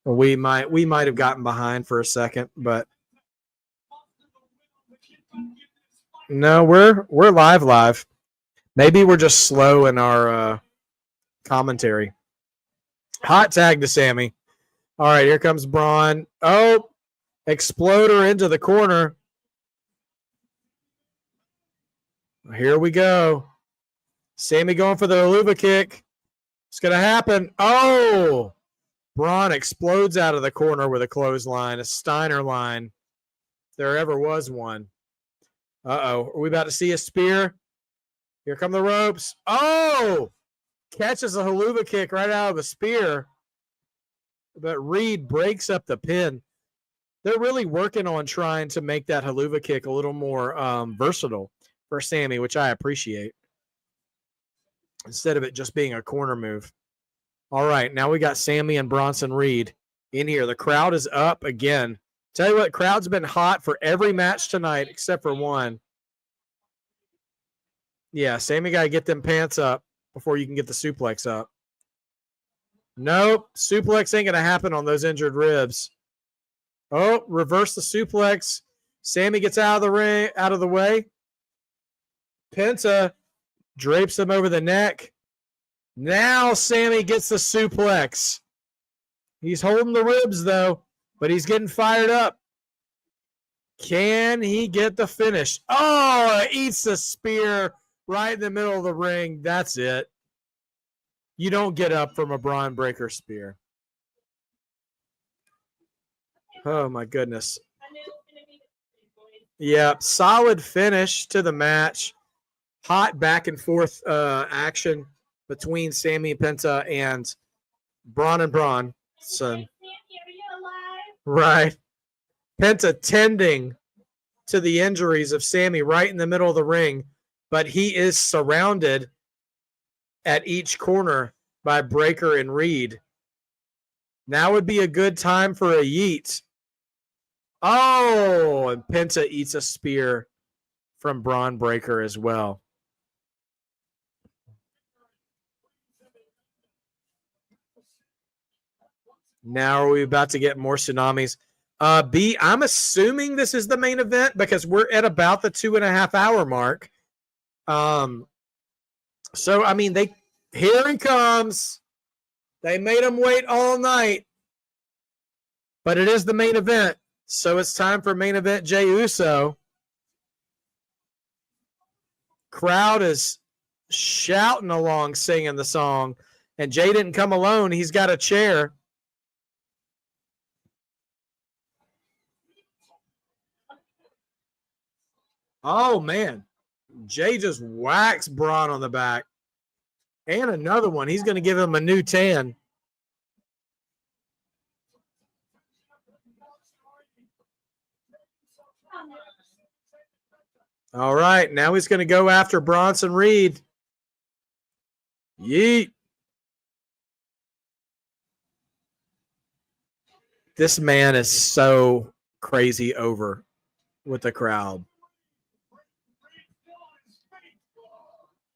We might have gotten behind for a second, but no, we're live. Maybe we're just slow in our commentary. Hot tag to Sammy. All right, here comes Braun. Oh, exploder into the corner. Here we go. Sammy going for the Aluva kick. It's going to happen. Oh, Braun explodes out of the corner with a clothesline, a Steiner line. If there ever was one. Uh-oh. Are we about to see a spear? Here come the ropes. Oh! Catches a haluva kick right out of the spear. But Reed breaks up the pin. They're really working on trying to make that haluva kick a little more versatile for Sammy, which I appreciate. Instead of it just being a corner move. All right, now we got Sammy and Bronson Reed in here. The crowd is up again. Tell you what, crowd's been hot for every match tonight except for one. Yeah, Sammy got to get them pants up before you can get the suplex up. Nope, suplex ain't going to happen on those injured ribs. Oh, reverse the suplex. Sammy gets out of the way. Penta drapes him over the neck. Now Sammy gets the suplex. He's holding the ribs, though, but he's getting fired up. Can he get the finish? Oh, eats the spear right in the middle of the ring. That's it. You don't get up from a Braun Breaker spear. Oh, my goodness. Yeah, solid finish to the match. Hot back and forth action between Sammy Penta and Braun and Bronson. Right. Penta tending to the injuries of Sammy right in the middle of the ring, but he is surrounded at each corner by Breaker and Reed. Now would be a good time for a yeet. Oh, and Penta eats a spear from Braun Breaker as well. Now are we about to get more tsunamis? B, I'm assuming this is the main event because we're at about the 2.5 hour mark. So I mean, here he comes. They made him wait all night, but it is the main event. So it's time for main event Jey Uso. Crowd is shouting along, singing the song, and Jey didn't come alone. He's got a chair. Oh, man. Jey just whacks Braun on the back. And another one. He's going to give him a new tan. All right. Now he's going to go after Bronson Reed. Yeet. This man is so crazy over with the crowd.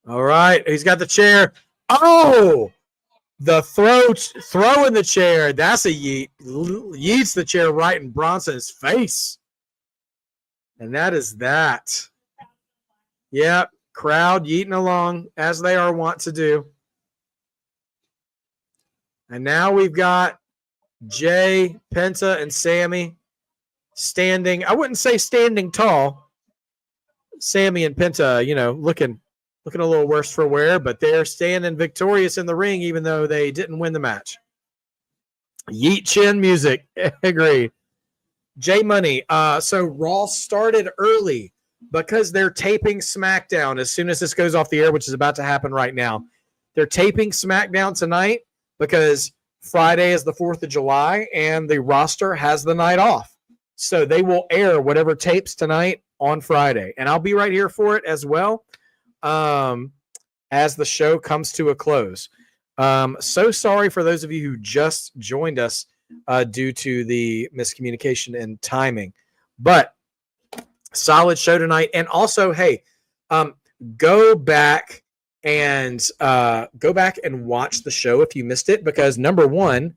All right, he's got the chair. Oh, the throw in the chair. That's a yeet. Yeets the chair right in Bronson's face. And that is that. Yep, crowd yeeting along as they are wont to do. And now we've got Jey, Penta, and Sammy standing. I wouldn't say standing tall. Sammy and Penta, looking a little worse for wear, but they're standing victorious in the ring, even though they didn't win the match. Yeet chin music. Agreed. J Money. So Raw started early because they're taping SmackDown as soon as this goes off the air, which is about to happen right now. They're taping SmackDown tonight because Friday is the 4th of July and the roster has the night off. So they will air whatever tapes tonight on Friday. And I'll be right here for it as well. As the show comes to a close. So sorry for those of you who just joined us due to the miscommunication and timing, but solid show tonight. And also, hey, go back and watch the show if you missed it, because number one,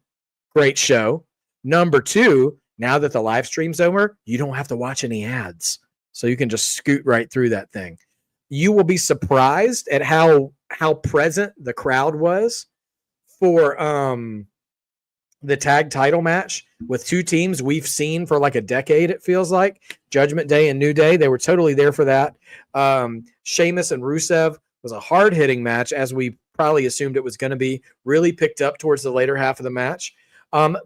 great show. Number two, now that the live stream's over, you don't have to watch any ads. So you can just scoot right through that thing. You will be surprised at how present the crowd was for the tag title match with two teams we've seen for like a decade, it feels like. Judgment Day and New Day. They were totally there for that. Sheamus and Rusev was a hard-hitting match, as we probably assumed it was going to be. Really picked up towards the later half of the match.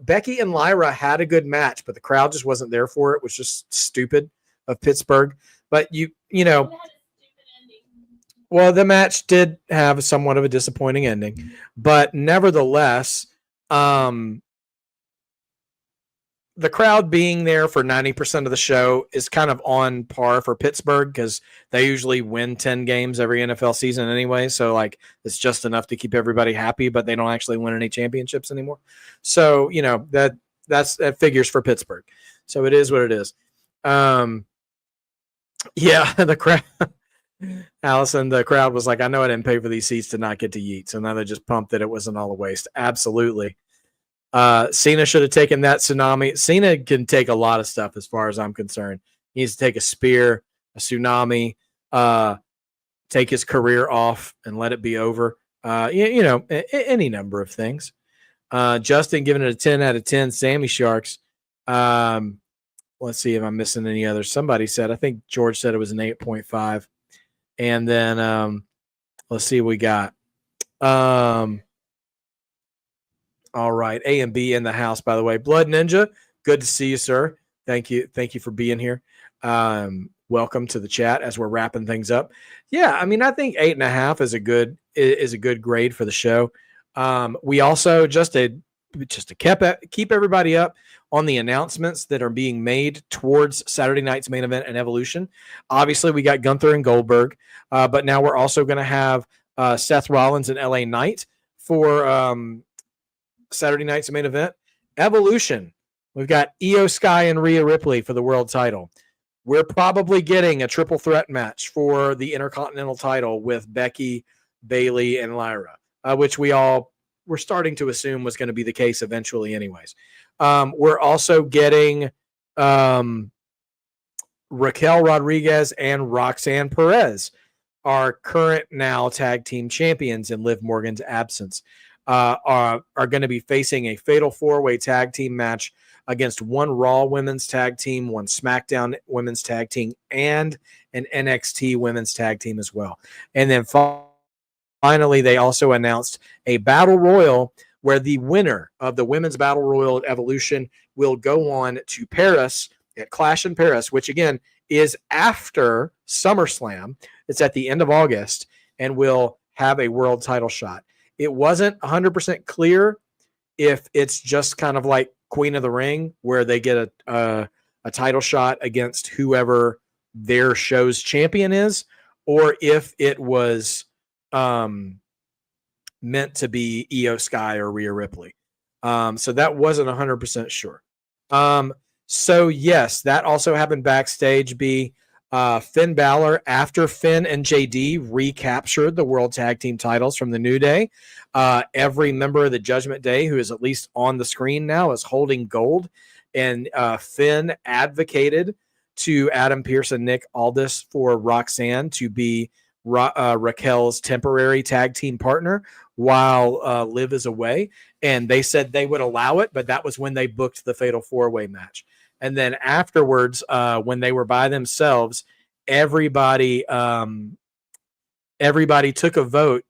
Becky and Lyra had a good match, but the crowd just wasn't there for it, which was just stupid of Pittsburgh. But you know, well, the match did have somewhat of a disappointing ending, but nevertheless, the crowd being there for 90% of the show is kind of on par for Pittsburgh, because they usually win 10 games every NFL season anyway. So like, it's just enough to keep everybody happy, but they don't actually win any championships anymore. So, you know, that figures for Pittsburgh. So it is what it is. Yeah, the crowd, Allison, the crowd was like, I know I didn't pay for these seats to not get to yeet. So now they just pumped that it wasn't all a waste. Absolutely. Cena should have taken that tsunami. Cena can take a lot of stuff as far as I'm concerned. He needs to take a spear, a tsunami, take his career off and let it be over. Any number of things. Justin giving it a 10 out of 10. Sammy Sharks. Let's see if I'm missing any others. Somebody said, I think George said it was an 8.5. And then let's see what we got. All right. A and B in the house, by the way. Blood Ninja, good to see you, sir. Thank you. Thank you for being here. Welcome to the chat as we're wrapping things up. Yeah, I mean, I think 8.5 is a good grade for the show. We also just to keep everybody up on the announcements that are being made towards Saturday night's main event and Evolution. Obviously, we got Gunther and Goldberg, but now we're also going to have Seth Rollins and LA Knight for Saturday night's main event. Evolution. We've got Io Sky and Rhea Ripley for the world title. We're probably getting a triple threat match for the Intercontinental title with Becky, Bayley, and Lyra, which we all were starting to assume was going to be the case eventually anyways. We're also getting Raquel Rodriguez and Roxanne Perez, our current now tag team champions in Liv Morgan's absence, are going to be facing a fatal four-way tag team match against one Raw women's tag team, one SmackDown women's tag team, and an NXT women's tag team as well. And then finally, they also announced a battle royal where the winner of the women's battle royal at Evolution will go on to Paris at Clash in Paris, which again is after SummerSlam. It's at the end of August and will have a world title shot. It wasn't 100% clear if it's just kind of like Queen of the Ring, where they get a title shot against whoever their show's champion is, or if it was meant to be Io Sky or Rhea Ripley. So that wasn't 100% sure. So yes, that also happened backstage. Finn Balor, after Finn and JD recaptured the World Tag Team titles from the New Day, every member of the Judgment Day who is at least on the screen now is holding gold. And Finn advocated to Adam Pearce and Nick Aldis for Roxanne to be Raquel's temporary tag team partner while Liv is away. And they said they would allow it, but that was when they booked the Fatal 4-Way match. And then afterwards, when they were by themselves, everybody took a vote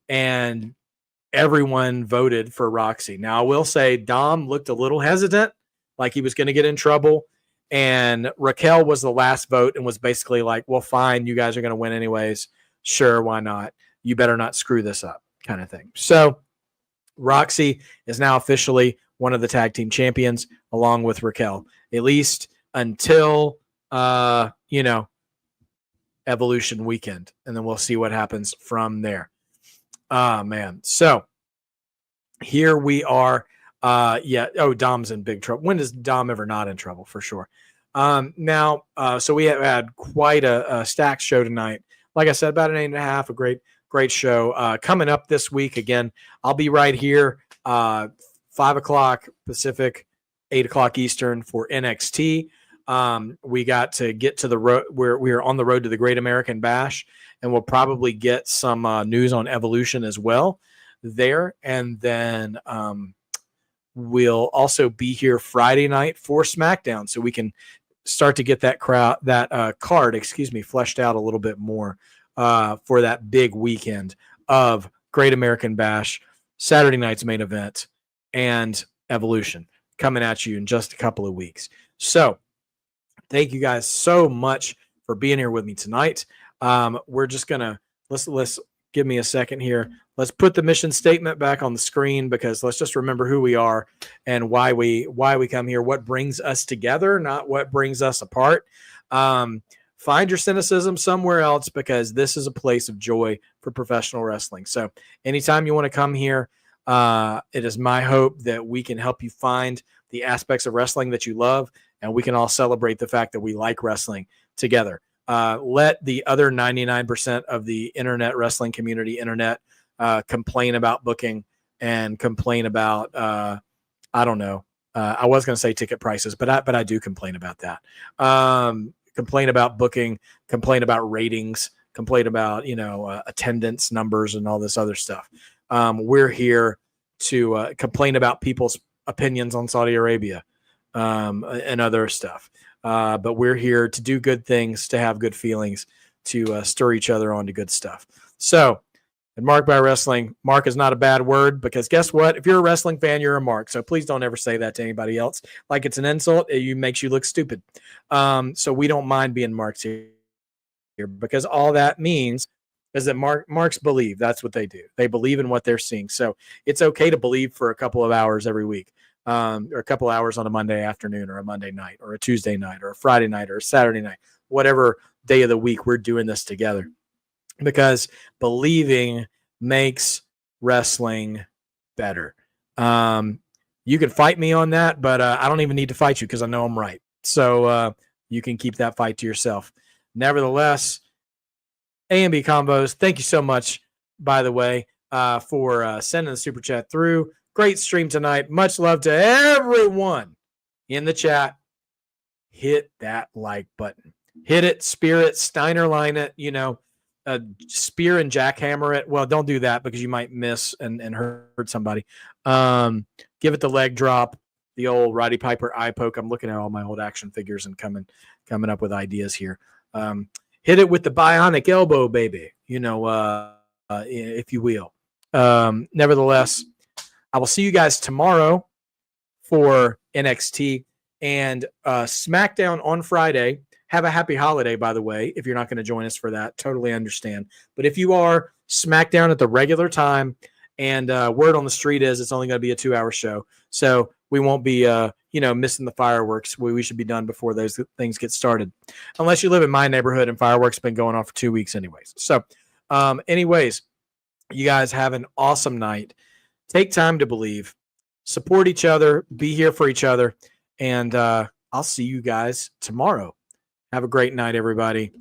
and everyone voted for Roxy. Now, I will say Dom looked a little hesitant, like he was going to get in trouble. And Raquel was the last vote and was basically like, well, fine, you guys are going to win anyways. Sure, why not? You better not screw this up, kind of thing. So Roxy is now officially one of the tag team champions along with Raquel, at least until, Evolution weekend. And then we'll see what happens from there. Man. So here we are. Dom's in big trouble. When does Dom ever not in trouble? For sure. So we have had quite a stacked show tonight. Like I said, about an 8.5, a great show. Coming up this week, again, I'll be right here, 5 o'clock Pacific, 8 o'clock Eastern for NXT. We got to get to the road. We are on the road to the Great American Bash, and we'll probably get some news on Evolution as well there. And then we'll also be here Friday night for SmackDown, so we can start to get that card, fleshed out a little bit more for that big weekend of Great American Bash, Saturday night's main event, and Evolution coming at you in just a couple of weeks. So thank you guys so much for being here with me tonight. We're just gonna let's give me a second here. Let's put the mission statement back on the screen, because let's just remember who we are and why we come here, what brings us together, not what brings us apart. Find your cynicism somewhere else, because this is a place of joy for professional wrestling. So anytime you want to come here, it is my hope that we can help you find the aspects of wrestling that you love, and we can all celebrate the fact that we like wrestling together. Let the other 99% of the internet wrestling community complain about booking and complain about I don't know. I was going to say ticket prices, but I do complain about that. Complain about booking, complain about ratings, complain about attendance numbers and all this other stuff. We're here to complain about people's opinions on Saudi Arabia and other stuff. But we're here to do good things, to have good feelings, to stir each other on to good stuff. So, and Mark by Wrestling, Mark is not a bad word, because guess what? If you're a wrestling fan, you're a Mark. So please don't ever say that to anybody else. Like it's an insult. It makes you look stupid. So we don't mind being Marks here, because all that means is that Marks believe. That's what they do. They believe in what they're seeing. So it's okay to believe for a couple of hours every week, or a couple of hours on a Monday afternoon, or a Monday night, or a Tuesday night, or a Friday night, or a Saturday night, whatever day of the week we're doing this together. because believing makes wrestling better. You can fight me on that, but I don't even need to fight you because I know I'm right. So you can keep that fight to yourself. Nevertheless, A&B Combos, thank you so much, by the way, for sending the super chat through. Great stream tonight. Much love to everyone in the chat. Hit that like button. Hit it, spear it, Steiner line it, spear and jackhammer it. Well, don't do that because you might miss and hurt somebody. Give it the leg drop, the old Roddy Piper eye poke. I'm looking at all my old action figures and coming up with ideas here. Hit it with the bionic elbow, baby, if you will. Nevertheless, I will see you guys tomorrow for NXT and SmackDown on Friday. Have a happy holiday, by the way, if you're not going to join us for that. Totally understand. But if you are, SmackDown at the regular time, and word on the street is it's only going to be a 2-hour show. So we won't be, missing the fireworks. We should be done before those things get started. Unless you live in my neighborhood and fireworks have been going on for 2 weeks anyways. So anyways, you guys have an awesome night. Take time to believe. Support each other. Be here for each other. And I'll see you guys tomorrow. Have a great night, everybody.